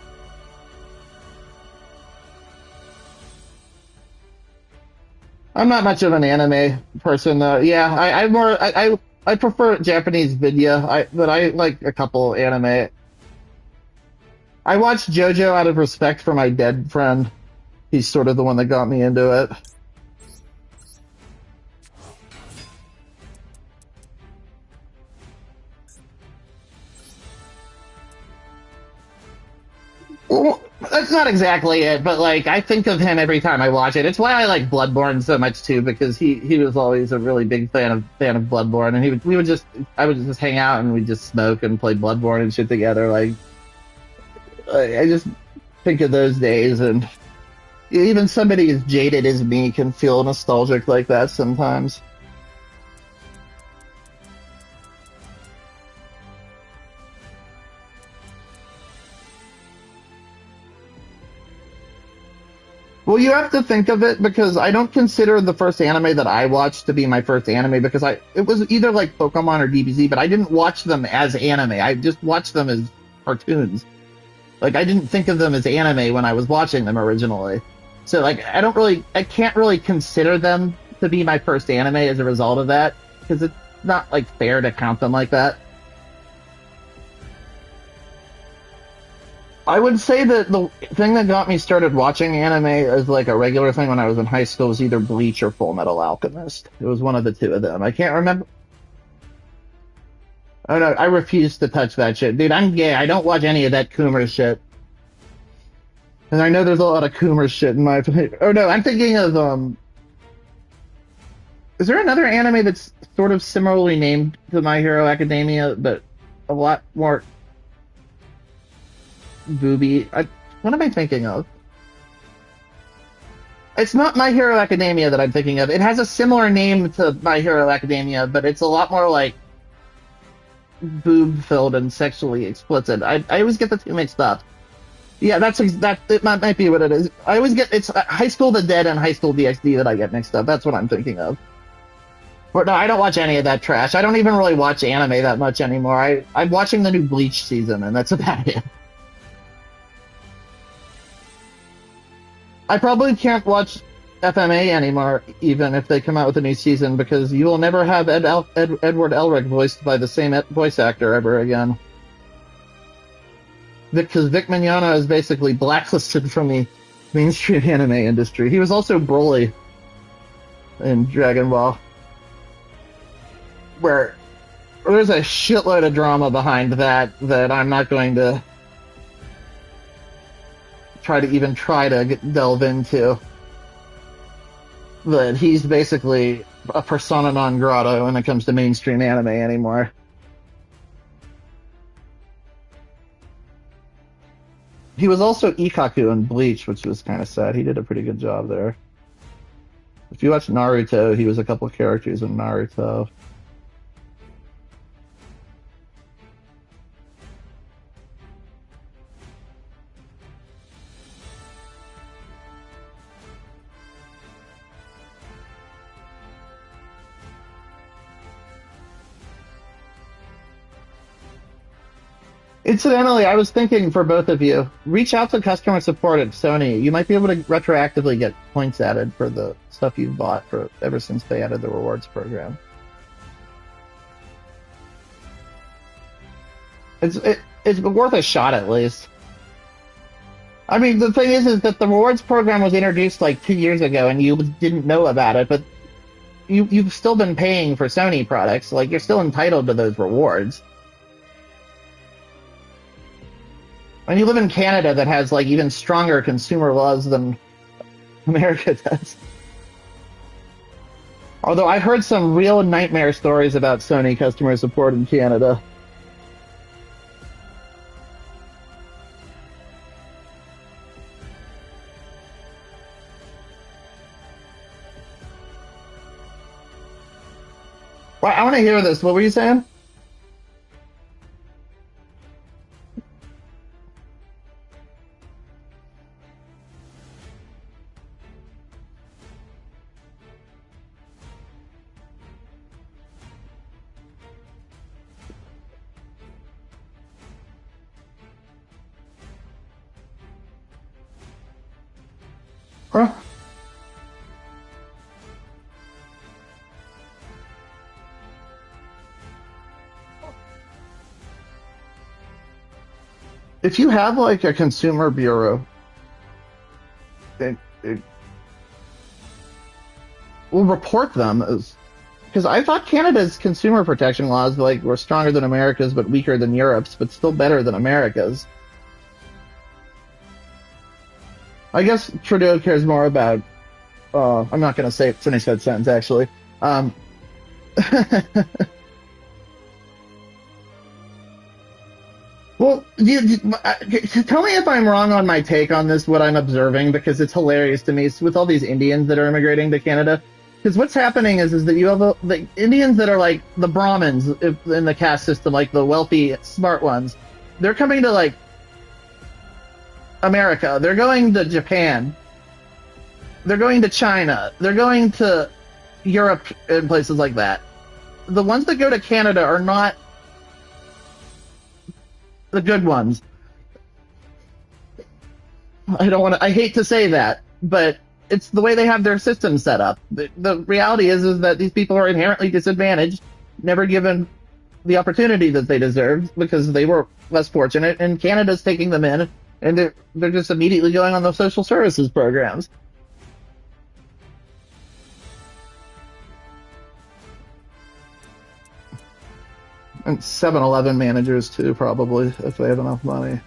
Speaker 1: I'm not much of an anime person, though. Yeah, I prefer Japanese video, but I like a couple anime. I watched JoJo out of respect for my dead friend. He's sort of the one that got me into it. Well, that's not exactly it, but like I think of him every time I watch it. It's why I like Bloodborne so much too, because he was always a really big fan of Bloodborne, and I would just hang out and we'd just smoke and play Bloodborne and shit together. Like I just think of those days, and even somebody as jaded as me can feel nostalgic like that sometimes. Well, you have to think of it because I don't consider the first anime that I watched to be my first anime because it was either like Pokemon or DBZ, but I didn't watch them as anime. I just watched them as cartoons. Like I didn't think of them as anime when I was watching them originally. So like I can't really consider them to be my first anime as a result of that because it's not like fair to count them like that. I would say that the thing that got me started watching anime as like a regular thing when I was in high school was either Bleach or Full Metal Alchemist. It was one of the two of them. I can't remember. Oh no, I refuse to touch that shit. Dude, I'm gay. I don't watch any of that Coomer shit. And I know there's a lot of Coomer shit in my opinion. Oh no, I'm thinking of is there another anime that's sort of similarly named to My Hero Academia, but a lot more booby? What am I thinking of? It's not My Hero Academia that I'm thinking of. It has a similar name to My Hero Academia, but it's a lot more like boob filled and sexually explicit. I always get the two mixed up. Yeah, that it might be what it is. I always get it's High School the Dead and High School DxD that I get mixed up. That's what I'm thinking of. But no, I don't watch any of that trash. I don't even really watch anime that much anymore. I'm watching the new Bleach season, and that's about it. I probably can't watch FMA anymore, even if they come out with a new season, because you will never have Edward Elric voiced by the same voice actor ever again. Because Vic Mignogna is basically blacklisted from the mainstream anime industry. He was also Broly in Dragon Ball, where there's a shitload of drama behind that I'm not going to try to delve into. But he's basically a persona non grata when it comes to mainstream anime anymore. He was also Ikaku in Bleach, which was kind of sad. He did a pretty good job there. If you watch Naruto, he was a couple of characters in Naruto. Incidentally, I was thinking for both of you, reach out to customer support at Sony. You might be able to retroactively get points added for the stuff you've bought for ever since they added the rewards program. It's worth a shot at least. I mean, the thing is that the rewards program was introduced like 2 years ago, and you didn't know about it, but you've still been paying for Sony products. Like you're still entitled to those rewards. And you live in Canada that has like even stronger consumer laws than America does. Although I heard some real nightmare stories about Sony customer support in Canada. Well, I want to hear this. What were you saying? Huh? If you have like a consumer bureau, it will report them as because I thought Canada's consumer protection laws like were stronger than America's but weaker than Europe's, but still better than America's. I guess Trudeau cares more about. I'm not going to say finish that sentence actually. Um, well, tell me if I'm wrong on my take on this, what I'm observing, because it's hilarious to me. It's with all these Indians that are immigrating to Canada. Because what's happening is that you have the Indians that are like the Brahmins in the caste system, like the wealthy, smart ones. They're coming to like America. They're going to Japan. They're going to China. They're going to Europe and places like that. The ones that go to Canada are not the good ones. I hate to say that, but it's the way they have their system set up. The reality is that these people are inherently disadvantaged, never given the opportunity that they deserved because they were less fortunate, and Canada's taking them in, and they're just immediately going on the social services programs. And 7-Eleven managers too, probably, if they have enough money.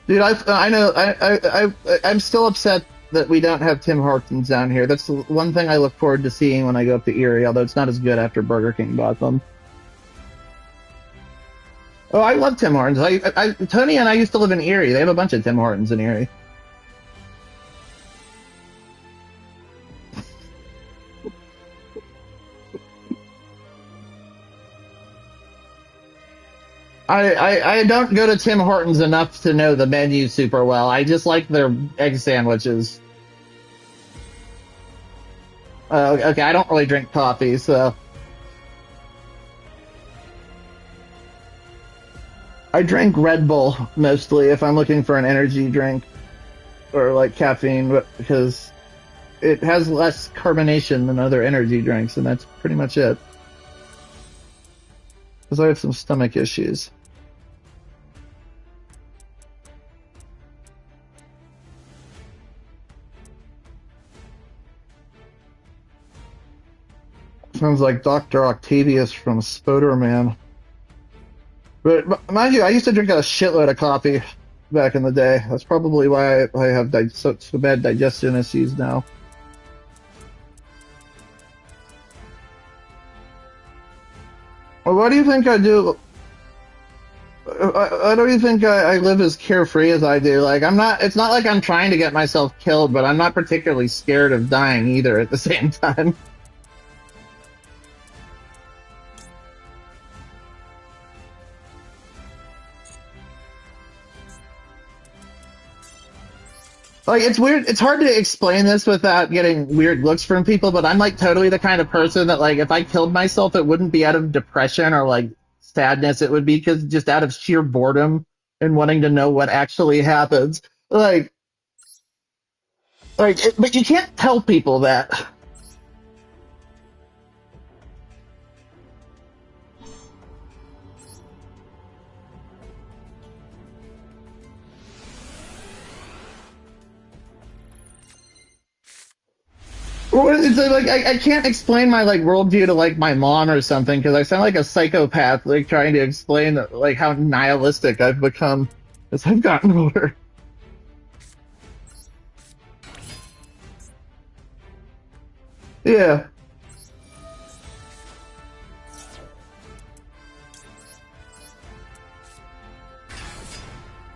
Speaker 1: Dude, I know I'm still upset that we don't have Tim Hortons down here. That's the one thing I look forward to seeing when I go up to Erie, although it's not as good after Burger King bought them. Oh, I love Tim Hortons. Tony and I used to live in Erie. They have a bunch of Tim Hortons in Erie. I don't go to Tim Hortons enough to know the menu super well. I just like their egg sandwiches. Okay, I don't really drink coffee, so I drink Red Bull mostly if I'm looking for an energy drink or like caffeine, because it has less carbonation than other energy drinks, and that's pretty much it. Because I have some stomach issues. Sounds like Dr. Octavius from Spoderman. But mind you, I used to drink a shitload of coffee back in the day. That's probably why I have so bad digestion issues now. Well, what do you think I do? Why do you think I live as carefree as I do? Like, I'm not. It's not like I'm trying to get myself killed, but I'm not particularly scared of dying either. At the same time. Like, it's weird. It's hard to explain this without getting weird looks from people, but I'm like totally the kind of person that, like, if I killed myself, it wouldn't be out of depression or like sadness. It would be because just out of sheer boredom and wanting to know what actually happens. But you can't tell people that. It's like I can't explain my like worldview to like my mom or something because I sound like a psychopath like trying to explain like how nihilistic I've become as I've gotten older. Yeah,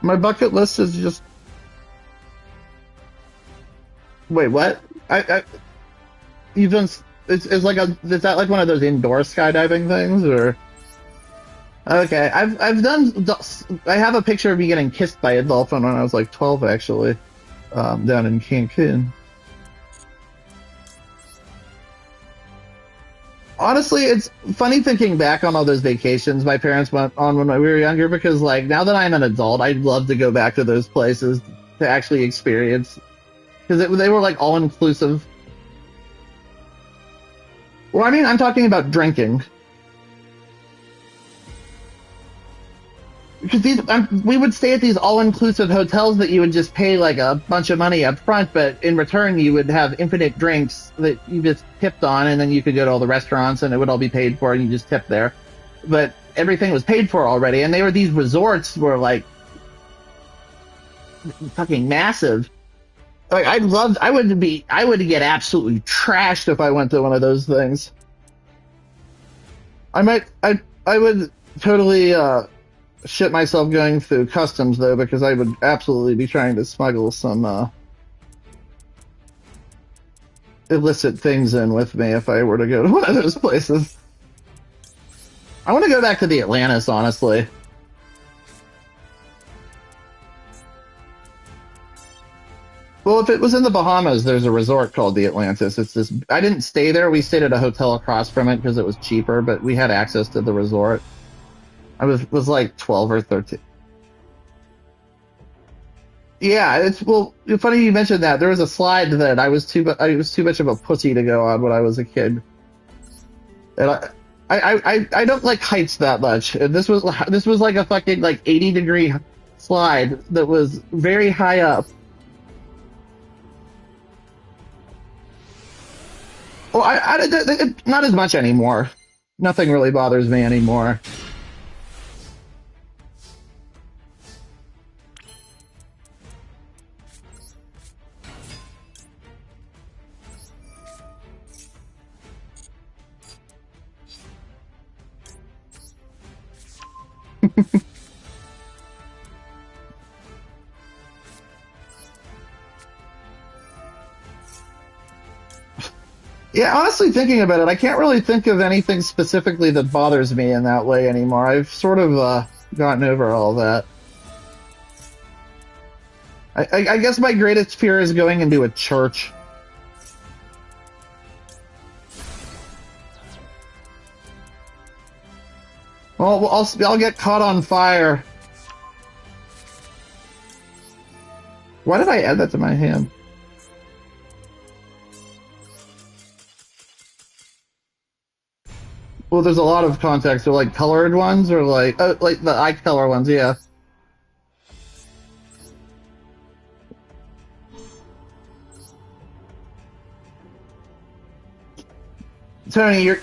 Speaker 1: my bucket list is just wait, what? I you've done it's like a is that like one of those indoor skydiving things or okay? I've done I have a picture of me getting kissed by a dolphin when I was like 12 actually, down in Cancun. Honestly, it's funny thinking back on all those vacations my parents went on when we were younger because, like, now that I'm an adult, I'd love to go back to those places to actually experience because they were like all inclusive. Well, I mean, I'm talking about drinking. Because we would stay at these all-inclusive hotels that you would just pay like a bunch of money up front, but in return you would have infinite drinks that you just tipped on, and then you could go to all the restaurants and it would all be paid for, and you just tip there. But everything was paid for already, and they were these resorts were like fucking massive. Like I would get absolutely trashed if I went to one of those things. I would totally shit myself going through customs though because I would absolutely be trying to smuggle some illicit things in with me if I were to go to one of those places. I want to go back to the Atlantis, honestly. Well, if it was in the Bahamas, there's a resort called the Atlantis. It's this. I didn't stay there. We stayed at a hotel across from it because it was cheaper, but we had access to the resort. I was like 12 or 13. Yeah, it's well. Funny you mentioned that. There was a slide that I was too much of a pussy to go on when I was a kid, and I don't like heights that much. And this was like a fucking like 80-degree slide that was very high up. Well, not as much anymore. Nothing really bothers me anymore. Yeah, honestly, thinking about it, I can't really think of anything specifically that bothers me in that way anymore. I've sort of gotten over all that. I guess my greatest fear is going into a church. Well, I'll get caught on fire. Why did I add that to my hand? Well, there's a lot of contacts. So like colored ones or like the eye color ones. Yeah. Tony, you're.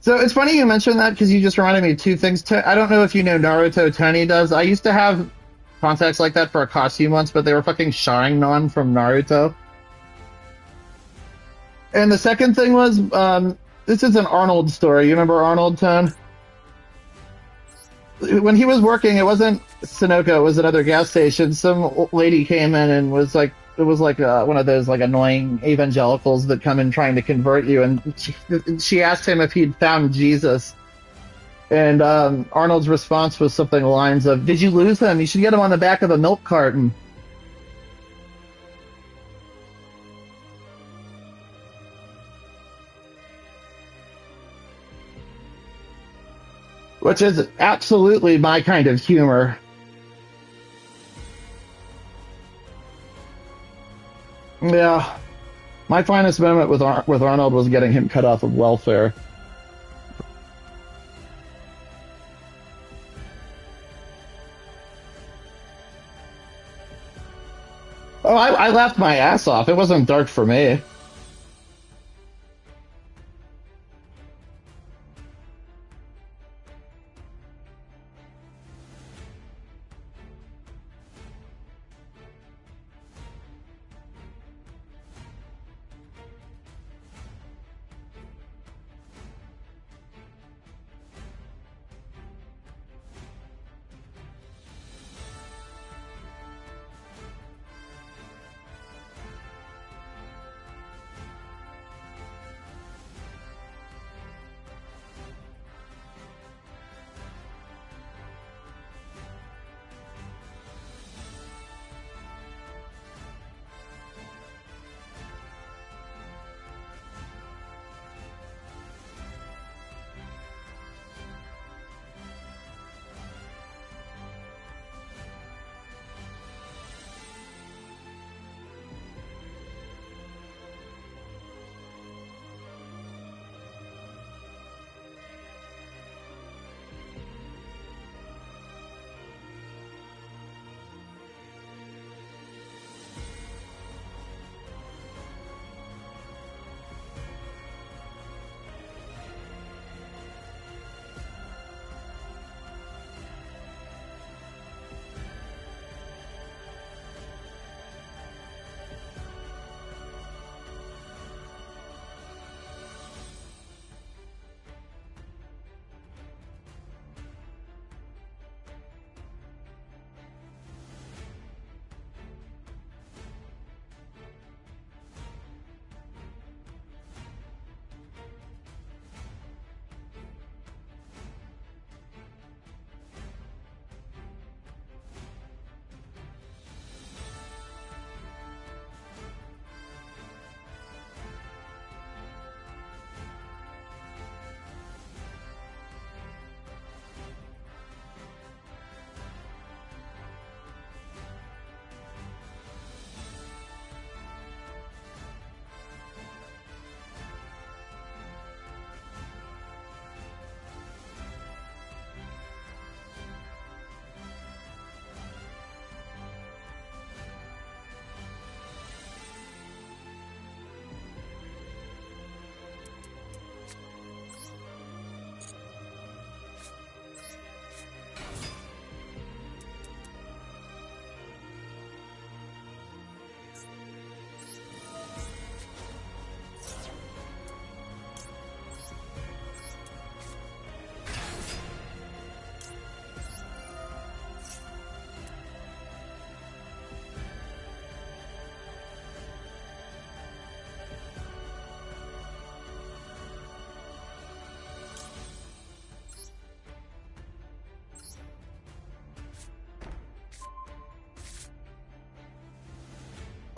Speaker 1: So it's funny you mentioned that because you just reminded me of two things. I don't know if you know Naruto. Tony does. I used to have contacts like that for a costume once, but they were fucking Sharingan from Naruto. And the second thing was, this is an Arnold story. You remember Arnold, Tone? When he was working, it wasn't Sunoco, it was another gas station. Some lady came in and was like, it was like one of those like annoying evangelicals that come in trying to convert you. And she asked him if he'd found Jesus. And Arnold's response was something along the lines of, "Did you lose him? You should get him on the back of a milk carton." Which is absolutely my kind of humor. Yeah. My finest moment with Arnold was getting him cut off of welfare. Oh, I laughed my ass off. It wasn't dark for me.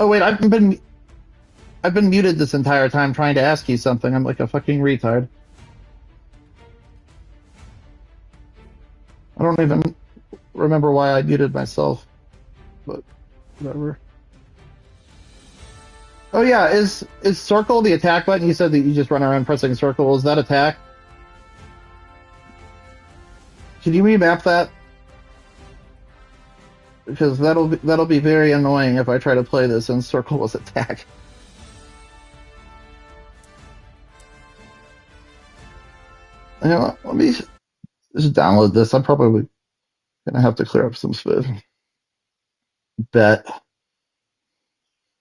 Speaker 1: Oh wait, I've been muted this entire time trying to ask you something. I'm like a fucking retard. I don't even remember why I muted myself, but whatever. Oh yeah, is circle the attack button? You said that you just run around pressing circle. Is that attack? Can you remap that? Because that'll be very annoying if I try to play this and circle was attack. You know, let me just download this. I'm probably gonna have to clear up some space. Bet.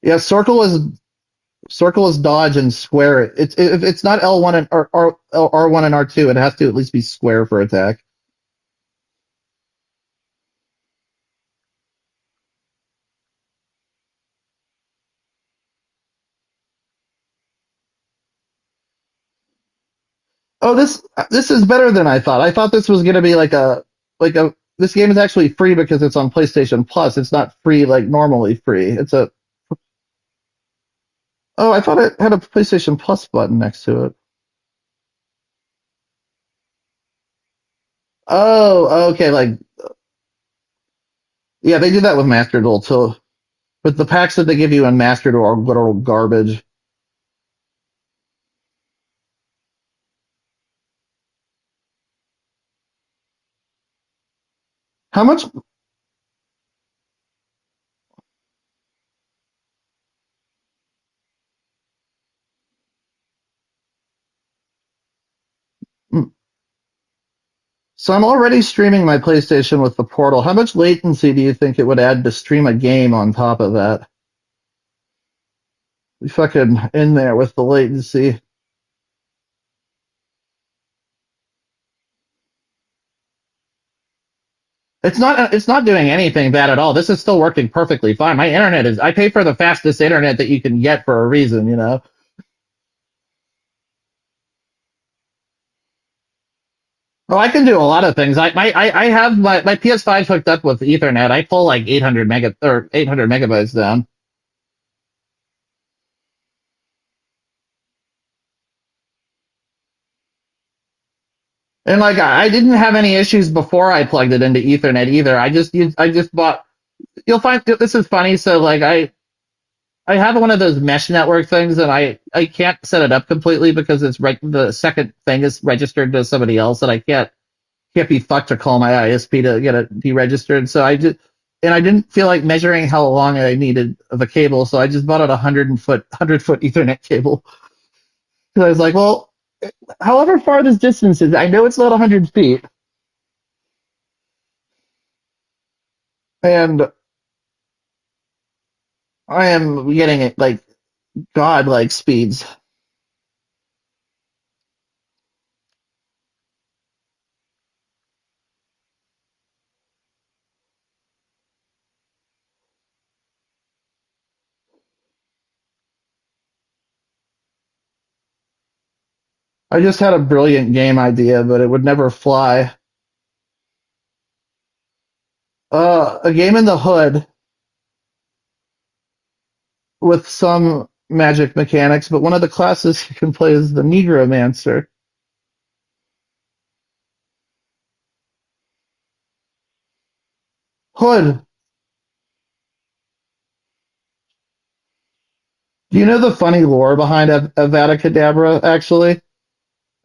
Speaker 1: Yeah, circle is dodge and square. It's if it's not L1 and R1 and R2, it has to at least be square for attack. Oh, this is better than I thought. I thought this was gonna be like a this game is actually free because it's on PlayStation Plus. It's not free like normally free. It's a oh, I thought it had a PlayStation Plus button next to it. Oh, okay, like yeah, they do that with Master Duel too. But the packs that they give you in Master Duel are literal garbage. How much? So I'm already streaming my PlayStation with the Portal. How much latency do you think it would add to stream a game on top of that? We fucking in there with the latency. It's not doing anything bad at all. This is still working perfectly fine. My internet is I pay for the fastest internet that you can get for a reason, you know. Well, I can do a lot of things. I have my PS5 hooked up with Ethernet. I pull like 800 megabytes down. And like I didn't have any issues before I plugged it into Ethernet either. I just bought you'll find this is funny. So like I have one of those mesh network things, and I can't set it up completely because it's right. The second thing is registered to somebody else, and I can't be fucked to call my ISP to get it deregistered. So I just and I didn't feel like measuring how long I needed of a cable, so I just bought a 100 foot Ethernet cable. Because I was like, well, however far this distance is, I know it's not 100 feet, and I am getting it like god-like speeds. I just had a brilliant game idea, but it would never fly. A game in the hood with some magic mechanics, but one of the classes you can play is the Negromancer. Hood, do you know the funny lore behind Avada Kedavra, actually?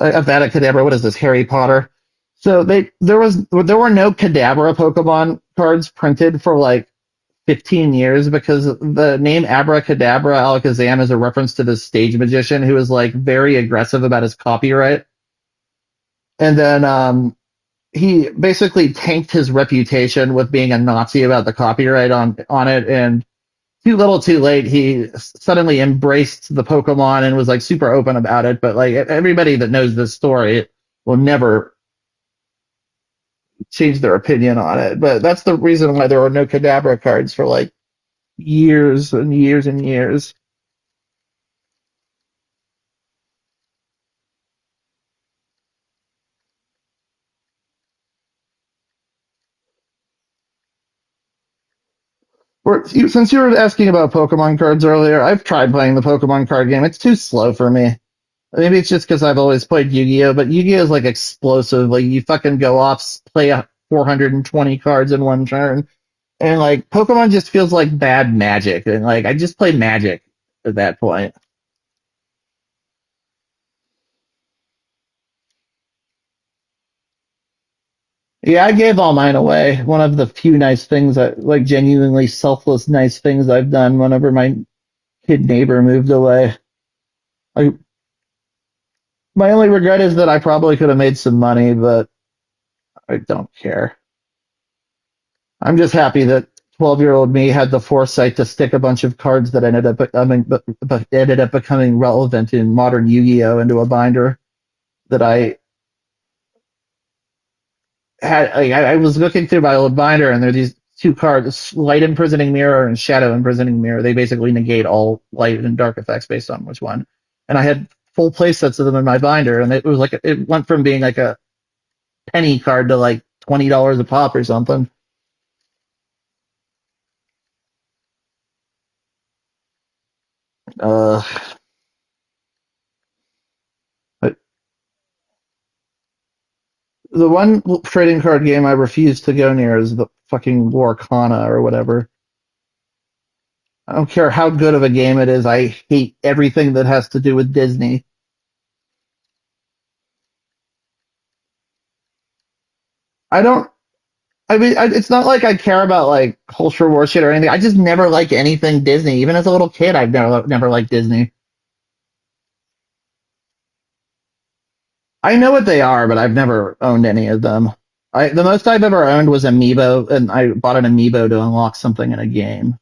Speaker 1: Avada Kedavra, what is this, Harry Potter? So there were no Kadabra Pokemon cards printed for like 15 years because the name Abracadabra Alakazam is a reference to this stage magician who is like very aggressive about his copyright. And then he basically tanked his reputation with being a Nazi about the copyright on it, and too little, too late. He suddenly embraced the Pokemon and was like super open about it. But like everybody that knows this story will never change their opinion on it. But that's the reason why there were no Kadabra cards for like years and years and years. Since you were asking about Pokemon cards earlier, I've tried playing the Pokemon card game. It's too slow for me. Maybe it's just because I've always played Yu-Gi-Oh, but Yu-Gi-Oh is like explosive. Like you fucking go off, play 420 cards in one turn, and like Pokemon just feels like bad Magic, and like I just play Magic at that point. Yeah, I gave all mine away. One of the few nice things that, like, genuinely selfless, nice things I've done whenever my kid neighbor moved away. I, my only regret is that I probably could have made some money, but I don't care. I'm just happy that 12-year-old me had the foresight to stick a bunch of cards that ended up becoming relevant in modern Yu-Gi-Oh into a binder that I had. I was looking through my old binder, and there are these two cards: Light Imprisoning Mirror and Shadow Imprisoning Mirror. They basically negate all light and dark effects based on which one. And I had full play sets of them in my binder, and it was like it went from being like a penny card to like $20 a pop or something. Uh, but the one trading card game I refuse to go near is the fucking Lorcana or whatever. I don't care how good of a game it is. I hate everything that has to do with Disney. I don't. I mean, it's not like I care about like culture war shit or anything. I just never liked anything Disney. Even as a little kid, I've never liked Disney. I know what they are, but I've never owned any of them. The most I've ever owned was Amiibo, and I bought an Amiibo to unlock something in a game.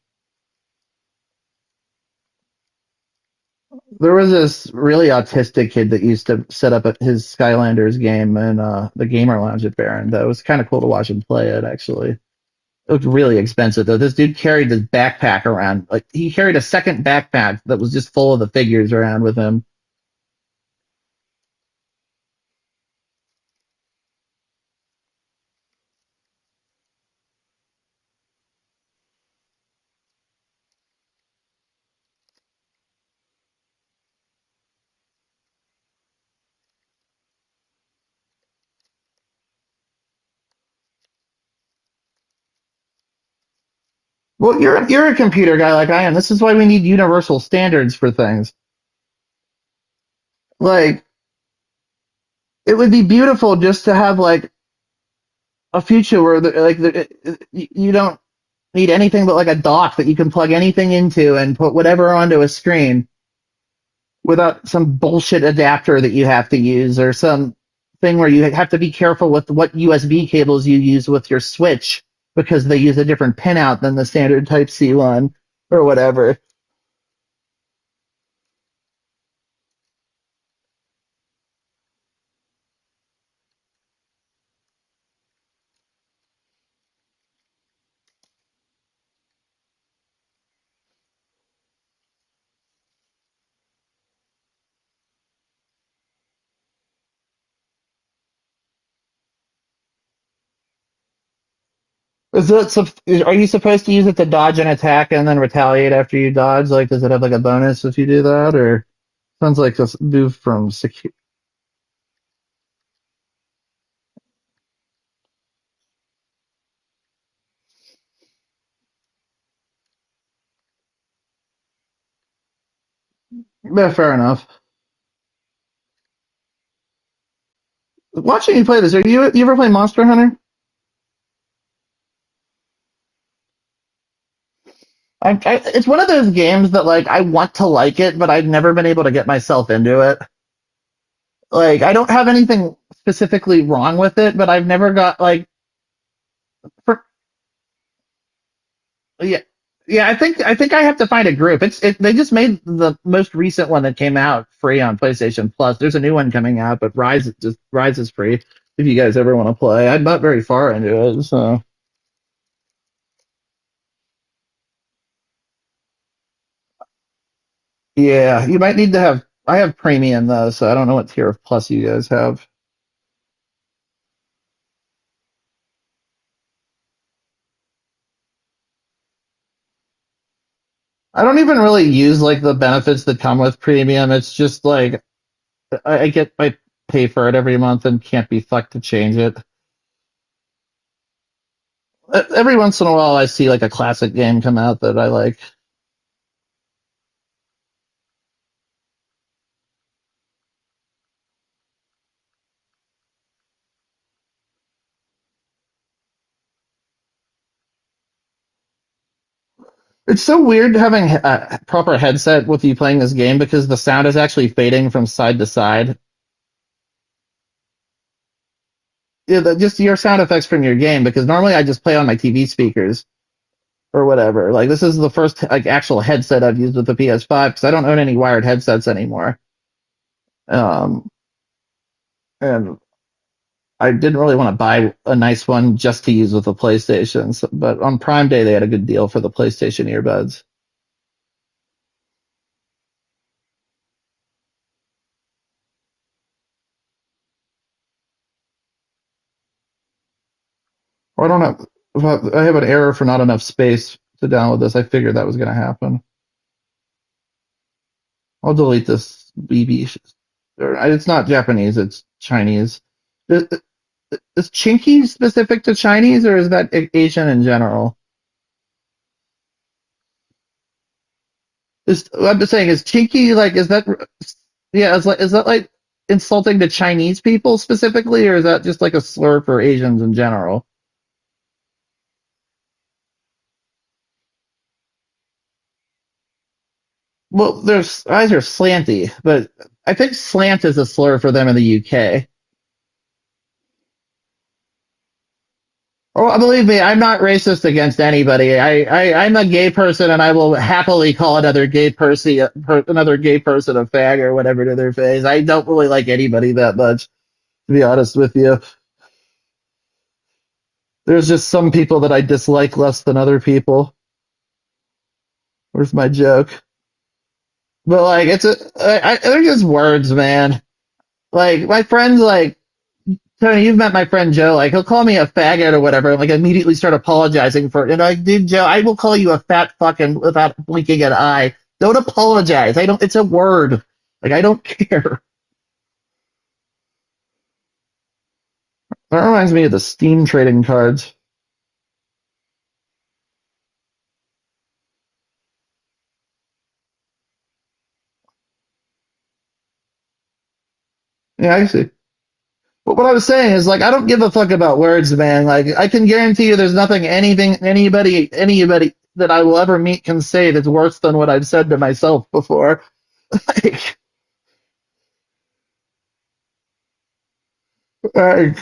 Speaker 1: There was this really autistic kid that used to set up at his Skylanders game in the Gamer Lounge at Baron. That was kind of cool to watch him play it, actually. It looked really expensive, though. This dude carried this backpack around. Like, he carried a second backpack that was just full of the figures around with him. Well, you're a computer guy like I am. This is why we need universal standards for things. Like, it would be beautiful just to have like a future where you don't need anything but like a dock that you can plug anything into and put whatever onto a screen without some bullshit adapter that you have to use or some thing where you have to be careful with what USB cables you use with your Switch because they use a different pinout than the standard Type C one or whatever. Are you supposed to use it to dodge an attack and then retaliate after you dodge? Like, does it have like a bonus if you do that? Or sounds like this move from secure. Yeah, fair enough. Watching you play this, you ever play Monster Hunter? It's one of those games that like I want to like it, but I've never been able to get myself into it. Like I don't have anything specifically wrong with it, but I've never got like for, yeah. Yeah, I think I have to find a group. They just made the most recent one that came out free on PlayStation Plus. There's a new one coming out, but Rise is free if you guys ever want to play. I'm not very far into it, so yeah, you might need to have. I have premium though, so I don't know what tier of Plus you guys have. I don't even really use like the benefits that come with premium. It's just like I pay for it every month and can't be fucked to change it. Every once in a while, I see like a classic game come out that I like. It's so weird having a proper headset with you playing this game because the sound is actually fading from side to side. Yeah, just your sound effects from your game because normally I just play on my TV speakers or whatever. Like this is the first like actual headset I've used with the PS5 because I don't own any wired headsets anymore. Um, and I didn't really want to buy a nice one just to use with the PlayStation. But on Prime Day they had a good deal for the PlayStation earbuds. Or I don't know. If I have an error for not enough space to download this. I figured that was going to happen. I'll delete this BB. It's not Japanese. It's Chinese. Is, is Chinky specific to Chinese or is that Asian in general? I'm just saying, is Chinky like is that yeah? Is that like insulting to Chinese people specifically, or is that just like a slur for Asians in general? Well, their eyes are slanty, but I think slant is a slur for them in the UK. Oh, believe me, I'm not racist against anybody. I'm a gay person, and I will happily call another gay person a fag or whatever to their face. I don't really like anybody that much, to be honest with you. There's just some people that I dislike less than other people. Where's my joke? But like, they're just words, man. Like my friends, like Tony, you've met my friend Joe. Like he'll call me a faggot or whatever, and like immediately start apologizing for it. And like, dude, Joe, I will call you a fat fucking without blinking an eye. Don't apologize. I don't. It's a word. Like I don't care. That reminds me of the Steam trading cards. Yeah, I see. But what I was saying is like I don't give a fuck about words, man. Like I can guarantee you, there's nothing anybody that I will ever meet can say that's worse than what I've said to myself before. Like, like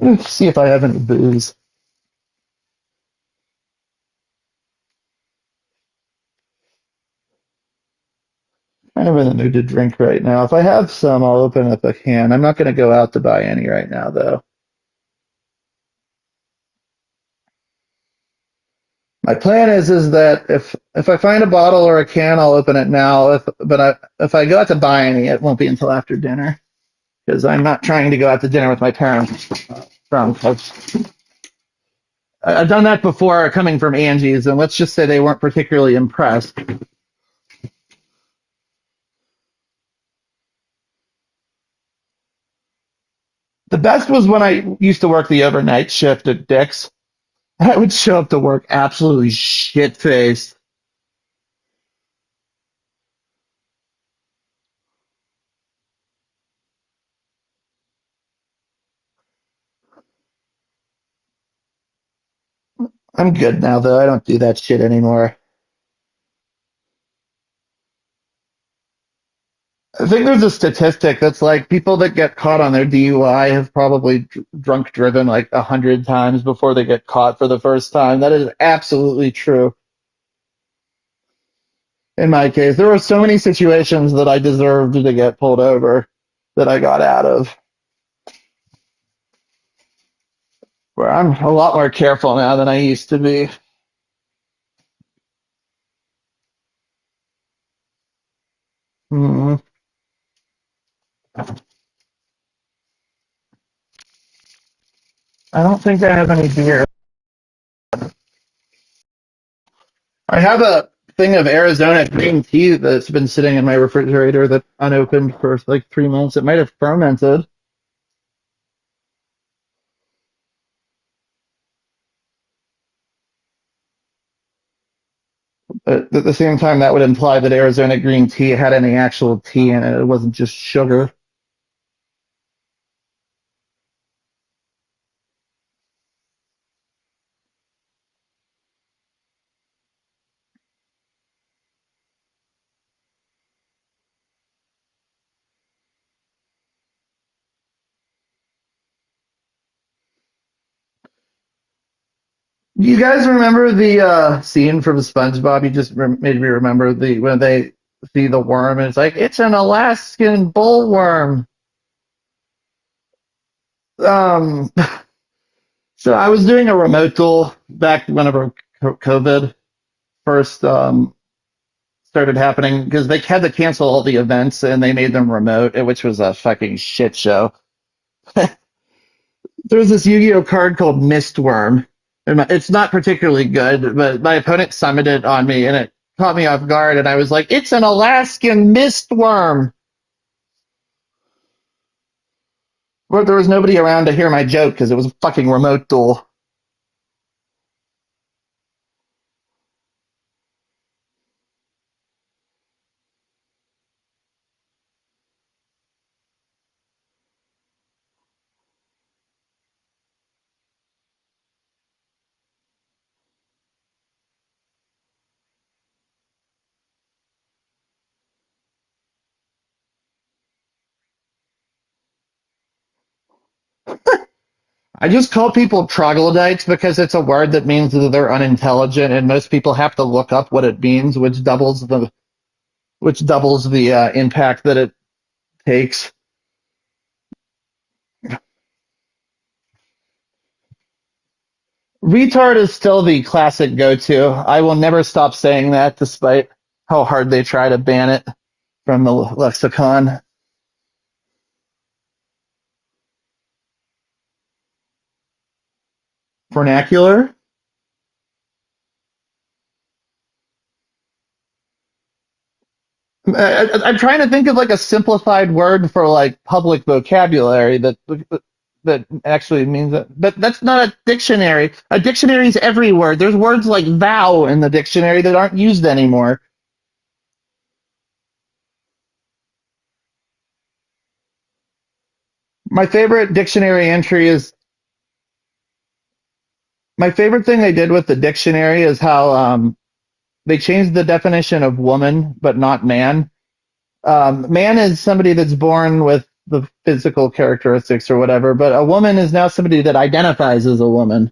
Speaker 1: let's see if I have any booze. Kind of in the mood to drink right now. If I have some, I'll open up a can. I'm not going to go out to buy any right now, though. My plan is that if I find a bottle or a can, I'll open it now. If I go out to buy any, it won't be until after dinner because I'm not trying to go out to dinner with my parents drunk. I've done that before, coming from Angie's, and let's just say they weren't particularly impressed. The best was when I used to work the overnight shift at Dick's. I would show up to work absolutely shit faced. I'm good now, though. I don't do that shit anymore. I think there's a statistic that's like people that get caught on their DUI have probably drunk driven like 100 times before they get caught for the first time. That is absolutely true. In my case, there were so many situations that I deserved to get pulled over that I got out of, where I'm a lot more careful now than I used to be. Mm. I don't think I have any beer. I have a thing of Arizona green tea that's been sitting in my refrigerator that unopened for like 3 months. It might have fermented. But at the same time, that would imply that Arizona green tea had any actual tea in it. It wasn't just sugar. You guys remember the scene from SpongeBob? You just made me remember the when they see the worm and it's like it's an Alaskan bullworm. Um, so I was doing a remote duel back whenever COVID first started happening because they had to cancel all the events and they made them remote, which was a fucking shit show. There was this Yu-Gi-Oh card called Mistworm. And it's not particularly good, but my opponent summoned it on me and it caught me off guard. And I was like, it's an Alaskan Mistworm. But there was nobody around to hear my joke because it was a fucking remote duel. I just call people troglodytes because it's a word that means that they're unintelligent, and most people have to look up what it means, which doubles the impact that it takes. Retard is still the classic go-to. I will never stop saying that, despite how hard they try to ban it from the lexicon. Vernacular. I'm trying to think of like a simplified word for like public vocabulary that actually means that. But that's not a dictionary. A dictionary is every word. There's words like thou in the dictionary that aren't used anymore. My favorite dictionary entry is my favorite thing they did with the dictionary is how they changed the definition of woman, but not man. Man is somebody that's born with the physical characteristics or whatever, but a woman is now somebody that identifies as a woman.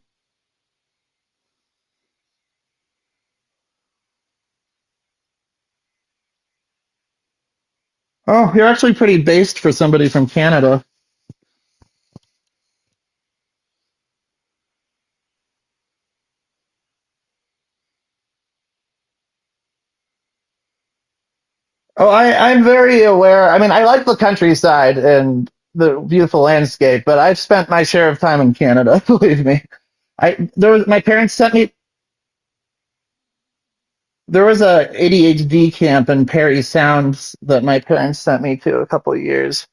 Speaker 1: Oh, you're actually pretty based for somebody from Canada. Oh, I'm very aware. I mean, I like the countryside and the beautiful landscape, but I've spent my share of time in Canada, believe me. My parents sent me there was a ADHD camp in Perry Sound that my parents sent me to a couple of years.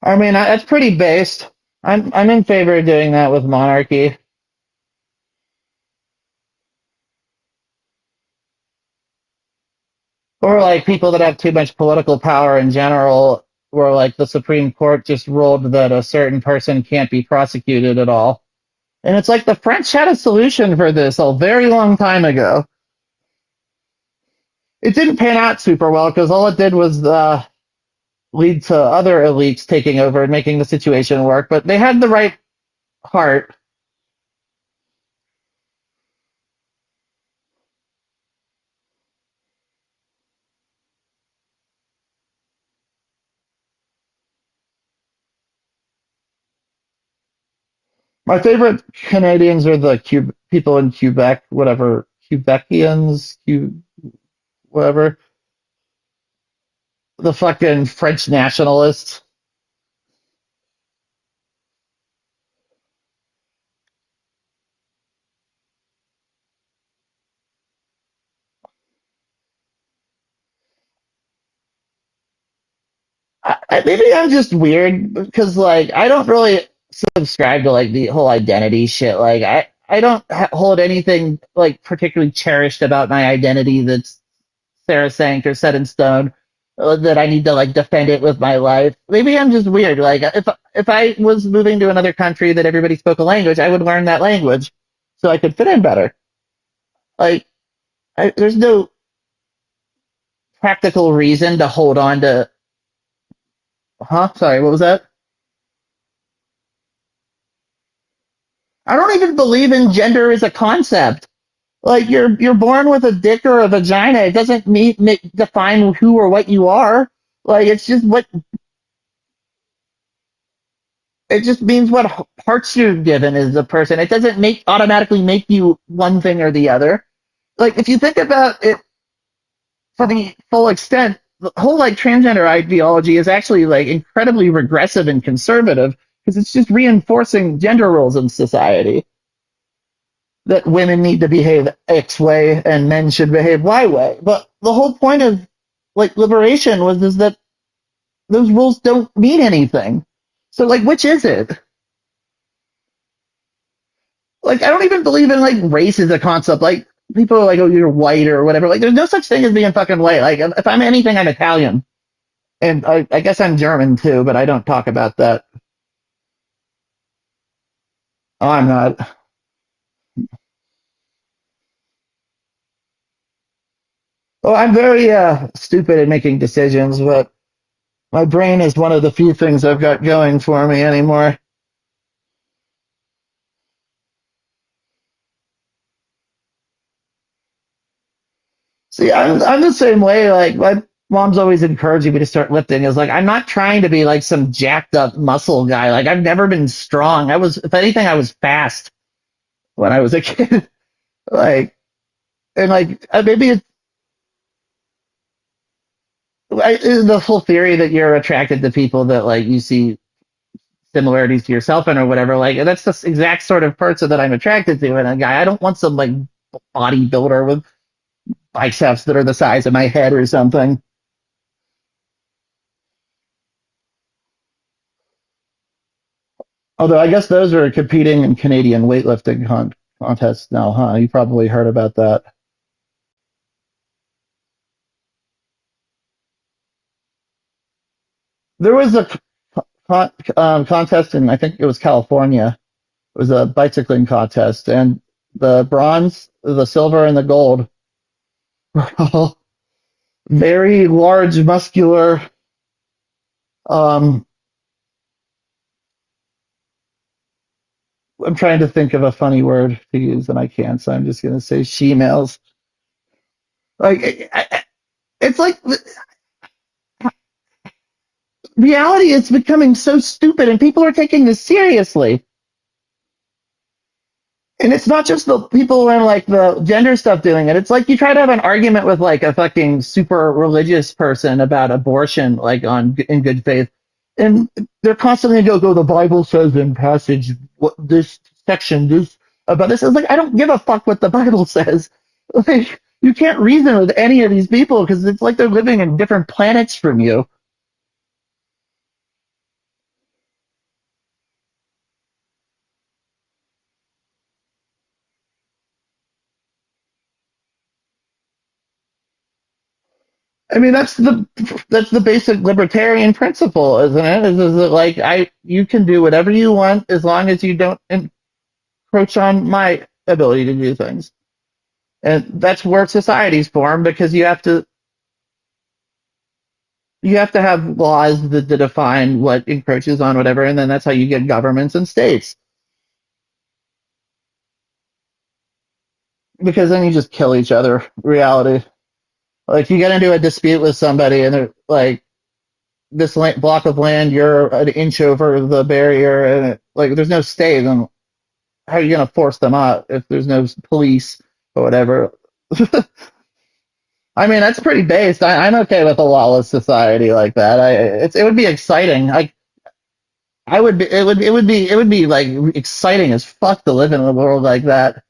Speaker 1: I mean, that's pretty based. I'm in favor of doing that with monarchy, or like people that have too much political power in general, where like the Supreme Court just ruled that a certain person can't be prosecuted at all. And it's like the French had a solution for this a very long time ago. It didn't pan out super well because all it did was lead to other elites taking over and making the situation work. But they had the right heart. My favorite Canadians are the people in Quebec, whatever Quebecians, whatever, the fucking French nationalists. Maybe I'm just weird because like I don't really subscribe to like the whole identity shit. Like I don't hold anything like particularly cherished about my identity that's sacrosanct or set in stone, that I need to like defend it with my life. Maybe I'm just weird. Like if I was moving to another country that everybody spoke a language, I would learn that language so I could fit in better. Like there's no practical reason to hold on to. Huh? Sorry, what was that? I don't even believe in gender as a concept. Like you're born with a dick or a vagina. It doesn't define who or what you are. Like it's just what it just means what parts you're given as a person. It doesn't make automatically make you one thing or the other. Like if you think about it for the full extent, the whole like transgender ideology is actually like incredibly regressive and conservative because it's just reinforcing gender roles in society, that women need to behave X way and men should behave Y way. But the whole point of like liberation was is that those rules don't mean anything. So like which is it? Like I don't even believe in like race as a concept. Like people are like, oh, you're white or whatever. Like there's no such thing as being fucking white. Like if I'm anything, I'm Italian. And I guess I'm German too, but I don't talk about that. Oh, I'm not. Oh, I'm very stupid at making decisions, but my brain is one of the few things I've got going for me anymore. See, I'm the same way. Like my mom's always encouraging me to start lifting. Is like I'm not trying to be like some jacked up muscle guy. Like I've never been strong. I was, if anything, I was fast when I was a kid. Like and like maybe it's the whole theory that you're attracted to people that like you see similarities to yourself in or whatever. Like that's the exact sort of person that I'm attracted to. And a guy, I don't want some like bodybuilder with biceps that are the size of my head or something. Although I guess those are competing in Canadian weightlifting contests now, huh? You probably heard about that. There was a contest in, I think it was California. It was a bicycling contest, and the bronze, the silver, and the gold were all very large, muscular. Um, I'm trying to think of a funny word to use, and I can't, so I'm just going to say she-males. Like, it's like reality is becoming so stupid, and people are taking this seriously. And it's not just the people in like the gender stuff doing it. It's like you try to have an argument with like a fucking super religious person about abortion, like on in good faith, and they're constantly go. The Bible says in passage what this section this about this. Is like I don't give a fuck what the Bible says. Like you can't reason with any of these people because it's like they're living in different planets from you. I mean, that's the basic libertarian principle, isn't it? Is that like you can do whatever you want as long as you don't encroach on my ability to do things, and that's where society's formed because you have to have laws that define what encroaches on whatever, and then that's how you get governments and states. Because then you just kill each other. Reality, like you get into a dispute with somebody, and they're like block of land, you're an inch over the barrier, and like there's no stay. how are you going to force them out if there's no police or whatever? I mean, that's pretty based. I'm okay with a lawless society like that. It would be exciting. I would be, it would be like exciting as fuck to live in a world like that.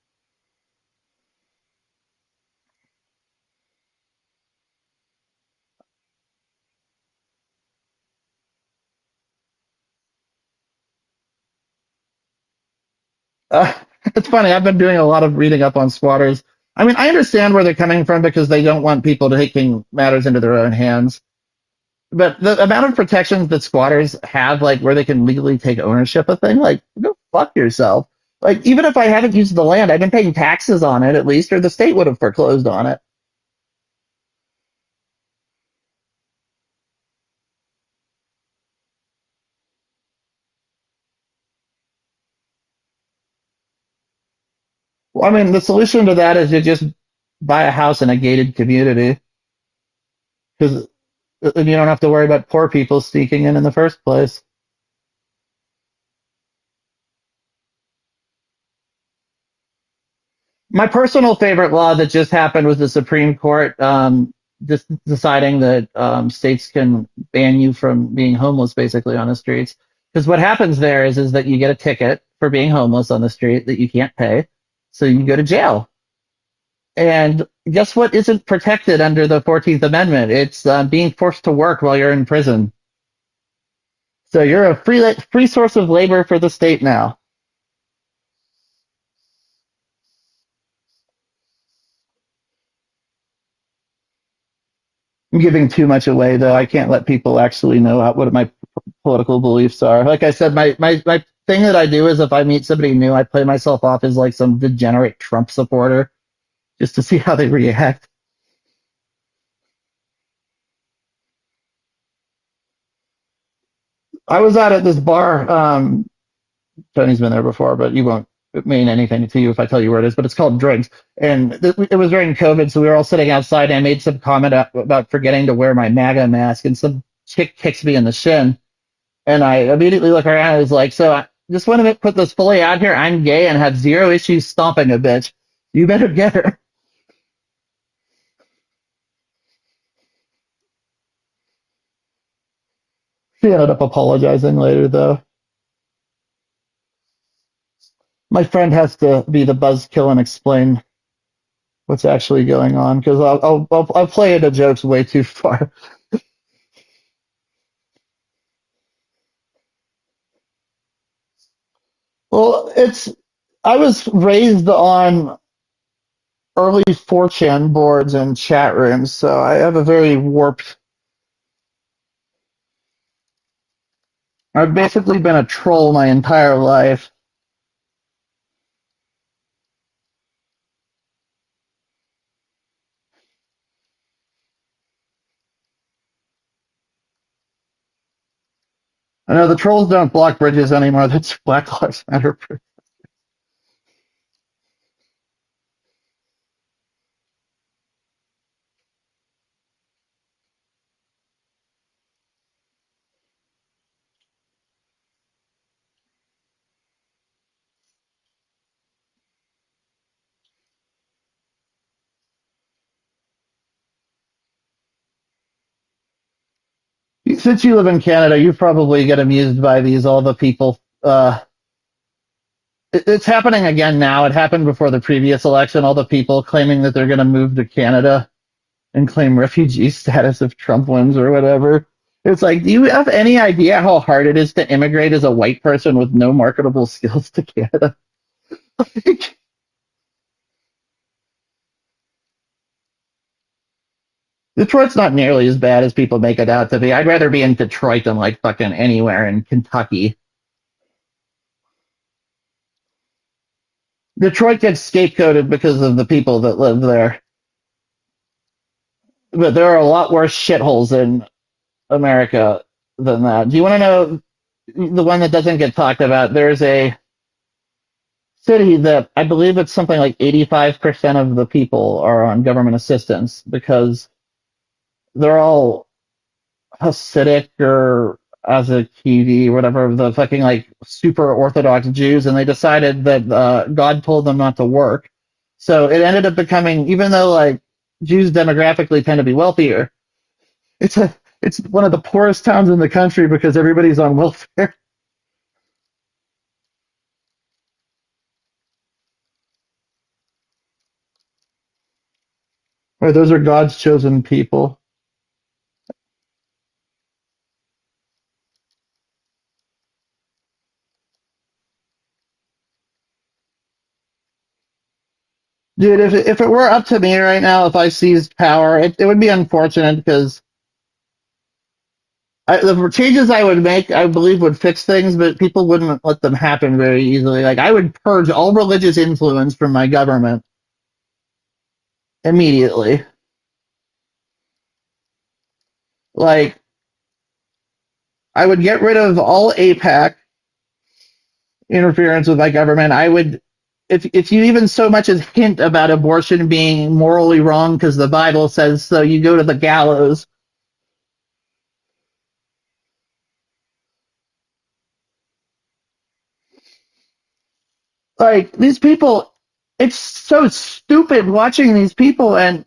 Speaker 1: Uh, it's funny. I've been doing a lot of reading up on squatters. I mean, I understand where they're coming from because they don't want people taking matters into their own hands. But the amount of protections that squatters have, like where they can legally take ownership of things, like go fuck yourself. Like even if I haven't used the land, I've been paying taxes on it at least, or the state would have foreclosed on it. Well, I mean, the solution to that is you just buy a house in a gated community because you don't have to worry about poor people sneaking in the first place. My personal favorite law that just happened was the Supreme Court just deciding that states can ban you from being homeless basically on the streets. Because what happens there is that you get a ticket for being homeless on the street that you can't pay, so you go to jail. And guess what isn't protected under the 14th Amendment? It's being forced to work while you're in prison. So you're a free source of labor for the state now. I'm giving too much away, though. I can't let people actually know what my political beliefs are. Like I said, my thing that I do is if I meet somebody new, I play myself off as like some degenerate Trump supporter just to see how they react. I was out at this bar. Tony's been there before, but you won't mean anything to you if I tell you where it is. But it's called Drinks, and it was during COVID, so we were all sitting outside. And I made some comment about forgetting to wear my MAGA mask, and some chick kicks me in the shin. And I immediately look around and was like, so I just want to put this fully out here. I'm gay and have zero issues stomping a bitch. You better get her. She ended up apologizing later, though. My friend has to be the buzzkill and explain what's actually going on because I'll play into jokes way too far. Well, I was raised on early 4chan boards and chat rooms, so I have a very warped. I've basically been a troll my entire life. I know the trolls don't block bridges anymore. That's Black Lives Matter. Since you live in Canada, you probably get amused by these. All the people. It's happening again now. It happened before the previous election. All the people claiming that they're going to move to Canada and claim refugee status if Trump wins or whatever. It's like, do you have any idea how hard it is to immigrate as a white person with no marketable skills to Canada? Like, Detroit's not nearly as bad as people make it out to be. I'd rather be in Detroit than like fucking anywhere in Kentucky. Detroit gets scapegoated because of the people that live there, but there are a lot worse shitholes in America than that. Do you want to know the one that doesn't get talked about? There's a city that I believe it's something like 85% of the people are on government assistance because they're all Hasidic or Azakidi, whatever, the fucking like super Orthodox Jews, and they decided that God told them not to work. So it ended up becoming, even though like Jews demographically tend to be wealthier, it's one of the poorest towns in the country because everybody's on welfare. Or those are God's chosen people. Dude, if it were up to me right now, if I seized power, it would be unfortunate because the changes I would make, I believe, would fix things, but people wouldn't let them happen very easily. Like, I would purge all religious influence from my government immediately. Like, I would get rid of all APAC interference with my government. I would, if you even so much as hint about abortion being morally wrong because the Bible says so, you go to the gallows. Like, these people, it's so stupid watching these people, and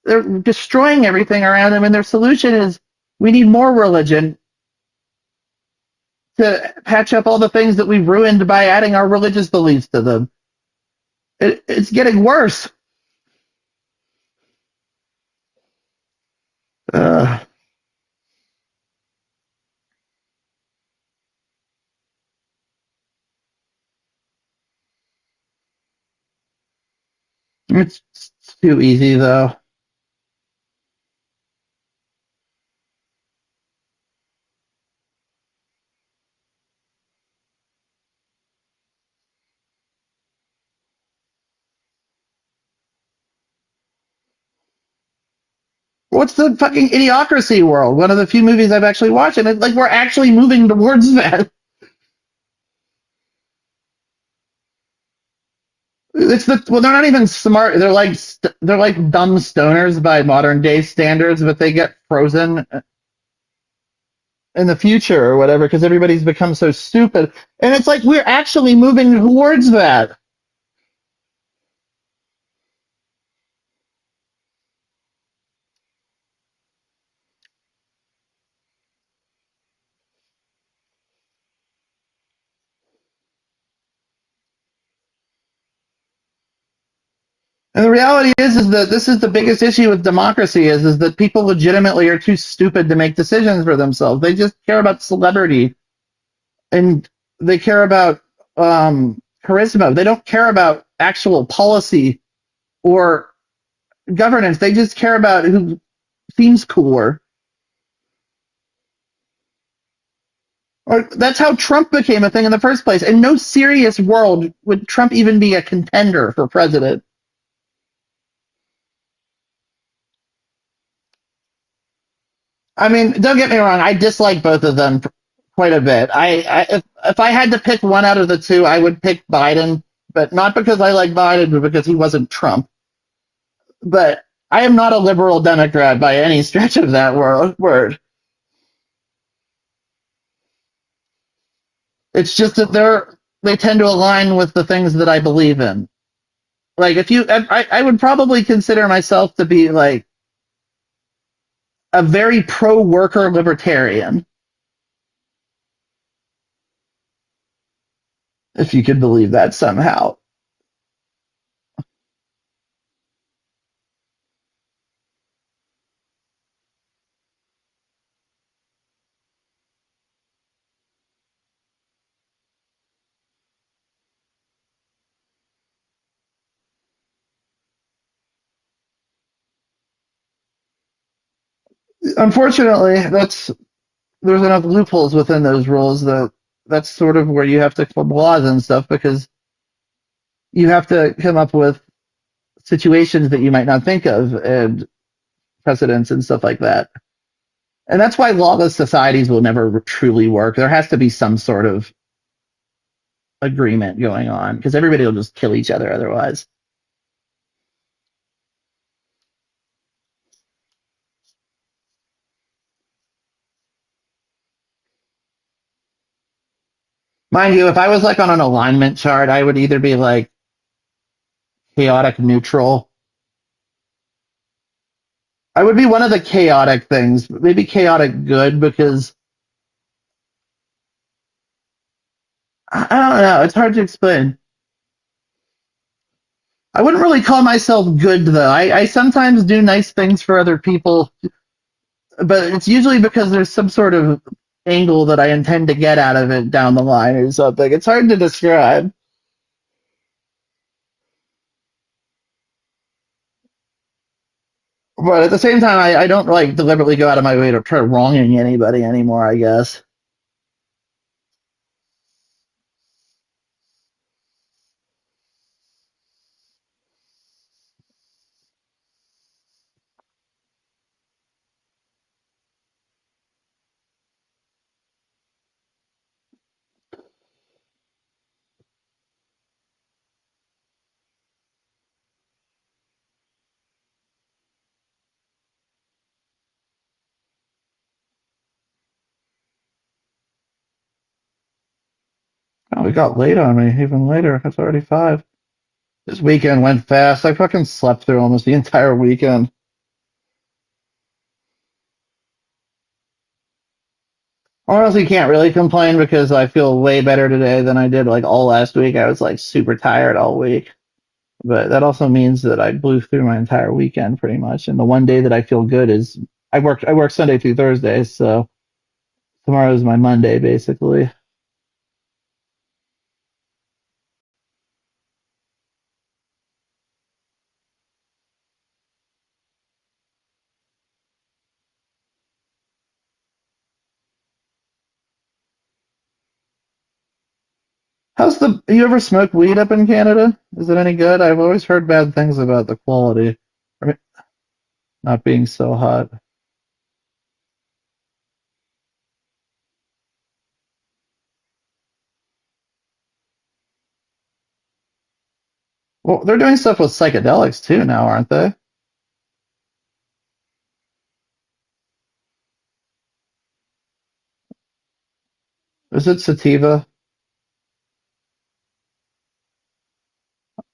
Speaker 1: they're destroying everything around them, and their solution is we need more religion to patch up all the things that we've ruined by adding our religious beliefs to them. It's getting worse. Uh, it's too easy, though. What's the fucking Idiocracy World? One of the few movies I've actually watched, and it's like we're actually moving towards that. It's the well, they're not even smart. They're like dumb stoners by modern day standards, but they get frozen in the future or whatever because everybody's become so stupid. And it's like we're actually moving towards that. And the reality is that this is the biggest issue with democracy is that people legitimately are too stupid to make decisions for themselves. They just care about celebrity and they care about charisma. They don't care about actual policy or governance. They just care about who seems cooler. Or that's how Trump became a thing in the first place. In no serious world would Trump even be a contender for president. I mean, don't get me wrong. I dislike both of them quite a bit. If I had to pick one out of the two, I would pick Biden, but not because I like Biden, but because he wasn't Trump. But I am not a liberal Democrat by any stretch of that word. It's just that they tend to align with the things that I believe in. Like if you, I would probably consider myself to be like a very pro worker libertarian, if you could believe that somehow. Unfortunately, there's enough loopholes within those rules that that's sort of where you have to form laws and stuff because you have to come up with situations that you might not think of and precedents and stuff like that. And that's why lawless societies will never truly work. There has to be some sort of agreement going on because everybody will just kill each other otherwise. Mind you, if I was like on an alignment chart, I would either be like chaotic neutral. I would be one of the chaotic things, maybe chaotic good, because I don't know. It's hard to explain. I wouldn't really call myself good though. I sometimes do nice things for other people, but it's usually because there's some sort of angle that I intend to get out of it down the line or something. It's hard to describe. But at the same time, I don't like deliberately go out of my way to try wronging anybody anymore, I guess. Oh, it got late on me, even later. It's already 5. This weekend went fast. I fucking slept through almost the entire weekend. Honestly, can't really complain because I feel way better today than I did like all last week. I was like super tired all week. But that also means that I blew through my entire weekend pretty much. And the one day that I feel good is I work Sunday through Thursday, so tomorrow is my Monday basically. How's the you ever smoke weed up in Canada? Is it any good? I've always heard bad things about the quality. Or not being so hot. Well, they're doing stuff with psychedelics too now, aren't they? Is it sativa?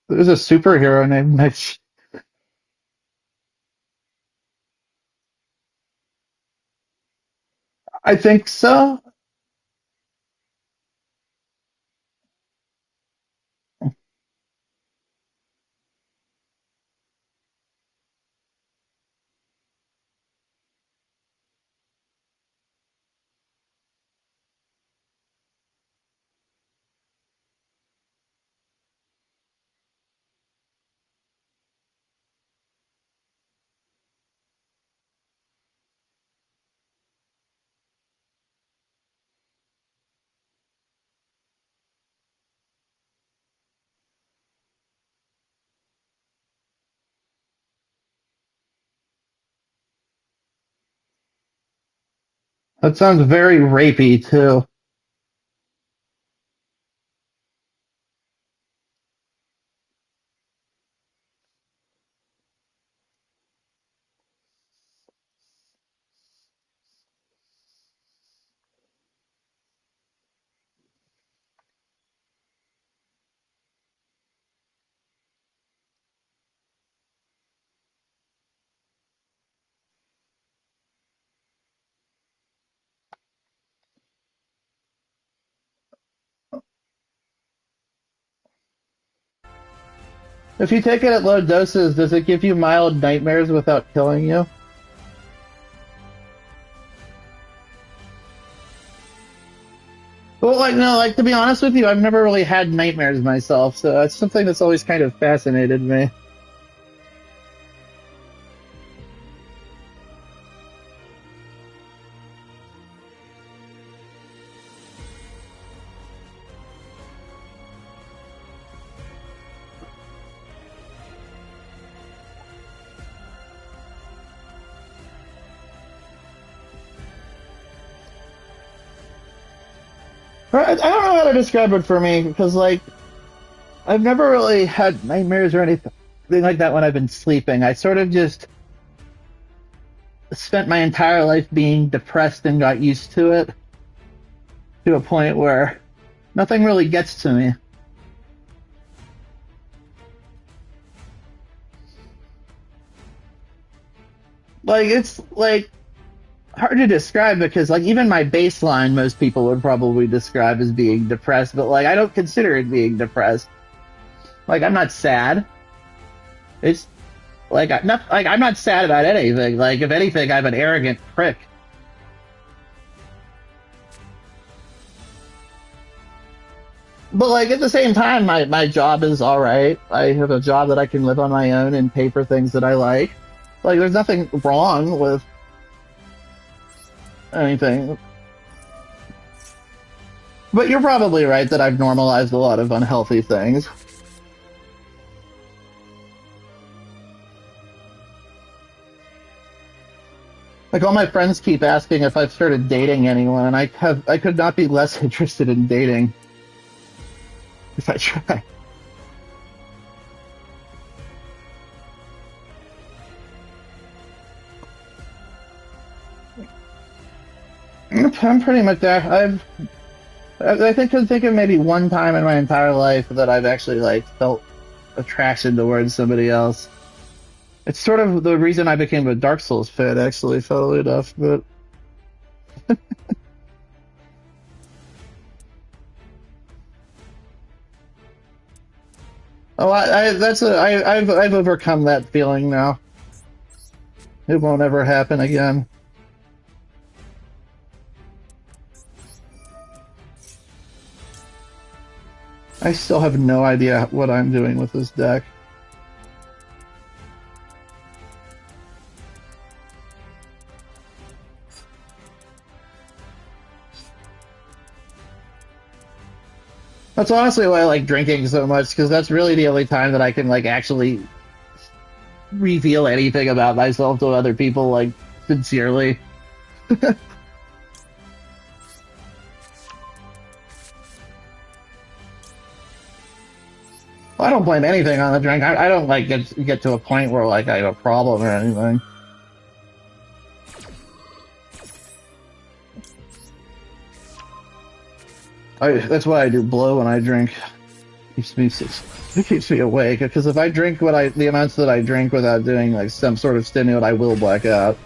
Speaker 1: There's a superhero named Mitch. I think so. That sounds very rapey too. If you take it at low doses, does it give you mild nightmares without killing you? Well, like no, like to be honest with you, I've never really had nightmares myself, so it's something that's always kind of fascinated me. I don't know how to describe it for me because like I've never really had nightmares or anything like that when I've been sleeping. I sort of just spent my entire life being depressed and got used to it to a point where Nothing really gets to me. Like it's like hard to describe because like even my baseline most people would probably describe as being depressed, but like I don't consider it being depressed. Like I'm not sad. It's I'm not sad about anything. Like if anything, I'm an arrogant prick. But like at the same time, my job is all right. I have a job that I can live on my own and pay for things that I like. Like there's nothing wrong with anything. But you're probably right that I've normalized a lot of unhealthy things. Like all my friends keep asking if I've started dating anyone, and I could not be less interested in dating if I try. I'm pretty much there. I think I think of maybe one time in my entire life that I've actually like felt attraction towards somebody else. It's sort of the reason I became a Dark Souls fan, actually, funnily enough. But oh, I've overcome that feeling now. It won't ever happen again. I still have no idea what I'm doing with this deck. That's honestly why I like drinking so much, because that's really the only time that I can like actually reveal anything about myself to other people, like sincerely. I don't blame anything on the drink. I don't like get to a point where like I have a problem or anything. That's why I do blow when I drink. It keeps me awake because if I drink the amounts that I drink without doing like some sort of stimulant, I will black out.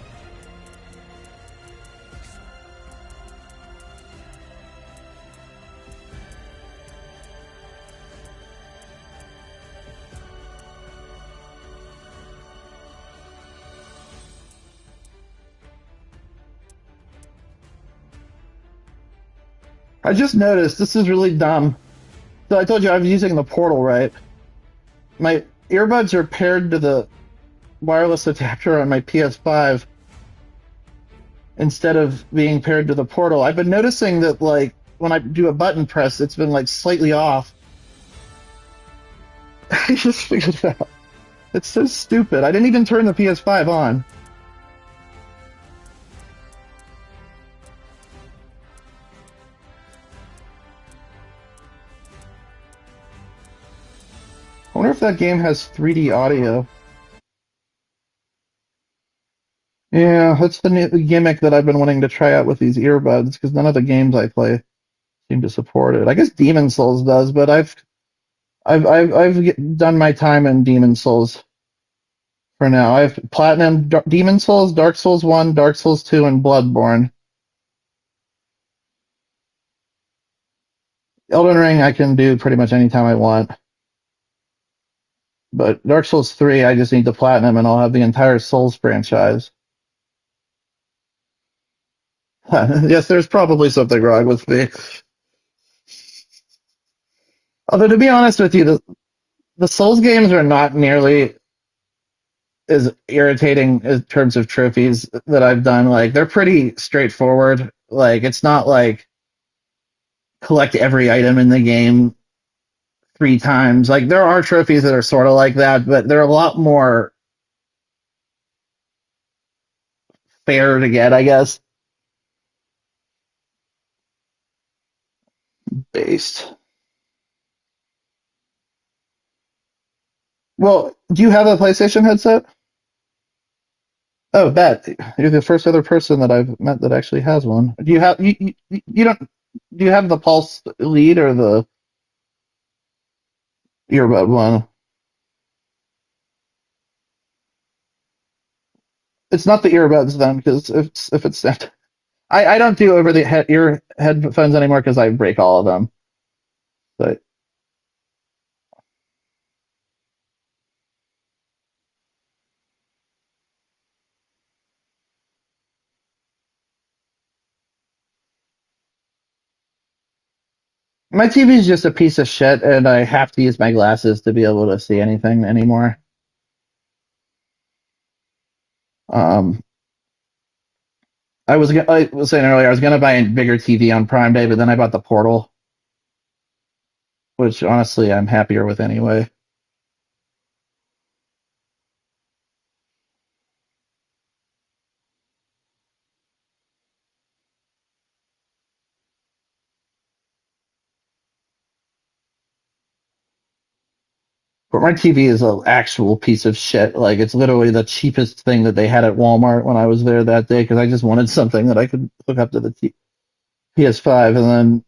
Speaker 1: I just noticed this is really dumb. So I told you I'm using the portal, right? My earbuds are paired to the wireless adapter on my PS5 instead of being paired to the portal. I've been noticing that like when I do a button press, it's been like slightly off. I just figured it out. It's so stupid. I didn't even turn the PS5 on. I wonder if that game has 3D audio. Yeah, that's the new gimmick that I've been wanting to try out with these earbuds because none of the games I play seem to support it. I guess Demon Souls does, but I've done my time in Demon Souls for now. I've platinum Demon Souls, Dark Souls 1, Dark Souls 2, and Bloodborne. Elden Ring I can do pretty much anytime I want. But Dark Souls 3, I just need the platinum and I'll have the entire Souls franchise. Yes, there's probably something wrong with me. Although to be honest with you, the Souls games are not nearly as irritating in terms of trophies that I've done. Like they're pretty straightforward. Like it's not like collect every item in the game 3 times. Like there are trophies that are sort of like that, but they're a lot more fair to get, I guess. Based. Well, do you have a PlayStation headset? Oh, bet you're the first other person that I've met that actually has one. Do you have you don't? Do you have the Pulse Elite or the earbud one? It's not the earbuds then, because if it's I don't do over the ear headphones anymore because I break all of them. But my TV is just a piece of shit, and I have to use my glasses to be able to see anything anymore. Um, I was saying earlier I was gonna buy a bigger TV on Prime Day, but then I bought the Portal, which honestly I'm happier with anyway. But my TV is an actual piece of shit. Like it's literally the cheapest thing that they had at Walmart when I was there that day because I just wanted something that I could hook up to the PS5, and then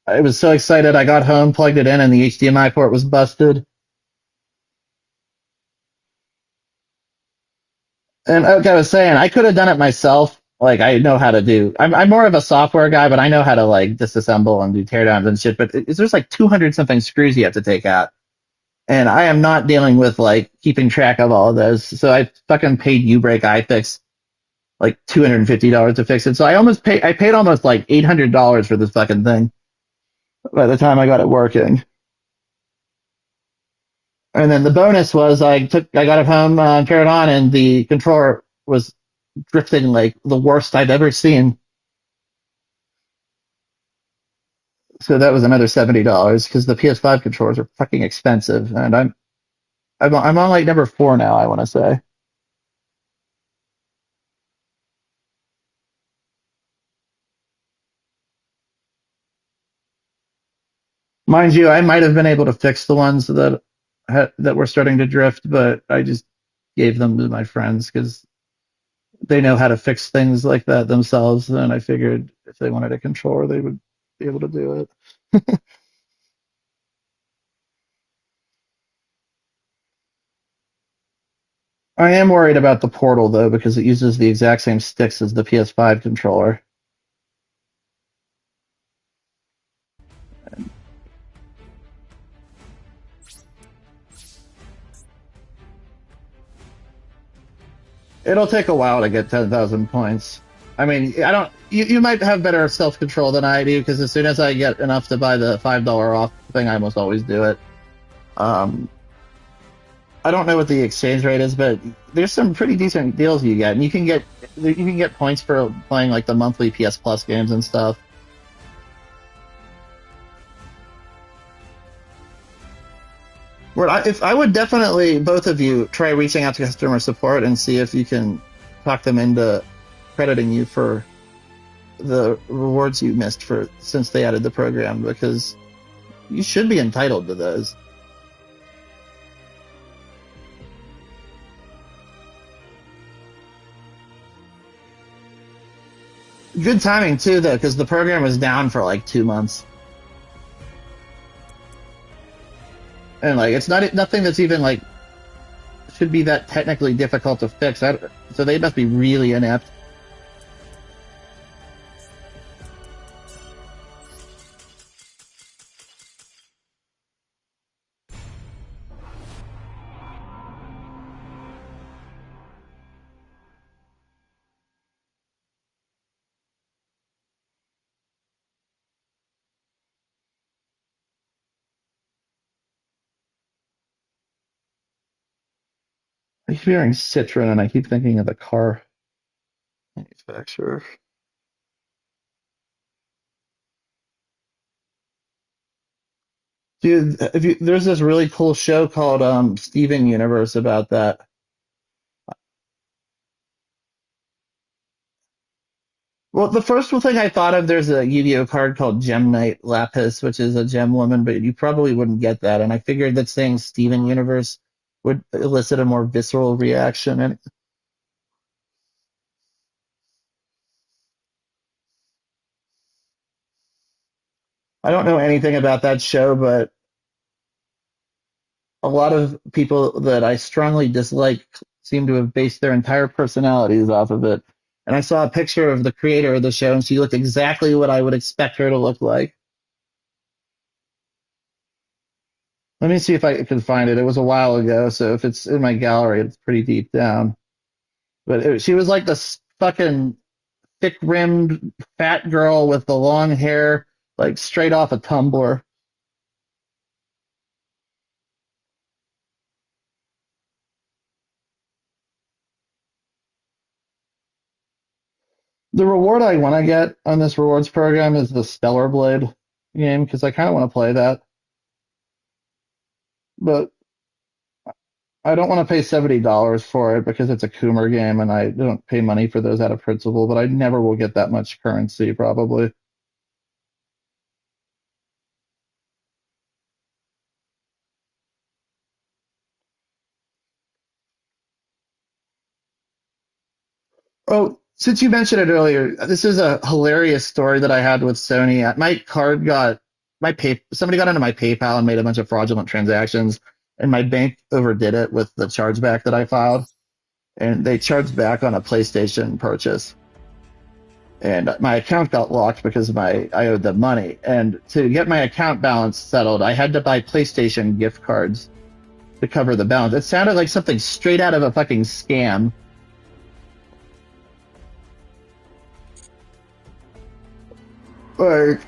Speaker 1: I was so excited. I got home, plugged it in, and the HDMI port was busted. And like I was saying, I could have done it myself. Like I know how to do. I'm more of a software guy, but I know how to like disassemble and do teardowns and shit. But there's like 200 something screws you have to take out, and I am not dealing with like keeping track of all of those. So I fucking paid U-Break iFix like $250 to fix it. So I paid almost like $800 for this fucking thing by the time I got it working. And then the bonus was I got it home, carried it on, and the controller was drifting like the worst I've ever seen. So that was another $70 because the PS5 controllers are fucking expensive, and I'm on like number four now. I want to say, mind you, I might have been able to fix the ones that were starting to drift, but I just gave them to my friends because they know how to fix things like that themselves, and I figured if they wanted a controller, they would be able to do it. I am worried about the Portal though because it uses the exact same sticks as the PS5 controller. It'll take a while to get 10,000 points. I mean, I don't. You might have better self control than I do because as soon as I get enough to buy the $5 off thing, I almost always do it. Um, I don't know what the exchange rate is, but there's some pretty decent deals you get, and you can get points for playing like the monthly PS Plus games and stuff. Where if I would definitely both of you try reaching out to customer support and see if you can talk them into crediting you for the rewards you missed for since they added the program because you should be entitled to those. Good timing too, though, because the program was down for like 2 months, and like it's not nothing that's even like should be that technically difficult to fix. So they must be really inept. I keep hearing Citroen, and I keep thinking of the car manufacturer. Dude, there's this really cool show called Steven Universe about that. Well, the first thing I thought of, there's a Yu-Gi-Oh card called Gem Knight Lapis, which is a gem woman, but you probably wouldn't get that. And I figured that saying Steven Universe would elicit a more visceral reaction. And I don't know anything about that show, but a lot of people that I strongly dislike seem to have based their entire personalities off of it. And I saw a picture of the creator of the show, and she looked exactly what I would expect her to look like. Let me see if I can find it. It was a while ago, so if it's in my gallery, it's pretty deep down. But she was like this fucking thick-rimmed fat girl with the long hair, like straight off a Tumblr. The reward I want to get on this rewards program is the Stellar Blade game because I kind of want to play that, but I don't want to pay $70 for it because it's a Coomer game and I don't pay money for those out of principle. But I never will get that much currency probably. Oh, since you mentioned it earlier, this is a hilarious story that I had with Sony. My card got somebody got into my PayPal and made a bunch of fraudulent transactions, and my bank overdid it with the chargeback that I filed, and they charged back on a PlayStation purchase. And my account got locked because I owed them money. And to get my account balance settled, I had to buy PlayStation gift cards to cover the balance. It sounded like something straight out of a fucking scam. Or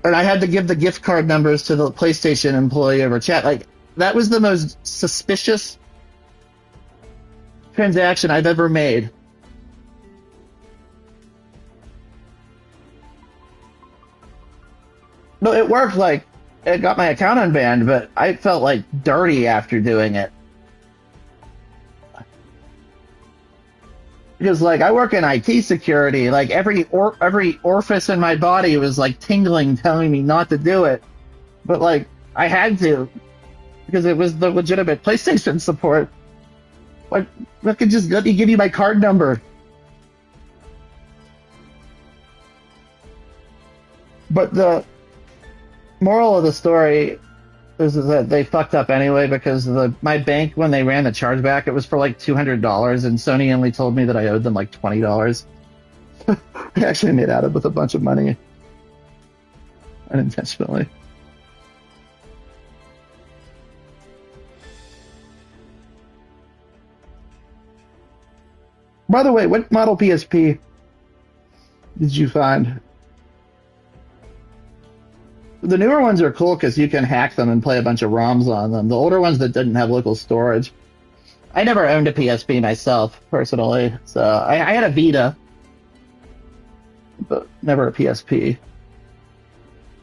Speaker 1: and I had to give the gift card numbers to the PlayStation employee over chat. Like that was the most suspicious transaction I've ever made. No, it worked. Like it got my account unbanned, but I felt like dirty after doing it because like I work in IT security. Like every orifice in my body was like tingling, telling me not to do it, but like I had to because it was the legitimate PlayStation support. Like, I could just let me give you my card number. But the moral of the story is that they fucked up anyway because my bank, when they ran the chargeback, it was for like $200, and Sony only told me that I owed them like $20. I actually made out of with a bunch of money unintentionally. By the way, what model PSP did you find? The newer ones are cool because you can hack them and play a bunch of ROMs on them. The older ones that didn't have local storage. I never owned a PSP myself, personally. So I had a Vita, but never a PSP.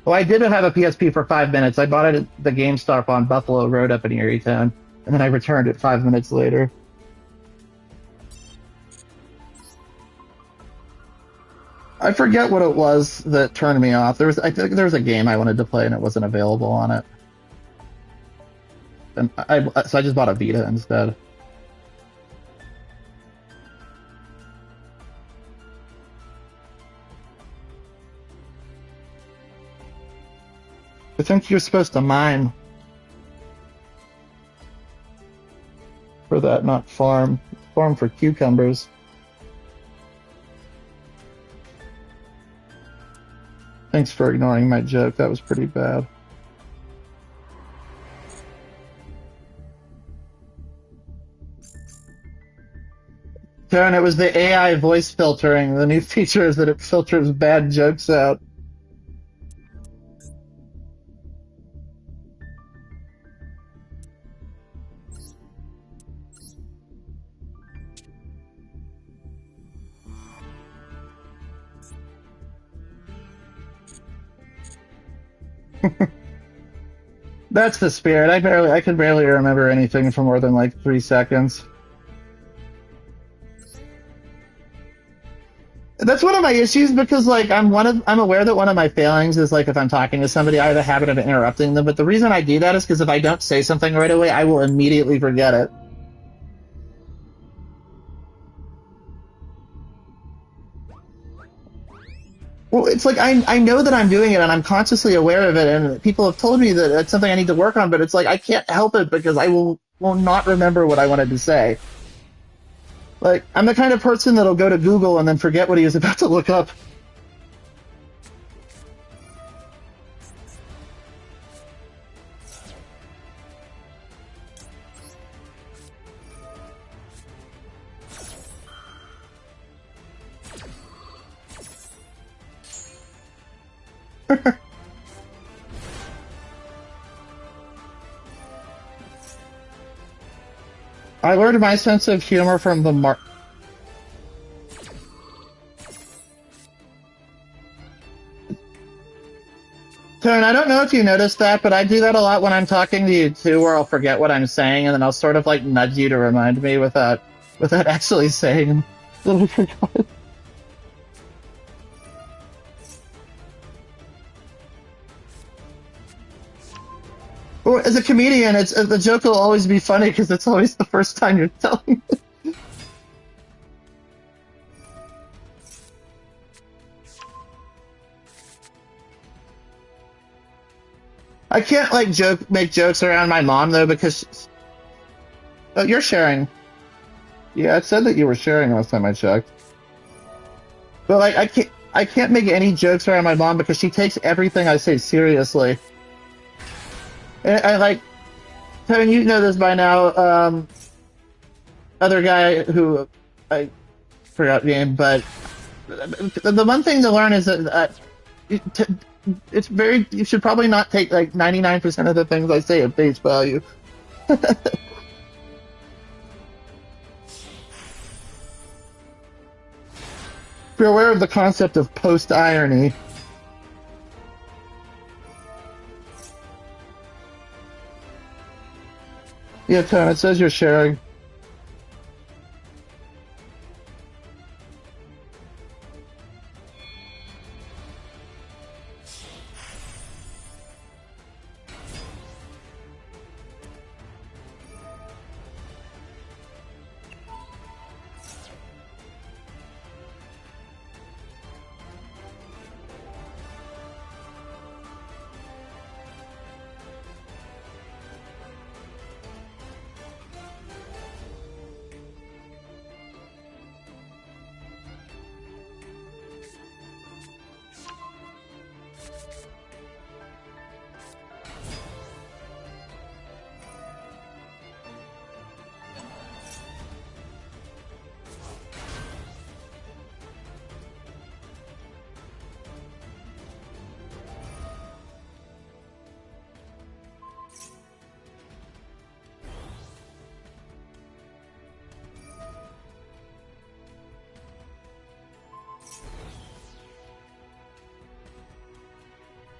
Speaker 1: Well, I did have a PSP for 5 minutes. I bought it at the GameStop on Buffalo Road up in Erie-Town, and then I returned it 5 minutes later. I forget what it was that turned me off. I think there was a game I wanted to play and it wasn't available on it, and so I just bought a Vita instead. I think you're supposed to mine for that, not farm. Farm for cucumbers. Thanks for ignoring my joke. That was pretty bad. Karen, it was the AI voice filtering. The new feature is that it filters bad jokes out. That's the spirit. I can barely remember anything for more than like 3 seconds. That's one of my issues because like I'm aware that one of my failings is like if I'm talking to somebody, I have a habit of interrupting them. But the reason I do that is because if I don't say something right away, I will immediately forget it. Well, it's like I know that I'm doing it and I'm consciously aware of it, and people have told me that it's something I need to work on, but it's like I can't help it because I will not remember what I wanted to say. Like I'm the kind of person that'll go to Google and then forget what he was about to look up. I learned my sense of humor from the Tone, I don't know if you noticed that, but I do that a lot when I'm talking to you too, where I'll forget what I'm saying, and then I'll sort of like nudge you to remind me without actually saying that I forgot. Or as a comedian, it's the joke will always be funny because it's always the first time you're telling it. I can't like make jokes around my mom though because oh, you're sharing. Yeah, it said that you were sharing last time I checked. But like I can't make any jokes around my mom because she takes everything I say seriously. And I like Kevin, you know this by now. Other guy who I forgot the name, but the one thing to learn is that it's very. You should probably not take like 99% of the things I say at face value. If you're aware of the concept of post irony, yeah, Tone, it says you're sharing.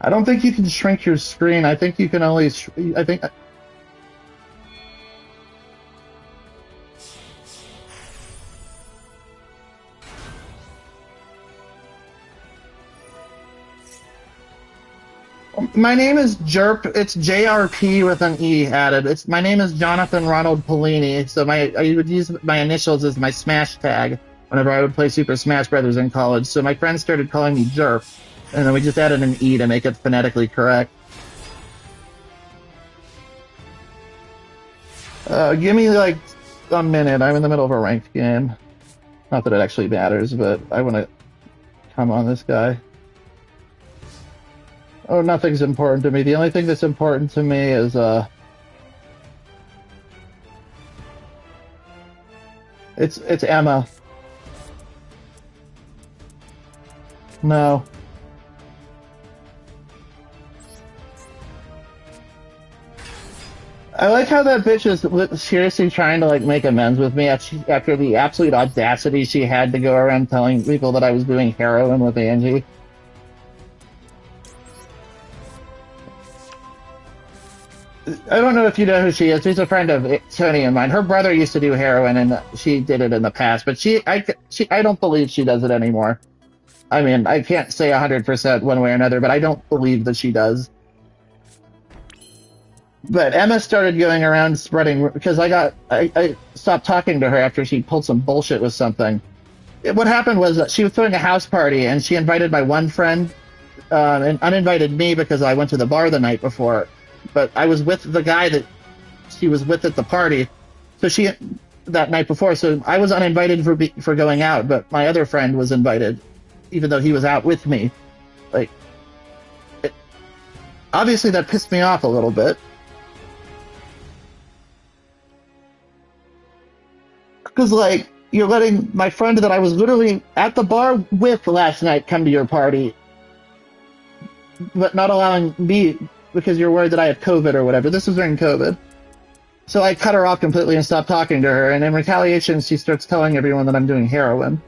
Speaker 1: I don't think you can shrink your screen. I think you can only. I think. My name is Jerp. It's JRP with an E added. It's my name is Jonathan Ronald Polini. So I would use my initials as my Smash tag whenever I would play Super Smash Brothers in college. So my friends started calling me Jerp, and then we just added an E to make it phonetically correct. Give me like a minute. I'm in the middle of a ranked game. Not that it actually matters, but I want to come on this guy. Oh, nothing's important to me. The only thing that's important to me is it's Emma. No. I like how that bitch is seriously trying to like make amends with me after the absolute audacity she had to go around telling people that I was doing heroin with Angie. I don't know if you know who she is. She's a friend of Tony and mine. Her brother used to do heroin, and she did it in the past. But I don't believe she does it anymore. I mean, I can't say 100% one way or another, but I don't believe that she does. But Emma started going around spreading because I stopped talking to her after she pulled some bullshit with something, what happened was that she was throwing a house party and she invited my one friend and uninvited me because I went to the bar the night before. But I was with the guy that she was with at the party, so she that night before. So I was uninvited for going out, but my other friend was invited, even though he was out with me. Like, it, obviously that pissed me off a little bit because like you're letting my friend that I was literally at the bar with last night come to your party, but not allowing me because you're worried that I have COVID or whatever. This was during COVID. So I cut her off completely and stopped talking to her, and in retaliation, she starts telling everyone that I'm doing heroin.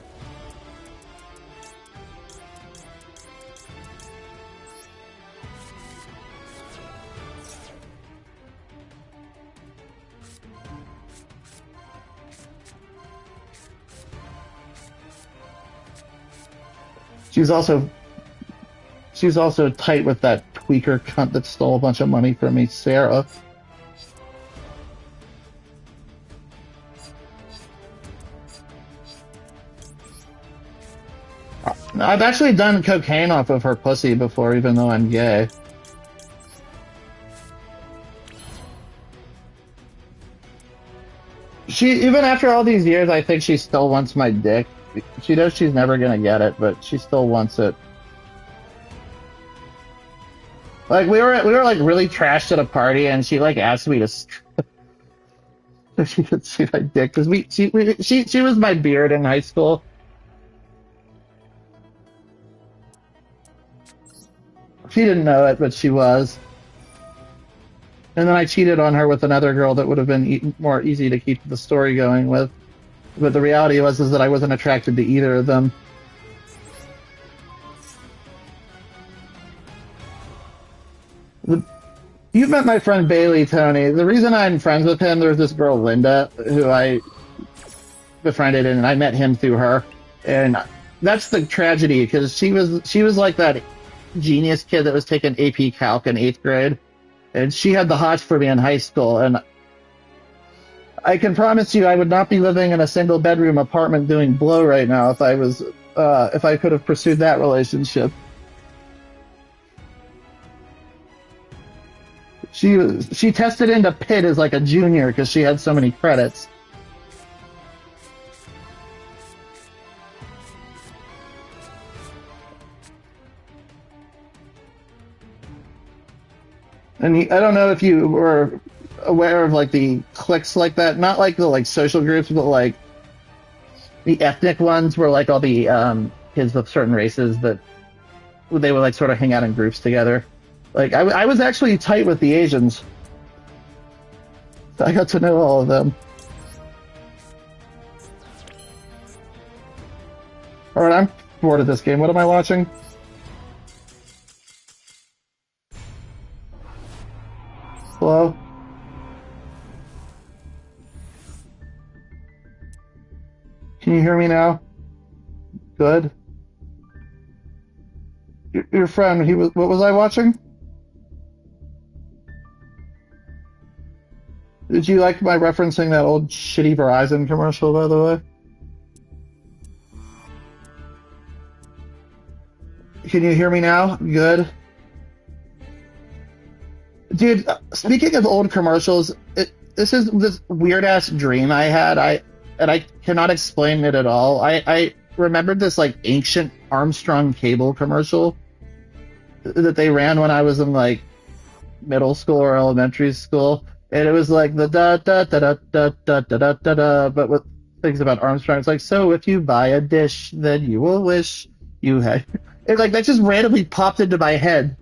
Speaker 1: She's also she's also tight with that tweaker cunt that stole a bunch of money from me, Sarah. I've actually done cocaine off of her pussy before, even though I'm gay. She even after all these years, I think she still wants my dick. She knows she's never gonna get it, but she still wants it. Like we were like really trashed at a party, and she like asked me to so she could see my dick because she was my beard in high school. She didn't know it, but she was. And then I cheated on her with another girl that would have been more easy to keep the story going with. But the reality was is that I wasn't attracted to either of them. You've met my friend Bailey, Tony. The reason I'm friends with him, there's this girl Linda who I befriended, and I met him through her. And that's the tragedy because she was like that genius kid that was taking AP Calc in 8th grade, and she had the hots for me in high school. And I can promise you, I would not be living in a single bedroom apartment doing blow right now if I could have pursued that relationship. She tested into Pitt as like a junior because she had so many credits. And I don't know if you were aware of like the cliques like that, not like the like social groups, but like the ethnic ones where like all the kids of certain races that they would like sort of hang out in groups together. Like I was actually tight with the Asians. I got to know all of them. All right, I'm bored of this game. What am I watching? Hello? Can you hear me now? Good. Your friend, he was. What was I watching? Did you like my referencing that old shitty Verizon commercial, by the way? Can you hear me now? Good. Dude, speaking of old commercials, this is this weird ass dream I had. I cannot explain it at all. I remembered this like ancient Armstrong cable commercial that they ran when I was in like middle school or elementary school, and it was like the da da da da da da da da da da. But with things about Armstrong, it's like, so if you buy a dish, then you will wish you had. It's like that just randomly popped into my head.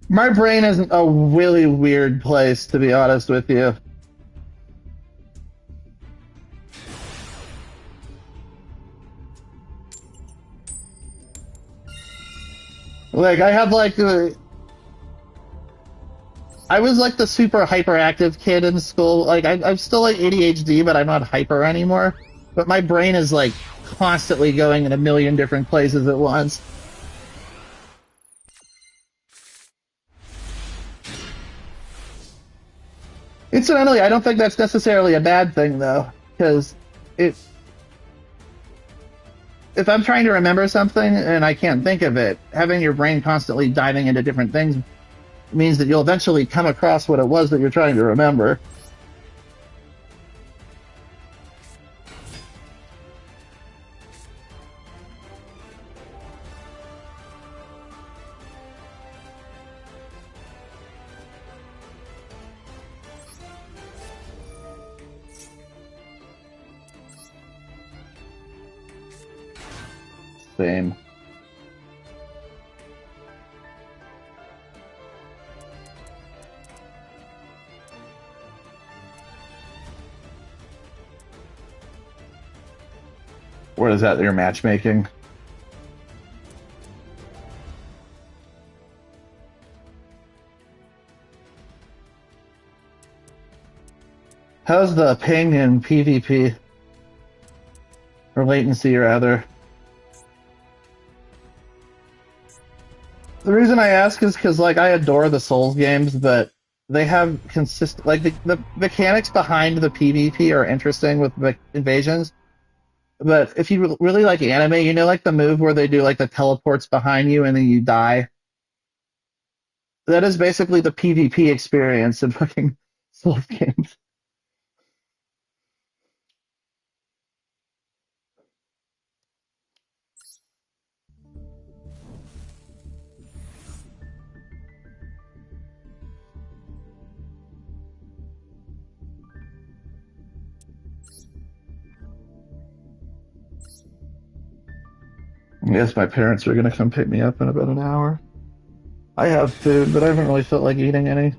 Speaker 1: My brain is a really weird place, to be honest with you. Like I have like I was like the super hyperactive kid in school. Like I'm still like ADHD, but I'm not hyper anymore. But my brain is like constantly going in a million different places at once. Incidentally, I don't think that's necessarily a bad thing though, because it if I'm trying to remember something and I can't think of it, having your brain constantly diving into different things means that you'll eventually come across what it was that you're trying to remember. Same. What is that? Your matchmaking? How's the ping in PvP? Or latency, rather? The reason I ask is because, like, I adore the Souls games, but they have consistent, like, the mechanics behind the PvP are interesting with invasions. But if you really like anime, you know, like the move where they do like the teleports behind you and then you die. That is basically the PvP experience in fucking Souls games. Yes, my parents are gonna come pick me up in about an hour. I have food, but I haven't really felt like eating any.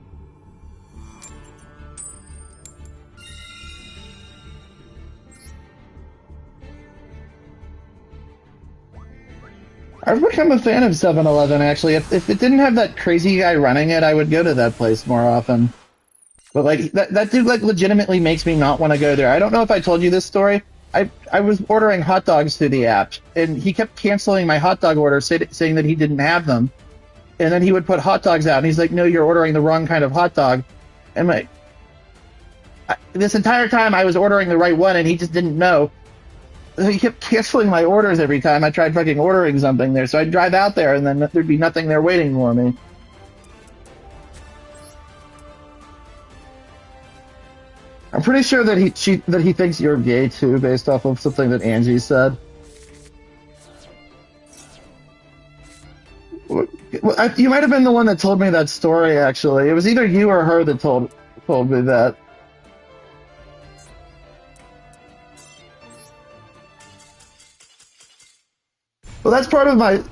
Speaker 1: I've become a fan of 7-Eleven actually. If it didn't have that crazy guy running it, I would go to that place more often. But like that dude like legitimately makes me not want to go there. I don't know if I told you this story. I was ordering hot dogs through the app, and he kept canceling my hot dog order, saying that he didn't have them. And then he would put hot dogs out, and he's like, "No, you're ordering the wrong kind of hot dog." And like, this entire time I was ordering the right one, and he just didn't know. He kept canceling my orders every time I tried fucking ordering something there. So I'd drive out there, and then there'd be nothing there waiting for me. I'm pretty sure that he thinks you're gay too, based off of something that Angie said. You might have been the one that told me that story. Actually, it was either you or her that told me that. Well, that's part of my.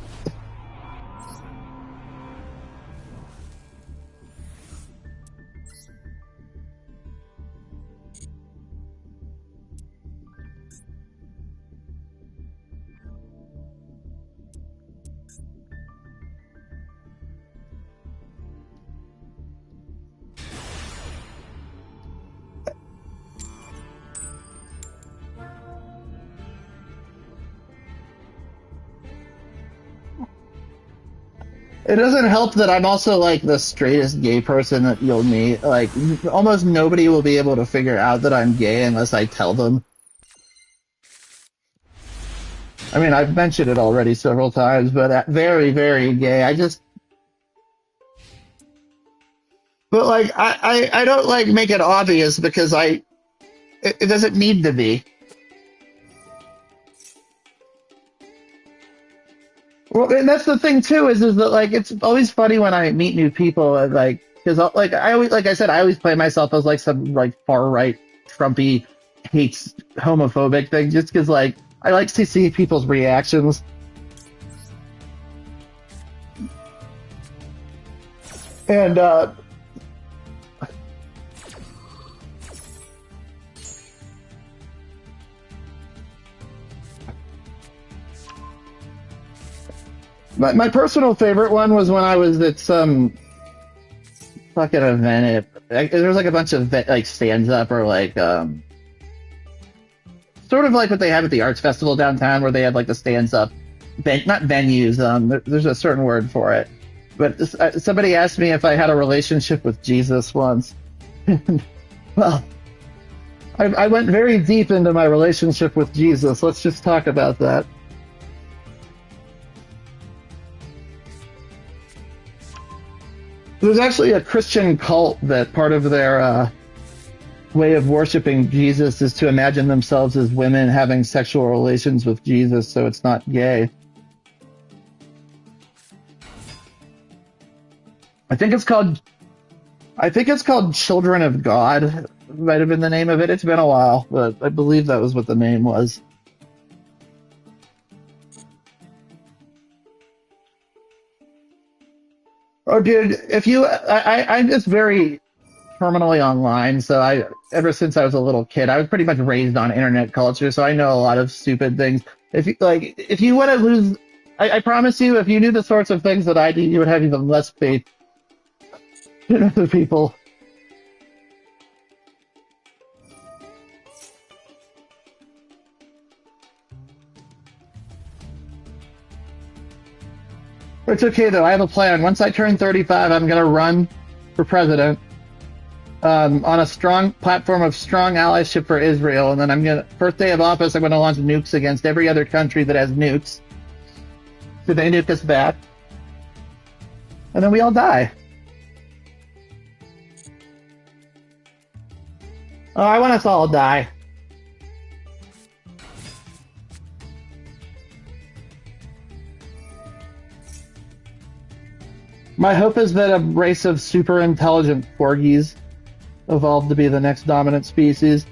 Speaker 1: It doesn't help that I'm also like the straightest gay person that you'll meet. Like almost nobody will be able to figure out that I'm gay unless I tell them. I mean, I've mentioned it already several times, but very, very gay. But like, I don't like make it obvious because it doesn't need to be. Well, and that's the thing too is that like it's always funny when I meet new people and like because like I always like I said I always play myself as like some like far right Trumpy hates homophobic thing just because like I like to see people's reactions. And my personal favorite one was when I was at some fucking event. There was like a bunch of like stands up or like sort of like what they have at the arts festival downtown, where they have like the stands up, not venues. There's a certain word for it. But somebody asked me if I had a relationship with Jesus once. Well, I went very deep into my relationship with Jesus. Let's just talk about that. There's actually a Christian cult that part of their way of worshiping Jesus is to imagine themselves as women having sexual relations with Jesus, so it's not gay. I think it's called Children of God. Might have been the name of it. It's been a while, but I believe that was what the name was. Oh, dude, if you, I'm just very terminally online. So ever since I was a little kid, I was pretty much raised on internet culture. So I know a lot of stupid things. If you want to lose, I promise you, if you knew the sorts of things that I do, you would have even less faith in other people. It's okay though. I have a plan. Once I turn 35, I'm gonna run for president. On a strong platform of strong allyship for Israel, and then first day of office, I'm going to launch nukes against every other country that has nukes. So they nuke us back, and then we all die. Oh, I want us all to die. My hope is that a race of super intelligent corgis evolved to be the next dominant species.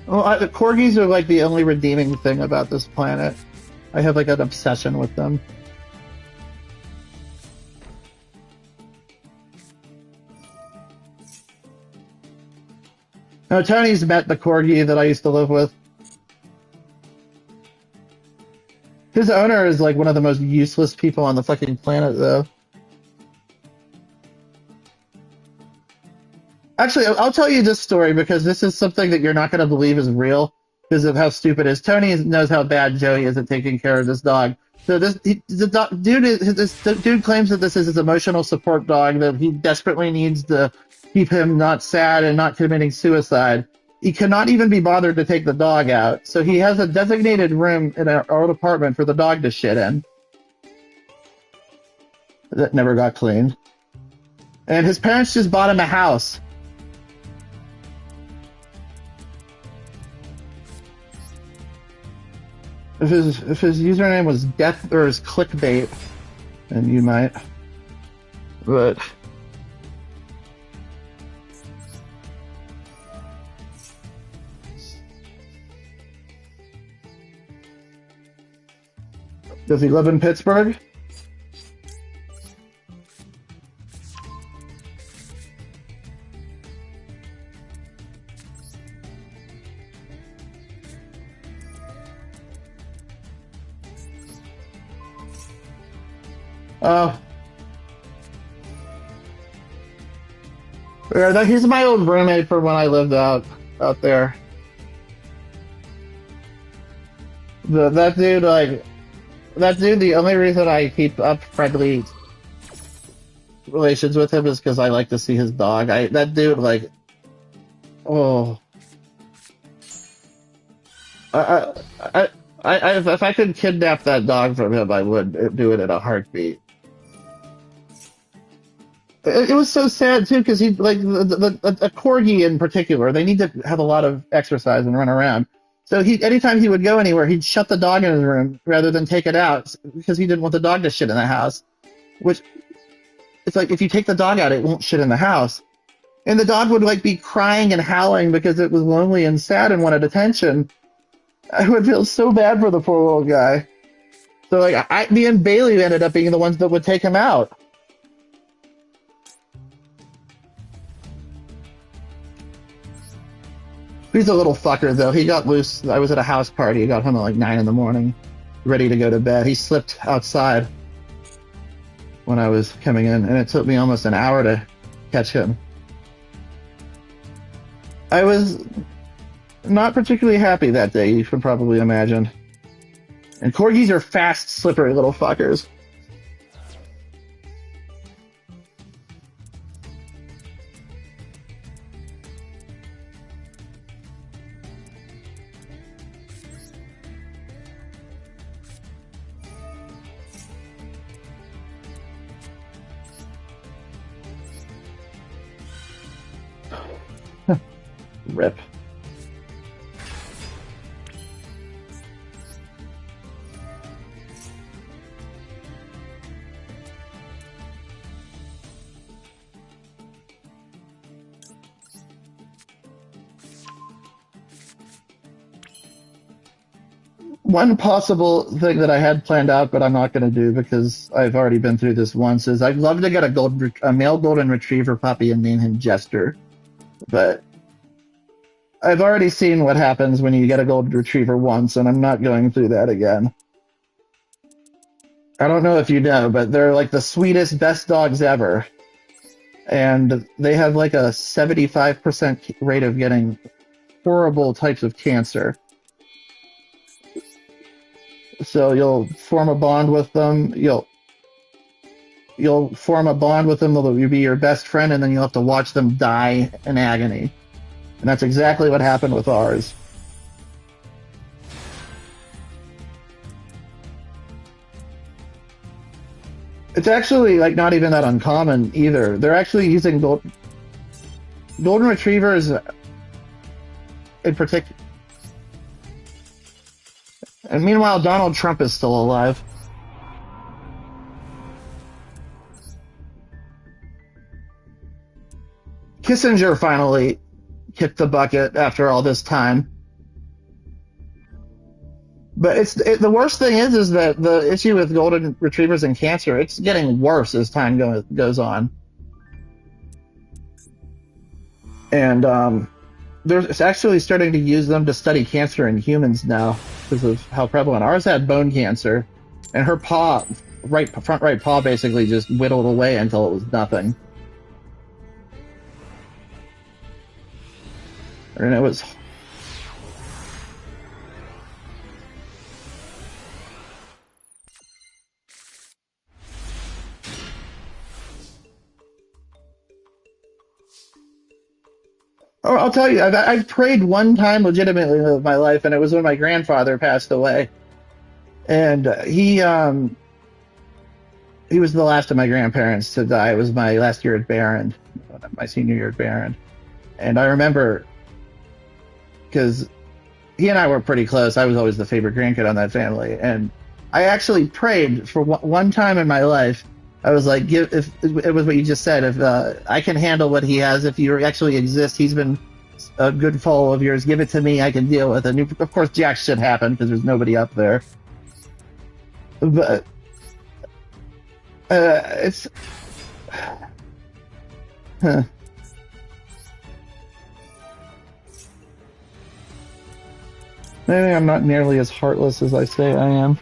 Speaker 1: Well, the corgis are like the only redeeming thing about this planet. I have like an obsession with them. No, Tony's met the corgi that I used to live with. His owner is like one of the most useless people on the fucking planet, though. Actually, I'll tell you this story because this is something that you're not going to believe is real because of how stupid it is. Tony knows how bad Joey is at taking care of this dog. So this dude claims that this is his emotional support dog, that he desperately needs to keep him not sad and not committing suicide. He cannot even be bothered to take the dog out, so he has a designated room in our old apartment for the dog to shit in. That never got cleaned. And his parents just bought him a house. If his username was death or his clickbait, then you might. But does he live in Pittsburgh? Yeah, he's my old roommate from when I lived out there. That dude, the only reason I keep up friendly relations with him is because I like to see his dog. That dude, like, oh, if I could kidnap that dog from him, I would do it in a heartbeat. It was so sad too, because he like a corgi in particular. They need to have a lot of exercise and run around. So anytime he would go anywhere, he'd shut the dog in his room rather than take it out because he didn't want the dog to shit in the house. Which it's like if you take the dog out, it won't shit in the house. And the dog would like be crying and howling because it was lonely and sad and wanted attention. I would feel so bad for the poor little guy. So like me and Bailey ended up being the ones that would take him out. He's a little fucker, though. He got loose. I was at a house party. He got home at like 9 in the morning, ready to go to bed. He slipped outside when I was coming in, and it took me almost an hour to catch him. I was not particularly happy that day, you can probably imagine. And corgis are fast, slippery little fuckers. Rip. One possible thing that I had planned out, but I'm not going to do because I've already been through this once, is I'd love to get a male golden retriever puppy and name him Jester. But I've already seen what happens when you get a golden retriever once, and I'm not going through that again. I don't know if you know, but they're like the sweetest, best dogs ever. And they have like a 75% rate of getting horrible types of cancer. So you'll form a bond with them. You'll form a bond with them. They'll be your best friend, and then you'll have to watch them die in agony. And that's exactly what happened with ours. It's actually like not even that uncommon either. They're actually using golden retrievers in particular. And meanwhile, Donald Trump is still alive. Kissinger finally kicked the bucket after all this time. But the worst thing is that the issue with golden retrievers and cancer, it's getting worse as time goes on. And they're actually starting to use them to study cancer in humans now because of how prevalent. Ours had bone cancer, and her paw, front right paw, basically just whittled away until it was nothing. And it was... Oh, I'll tell you, I've prayed one time legitimately in my life, and it was when my grandfather passed away. And he was the last of my grandparents to die. It was my last year at Barron, my senior year at Barron. And I remember, because he and I were pretty close. I was always the favorite grandkid on that family. And I actually prayed for one time in my life. I was like, if it was what you just said, if I can handle what he has, if you actually exist, he's been a good follow of yours, give it to me, I can deal with it. And of course, jack shit happened because there's nobody up there. But it's... Huh. Maybe I'm not nearly as heartless as I say I am.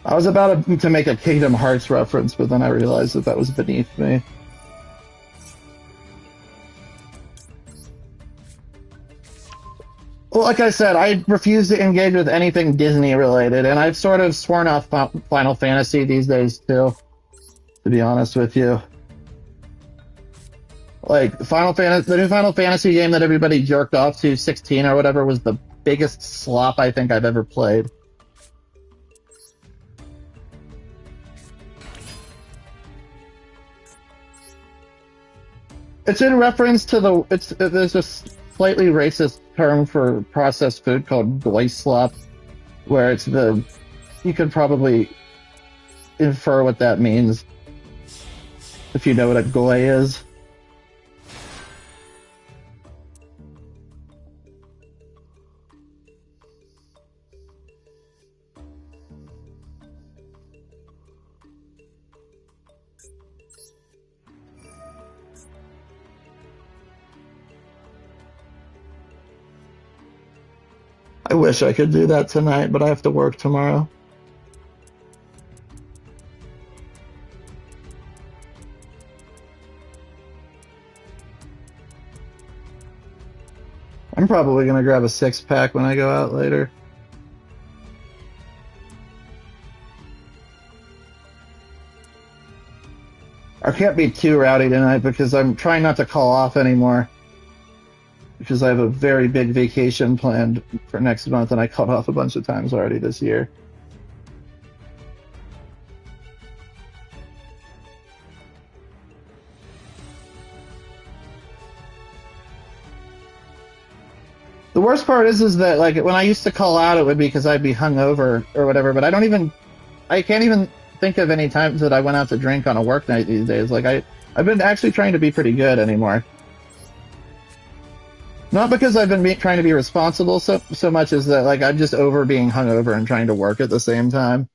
Speaker 1: I was about to make a Kingdom Hearts reference, but then I realized that was beneath me. Well, like I said, I refuse to engage with anything Disney related, and I've sort of sworn off Final Fantasy these days too, to be honest with you. Like the new Final Fantasy game that everybody jerked off to, 16 or whatever, was the biggest slop I think I've ever played. It's in reference to there's a slightly racist term for processed food called goy slop, where you could probably infer what that means if you know what a goy is. I wish I could do that tonight, but I have to work tomorrow. I'm probably gonna grab a 6-pack when I go out later. I can't be too rowdy tonight because I'm trying not to call off anymore. Because I have a very big vacation planned for next month, and I called off a bunch of times already this year. The worst part is that like when I used to call out, it would be because I'd be hungover or whatever. But I can't even think of any times that I went out to drink on a work night these days. Like I've been actually trying to be pretty good anymore. Not because I've been trying to be responsible so much as that like I'm just over being hungover and trying to work at the same time.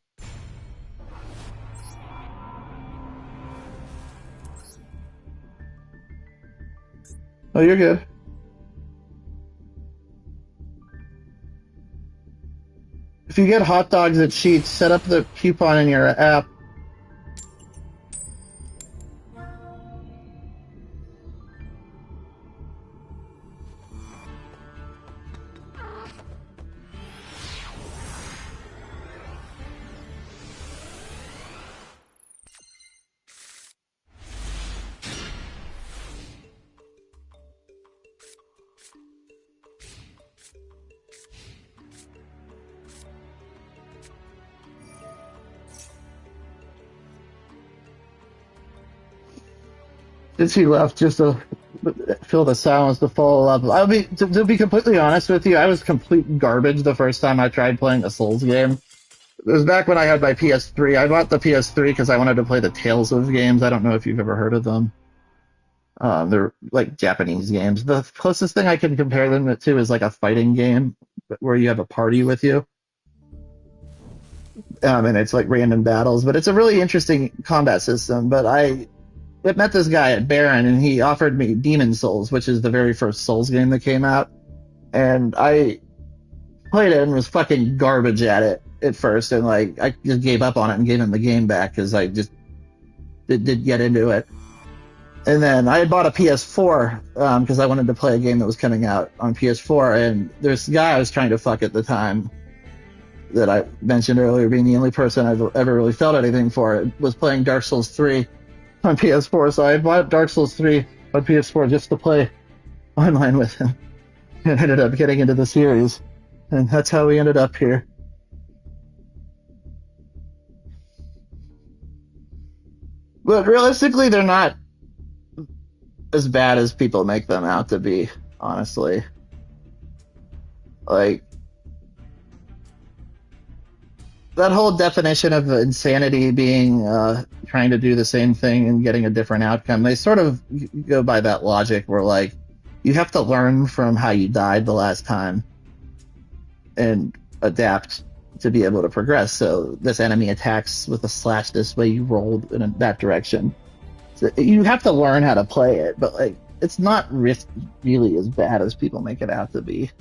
Speaker 1: Oh, you're good. If you get hot dogs at Sheets, set up the coupon in your app. Since he left, just to fill the silence to follow up. To be completely honest with you, I was complete garbage the first time I tried playing a Souls game. It was back when I had my PS3. I bought the PS3 because I wanted to play the Tales of games. I don't know if you've ever heard of them. They're like Japanese games. The closest thing I can compare them to is like a fighting game where you have a party with you. And it's like random battles, but it's a really interesting combat system. But I met this guy at Baron, and he offered me Demon Souls, which is the very first Souls game that came out. And I played it and was fucking garbage at it at first, and like I just gave up on it and gave him the game back because I just did get into it. And then I had bought a PS4 because I wanted to play a game that was coming out on PS4, and there's a guy I was trying to fuck at the time that I mentioned earlier, being the only person I've ever really felt anything for, was playing Dark Souls 3 on PS4. So I bought Dark Souls 3 on PS4 just to play online with him, and ended up getting into the series. And that's how we ended up here. But realistically, they're not as bad as people make them out to be, honestly. Like, that whole definition of insanity being trying to do the same thing and getting a different outcome, they sort of go by that logic where, like, you have to learn from how you died the last time and adapt to be able to progress. So this enemy attacks with a slash this way, you rolled in that direction. So you have to learn how to play it, but like it's not really as bad as people make it out to be.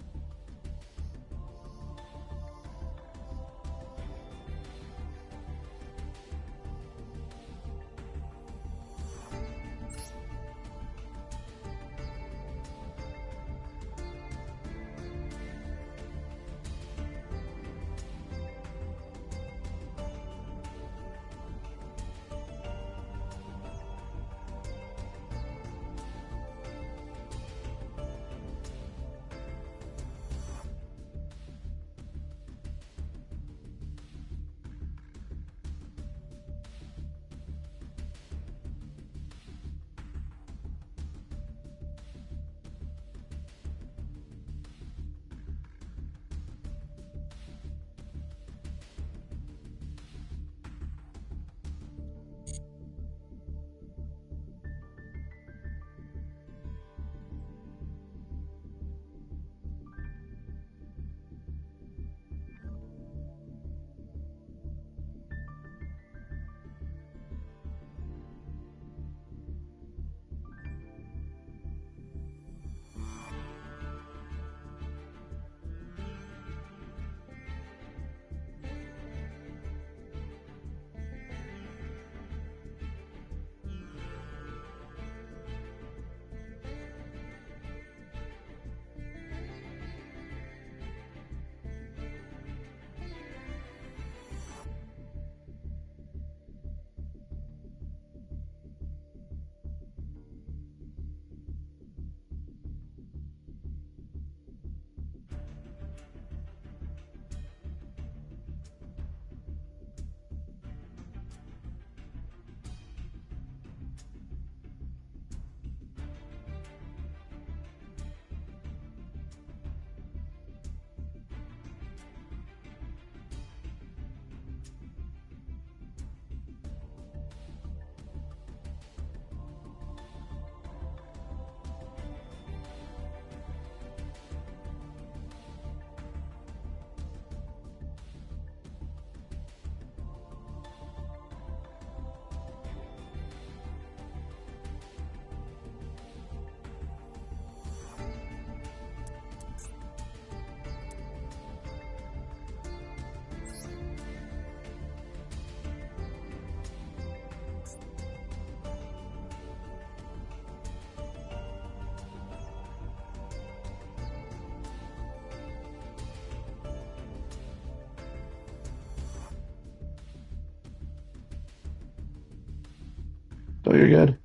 Speaker 1: So you're good.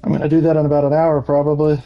Speaker 1: I'm gonna do that in about an hour probably.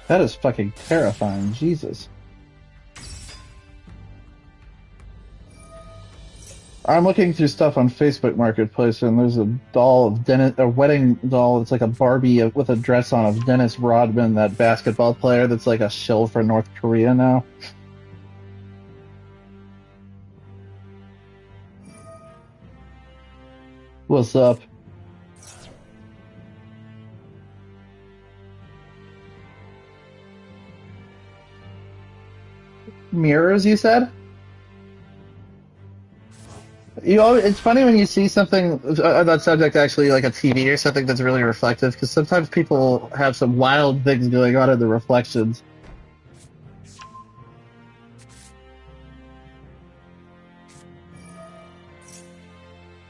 Speaker 1: That is fucking terrifying. Jesus. I'm looking through stuff on Facebook Marketplace, and there's a doll of Dennis, a wedding doll. It's like a Barbie with a dress on of Dennis Rodman, that basketball player that's like a shill for North Korea now. What's up? Mirrors, you said? It's funny when you see something on that subject, actually, like a TV or something that's really reflective, because sometimes people have some wild things going on in the reflections.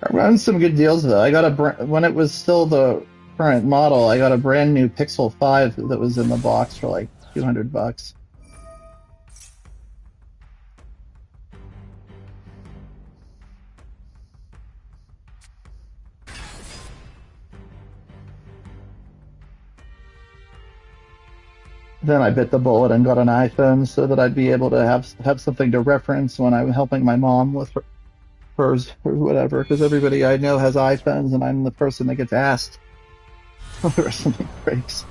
Speaker 1: I run some good deals though. I got when it was still the current model, I got a brand new Pixel 5 that was in the box for like $200. Then I bit the bullet and got an iPhone so that I'd be able to have something to reference when I'm helping my mom with hers or whatever. Because everybody I know has iPhones, and I'm the person that gets asked whenever something breaks.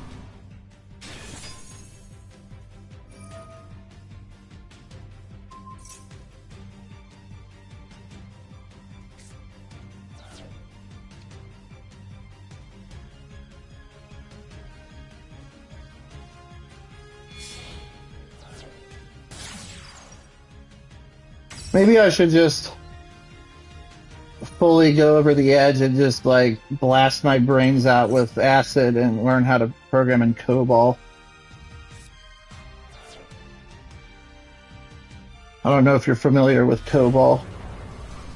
Speaker 1: Maybe I should just fully go over the edge and just like blast my brains out with acid and learn how to program in COBOL. I don't know if you're familiar with COBOL,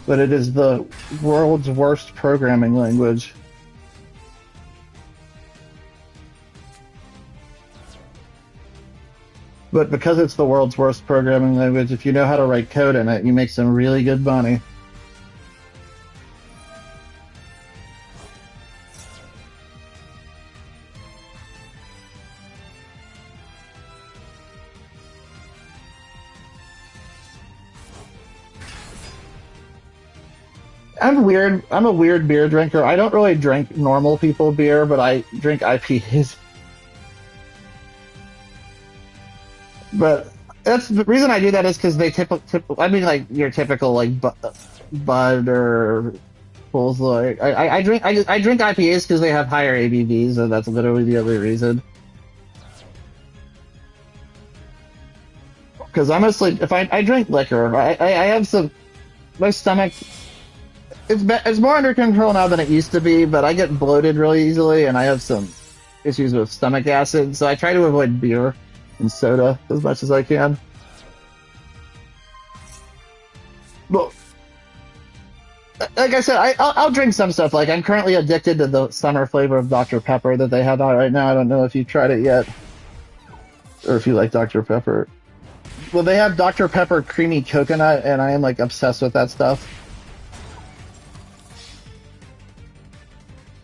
Speaker 1: but it is the world's worst programming language. But because it's the world's worst programming language, if you know how to write code in it, you make some really good money. I'm weird. I'm a weird beer drinker. I don't really drink normal people beer, but I drink IPAs. But that's the reason I do that is because they I mean, like your typical like Bud or Bulls. Like I drink IPAs because they have higher ABVs, and that's literally the only reason. Because honestly, if I drink liquor, I have some my stomach. It's more under control now than it used to be, but I get bloated really easily, and I have some issues with stomach acid, so I try to avoid beer and soda as much as I can. Well, like I said, I'll drink some stuff. Like I'm currently addicted to the summer flavor of Dr. Pepper that they have out right now. I don't know if you've tried it yet, or if you like Dr. Pepper. Well, they have Dr. Pepper creamy coconut, and I am like obsessed with that stuff.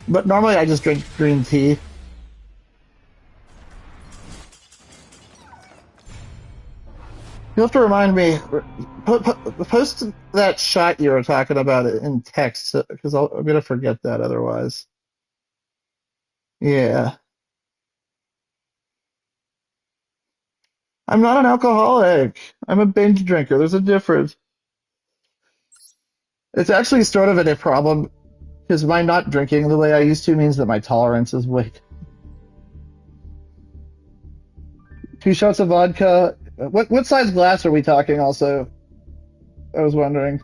Speaker 1: But normally I just drink green tea. You'll have to remind me, post that shot you were talking about in text, because I'm gonna forget that otherwise. Yeah, I'm not an alcoholic. I'm a binge drinker. There's a difference. It's actually sort of a problem because my not drinking the way I used to means that my tolerance is weak. 2 shots of vodka. What size glass are we talking? Also, I was wondering.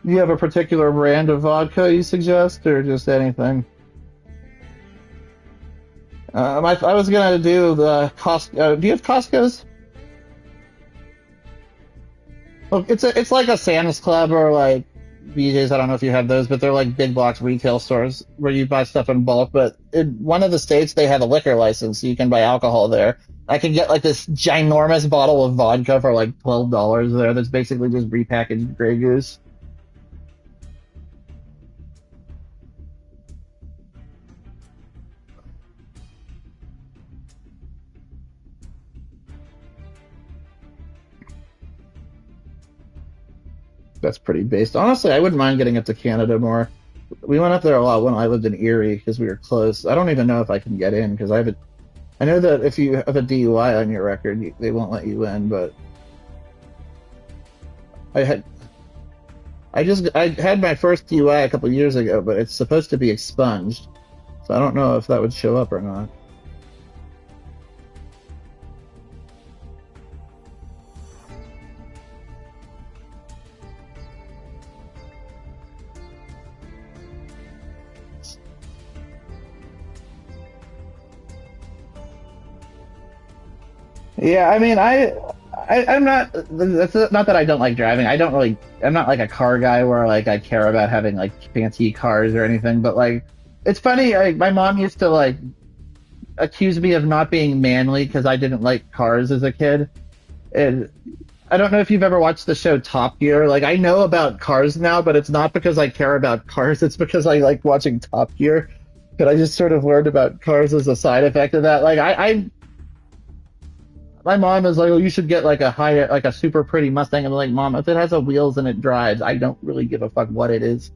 Speaker 1: Do you have a particular brand of vodka you suggest, or just anything? I was gonna do the Costco. Do you have Costco's? Well, it's like a Sam's Club or like BJ's. I don't know if you have those, but they're like big box retail stores where you buy stuff in bulk. But in one of the states, they have a liquor license, so you can buy alcohol there. I can get like this ginormous bottle of vodka for like $12 there. That's basically just repackaged Grey Goose. That's pretty based. Honestly, I wouldn't mind getting up to Canada more. We went up there a lot when I lived in Erie because we were close. I don't even know if I can get in because I have a. I know that if you have a DUI on your record, they won't let you in. But I had I had my first DUI a couple years ago, but it's supposed to be expunged, so I don't know if that would show up or not. Yeah, I mean, I'm not. That's not that I don't like driving. I don't really. I'm not like a car guy where like I care about having like fancy cars or anything. But like, it's funny. My mom used to like accuse me of not being manly because I didn't like cars as a kid. And I don't know if you've ever watched the show Top Gear. Like, I know about cars now, but it's not because I care about cars. It's because I like watching Top Gear. But I just sort of learned about cars as a side effect of that. Like, my mom is like, "Oh, you should get like like a super pretty Mustang." I'm like, "Mom, if it has a wheels and it drives, I don't really give a fuck what it is."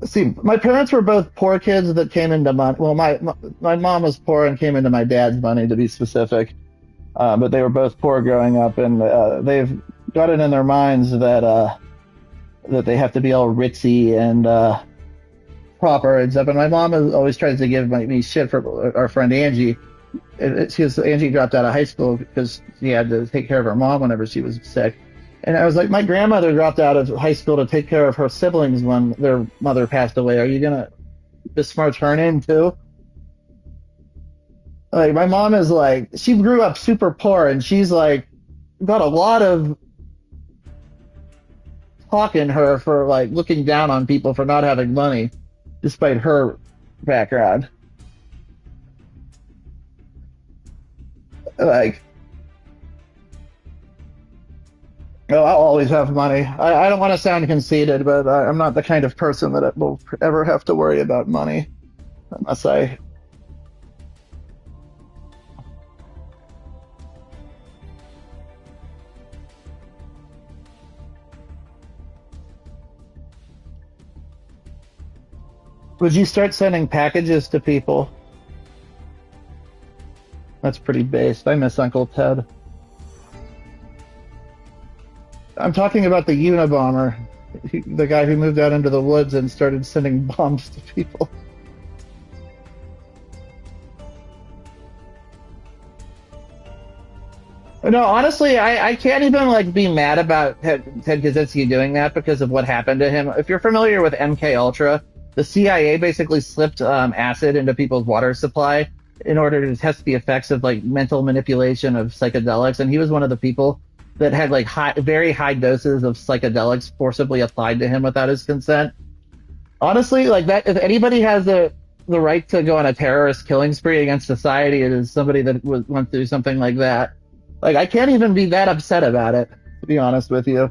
Speaker 1: See, my parents were both poor kids that came into money. Well, my mom was poor and came into my dad's money, to be specific. But they were both poor growing up, and they've got it in their minds that they have to be all ritzy and proper and stuff. And my mom always tries to give me shit for our friend Angie. Angie dropped out of high school because she had to take care of her mom whenever she was sick. And I was like, my grandmother dropped out of high school to take care of her siblings when their mother passed away. Are you gonna besmirch her name too? Like my mom is like, she grew up super poor, and she's like got a lot of talk in her for like looking down on people for not having money, despite her background. Like, oh, I'll always have money. I don't want to sound conceited, but I'm not the kind of person that will ever have to worry about money unless I. Would you start sending packages to people? That's pretty based. I miss Uncle Ted. I'm talking about the Unabomber, the guy who moved out into the woods and started sending bombs to people. No, honestly, I can't even like be mad about Ted Kaczynski doing that because of what happened to him. If you're familiar with MK Ultra, the CIA basically slipped acid into people's water supply in order to test the effects of like mental manipulation of psychedelics, and he was one of the people that had like very high doses of psychedelics forcibly applied to him without his consent. Honestly, like that, if anybody has the right to go on a terrorist killing spree against society, it is somebody that went through something like that. Like I can't even be that upset about it, to be honest with you.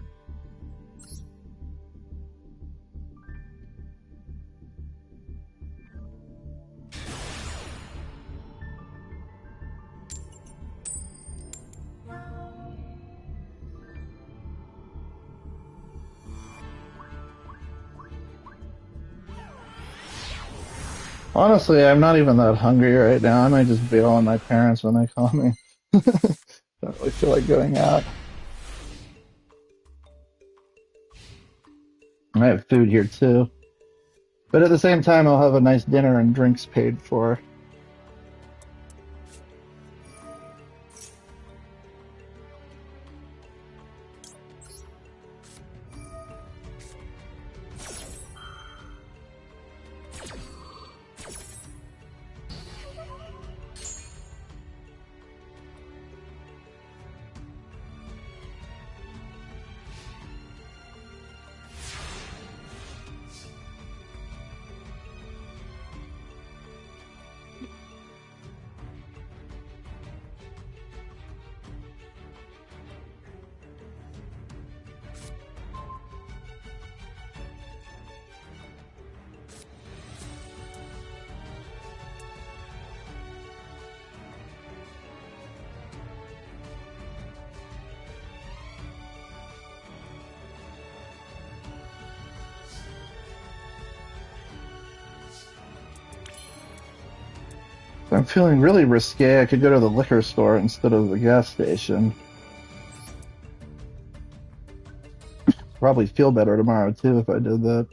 Speaker 1: Honestly, I'm not even that hungry right now. I might just bail on my parents when they call me. Don't really feel like going out. I have food here too, but at the same time, I'll have a nice dinner and drinks paid for. I'm feeling really risque. I could go to the liquor store instead of the gas station. Probably feel better tomorrow too if I did that.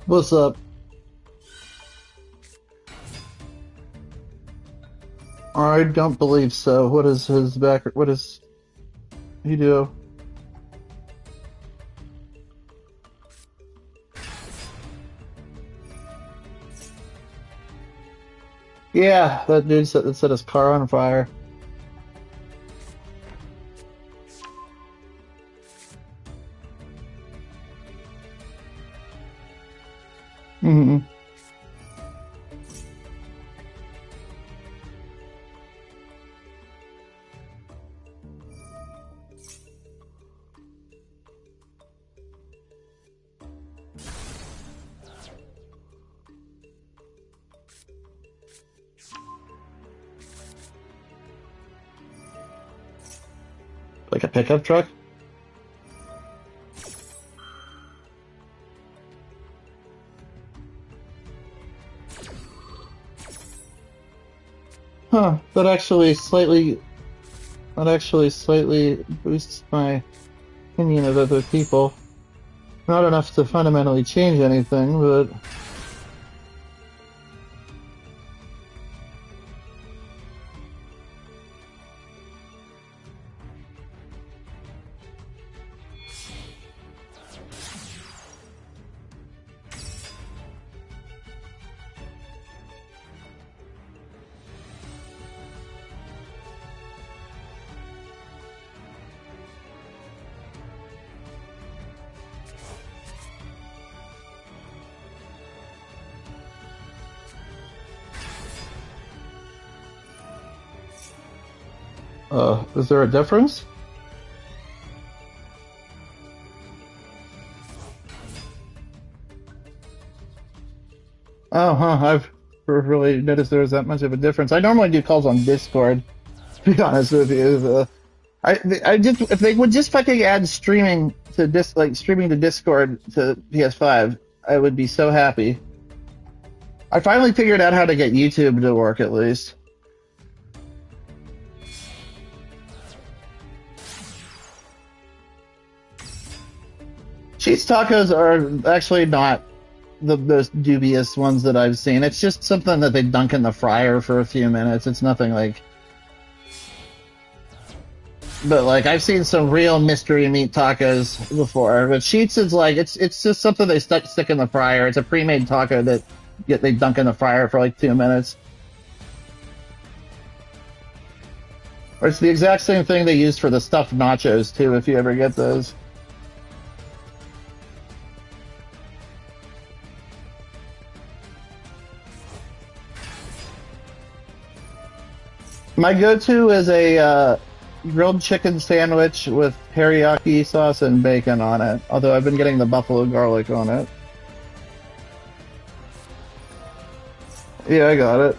Speaker 1: What's up? I don't believe so. What is his back? What does he do? Yeah, that dude set his car on fire. Hmm. Like a pickup truck? Huh. That actually slightly boosts my opinion of other people. Not enough to fundamentally change anything, but is there a difference? Oh, huh. I've never really noticed there was that much of a difference. I normally do calls on Discord, to be honest with you. I just if they would just fucking add streaming to streaming to Discord to PS5, I would be so happy. I finally figured out how to get YouTube to work at least. Cheese tacos are actually not the most dubious ones that I've seen. It's just something that they dunk in the fryer for a few minutes. It's nothing like. But like I've seen some real mystery meat tacos before. But Sheets is like it's just something they stick in the fryer. It's a pre-made taco that they dunk in the fryer for like 2 minutes. Or it's the exact same thing they use for the stuffed nachos too. If you ever get those, my go-to is a grilled chicken sandwich with teriyaki sauce and bacon on it. Although I've been getting the buffalo garlic on it. Yeah, I got it.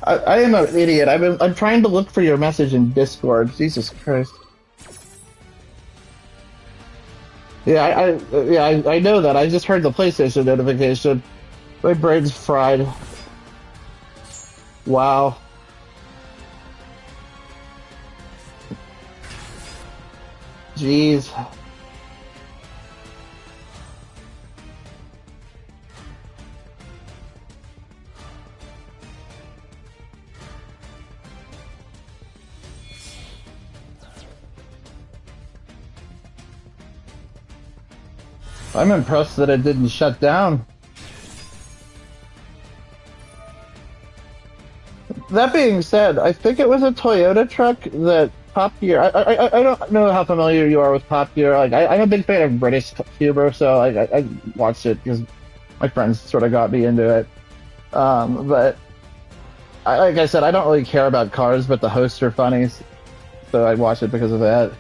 Speaker 1: I am an idiot. I'm trying to look for your message in Discord. Jesus Christ. Yeah, I know that. I just heard the PlayStation notification. My brain's fried. Wow. Jeez. I'm impressed that it didn't shut down. That being said, I think it was a Toyota truck that Top Gear. I don't know how familiar you are with Top Gear. Like I'm a big fan of British humor, so I watched it because my friends sort of got me into it. But like I said, I don't really care about cars, but the hosts are funny, so I watch it because of that.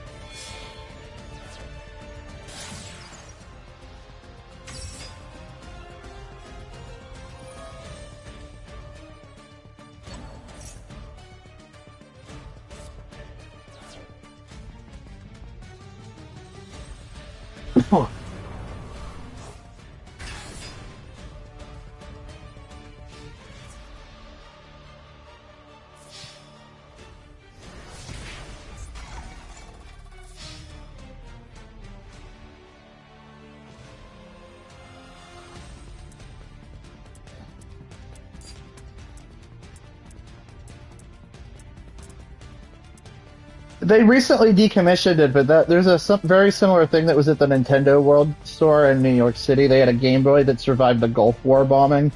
Speaker 1: They recently decommissioned it, but there's a very similar thing that was at the Nintendo World Store in New York City. They had a Game Boy that survived the Gulf War bombing.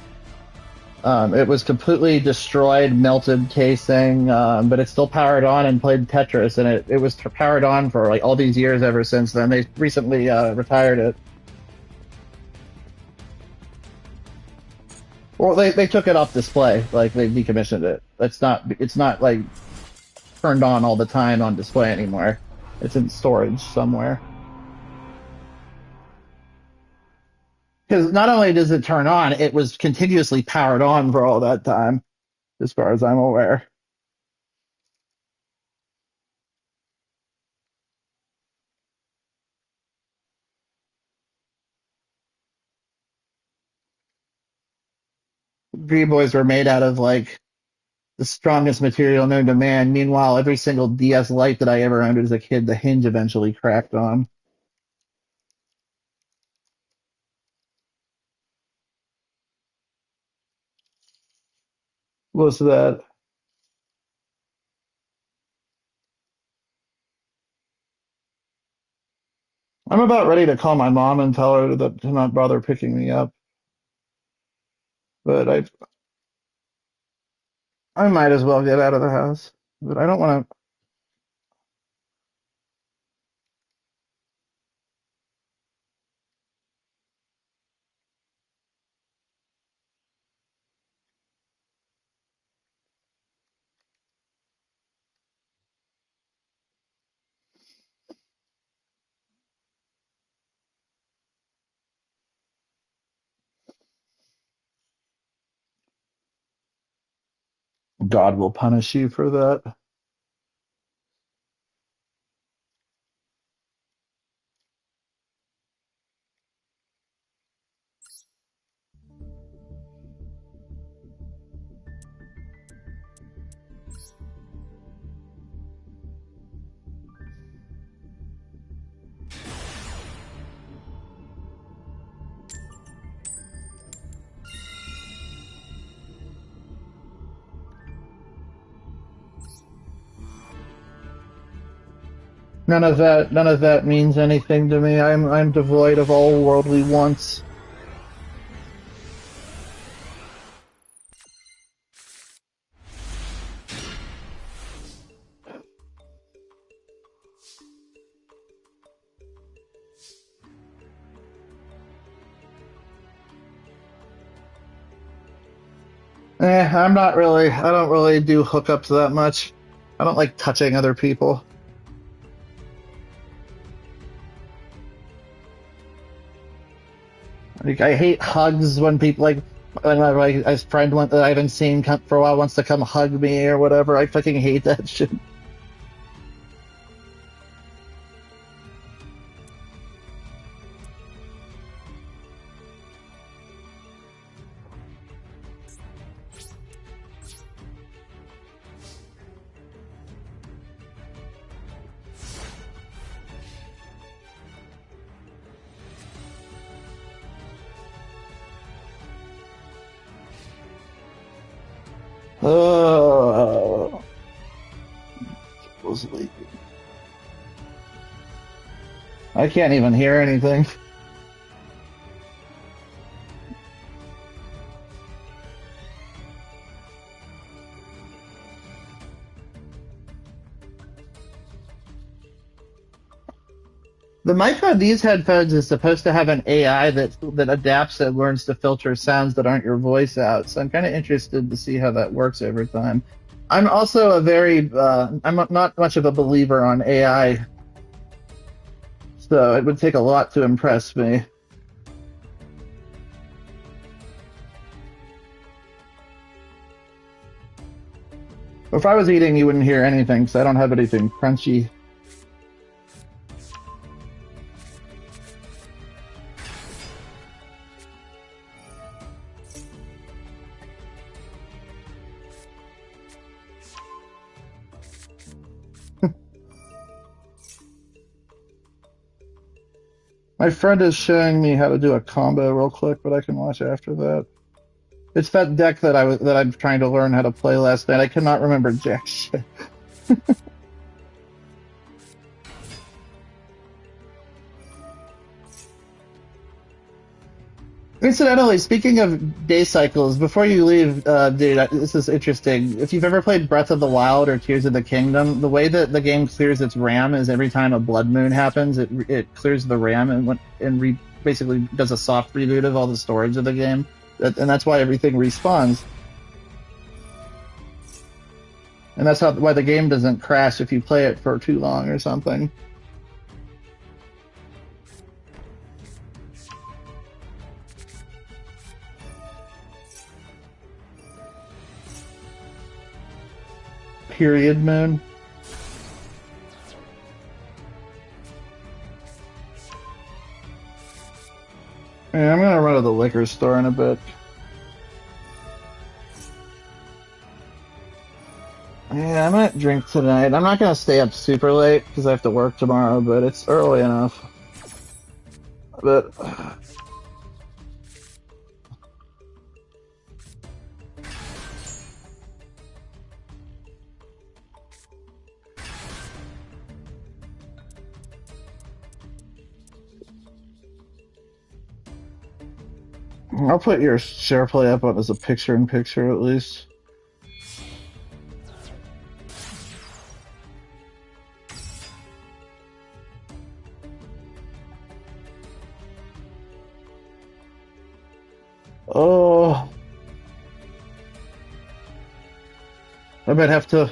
Speaker 1: It was completely destroyed, melted casing, but it still powered on and played Tetris, and it was powered on for like all these years ever since then. They recently retired it. Well, they took it off display, like they decommissioned it. It's not like turned on all the time on display anymore. It's in storage somewhere. Because not only does it turn on, it was continuously powered on for all that time, as far as I'm aware. Green Boys were made out of like the strongest material known to man. Meanwhile, every single DS Lite that I ever owned as a kid, the hinge eventually cracked on. What's that? I'm about ready to call my mom and tell her that to not bother picking me up, but I might as well get out of the house. But I don't want to. God will punish you for that. None of that means anything to me. I'm devoid of all worldly wants. I'm not really. I don't really do hookups that much. I don't like touching other people. Like, I hate hugs when people like when a friend that I haven't seen for a while wants to come hug me or whatever. I fucking hate that shit. Oh, I can't even hear anything. The mic on these headphones is supposed to have an AI that adapts and learns to filter sounds that aren't your voice out. So I'm kind of interested to see how that works over time. I'm also I'm not much of a believer on AI, so it would take a lot to impress me. If I was eating, you wouldn't hear anything, because I don't have anything crunchy. My friend is showing me how to do a combo real quick, but I can watch after that. It's that deck that I'm trying to learn how to play last night. I cannot remember jack shit. Incidentally, speaking of day cycles, before you leave, dude, this is interesting. If you've ever played Breath of the Wild or Tears of the Kingdom, the way that the game clears its RAM is every time a blood moon happens, it clears the RAM basically does a soft reboot of all the storage of the game, and that's why everything respawns. And that's why the game doesn't crash if you play it for too long or something. Period moon. Yeah, I'm gonna run to the liquor store in a bit. Yeah, I might drink tonight. I'm not gonna stay up super late because I have to work tomorrow, but it's early enough. But I'll put your share play up as a picture-in-picture at least. Oh, I might have to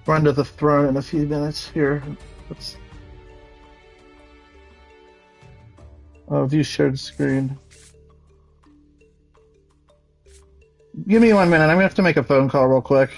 Speaker 1: run to the throne in a few minutes here. Let's view shared screen. Give me 1 minute. I'm gonna have to make a phone call real quick.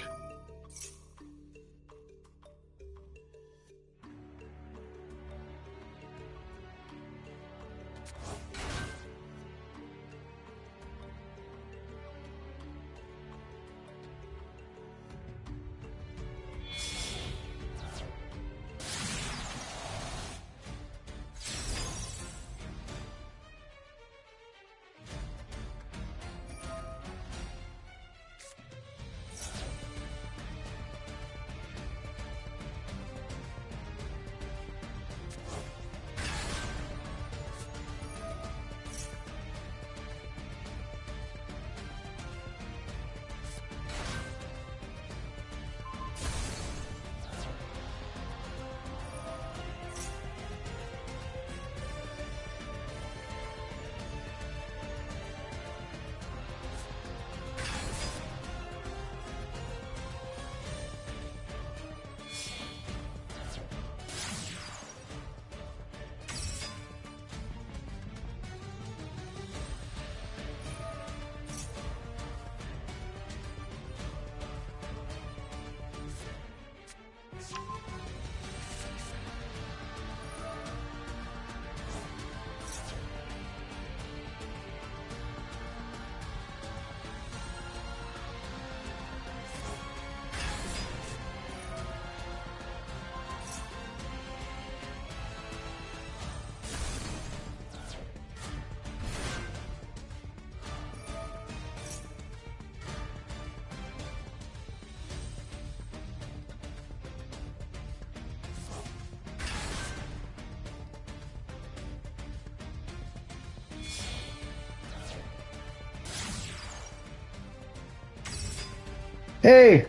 Speaker 1: Hey,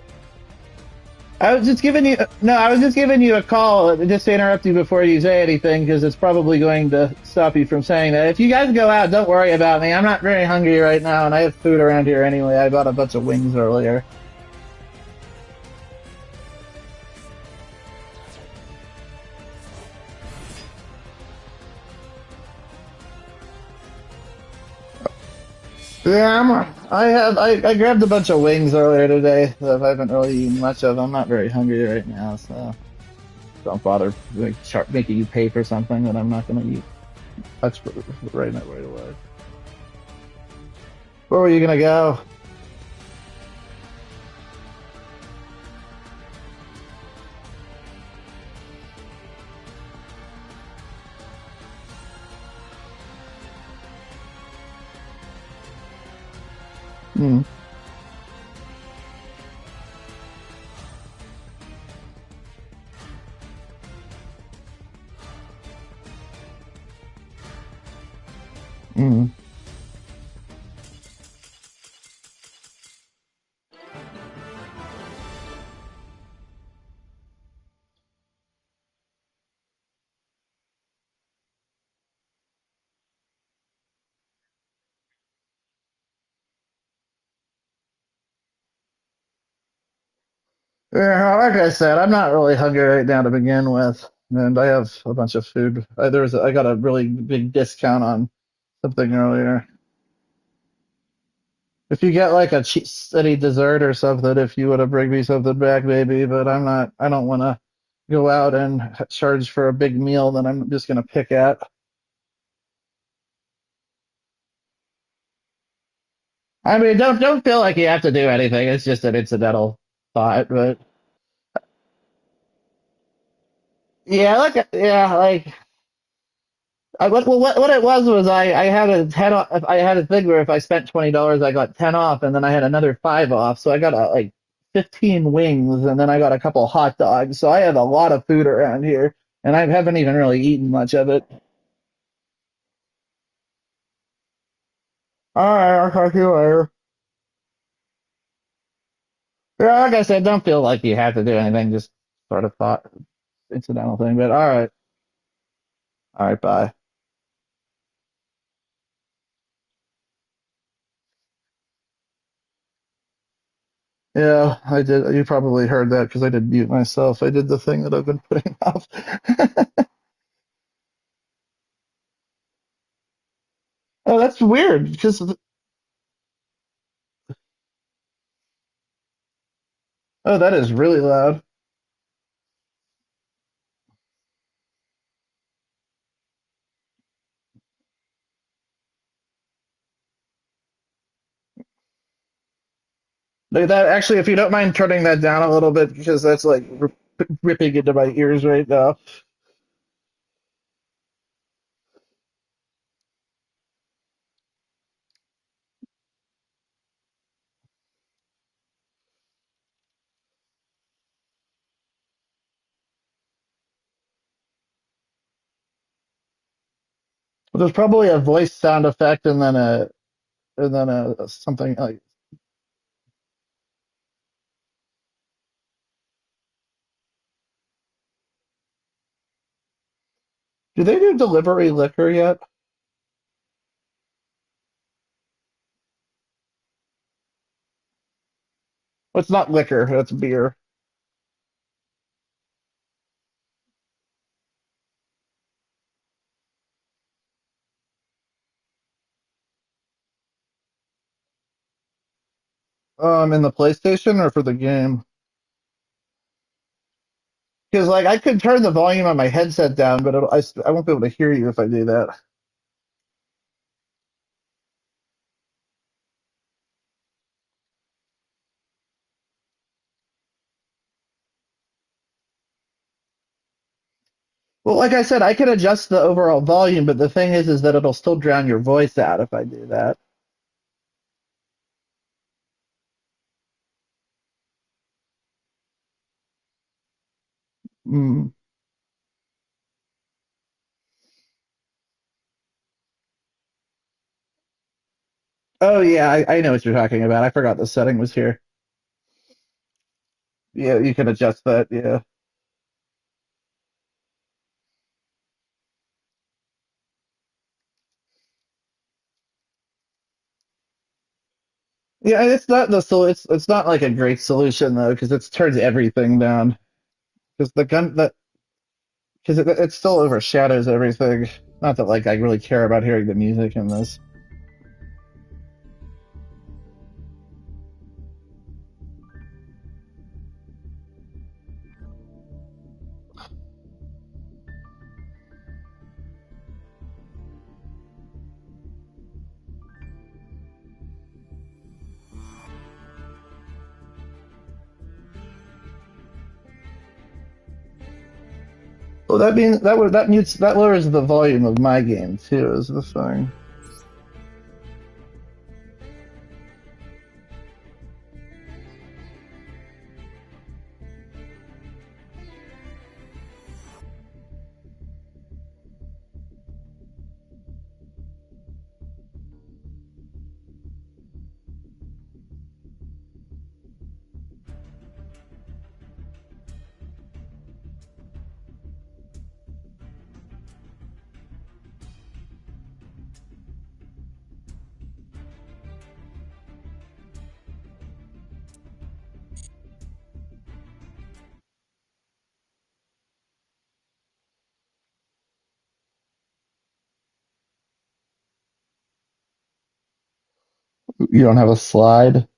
Speaker 1: I was just giving you no, I was just giving you a call just to interrupt you before you say anything because it's probably going to stop you from saying that. If you guys go out, don't worry about me. I'm not very hungry right now, and I have food around here anyway. I bought a bunch of wings earlier. Yeah, I grabbed a bunch of wings earlier today. So I haven't really eaten much of. I'm not very hungry right now, so don't bother making you pay for something that I'm not going to eat. Touch right away. Where were you going to go? Mm, mm, yeah, like I said, I'm not really hungry right now to begin with, and I have a bunch of food. I got a really big discount on something earlier. If you get like a cheap city dessert or something, if you would have bring me something back, maybe. But I'm not. I don't want to go out and charge for a big meal that I'm just gonna pick at. I mean, don't feel like you have to do anything. It's just an incidental thought, but yeah, like what it was I had a ten off, I had a thing where if I spent $20 I got 10 off, and then I had another 5 off, so I got like 15 wings, and then I got a couple hot dogs. So I have a lot of food around here, and I haven't even really eaten much of it. All right, I'll talk to you later. Yeah, like I said, don't feel like you have to do anything. Just sort of thought incidental thing, but all right, bye. Yeah, I did. You probably heard that because I did mute myself. I did the thing that I've been putting off. Oh, that's weird because oh, that is really loud. Like that actually, if you don't mind turning that down a little bit, because that's like ripping into my ears right now. But there's probably a voice sound effect and then a something like. Do they do delivery liquor yet? Well, it's not liquor, it's beer. In the PlayStation or for the game? Because like I could turn the volume on my headset down, but I won't be able to hear you if I do that. Well, like I said, I can adjust the overall volume, but the thing is that it'll still drown your voice out if I do that. Mm. Oh yeah, I know what you're talking about. I forgot the setting was here. Yeah, you can adjust that. Yeah. Yeah, and it's not the so it's not like a great solution though, because it turns everything down. Because the gun that because it still overshadows everything. Not that like I really care about hearing the music in this. Well, that means that mutes that lowers the volume of my game too. Is the thing. You don't have a slide.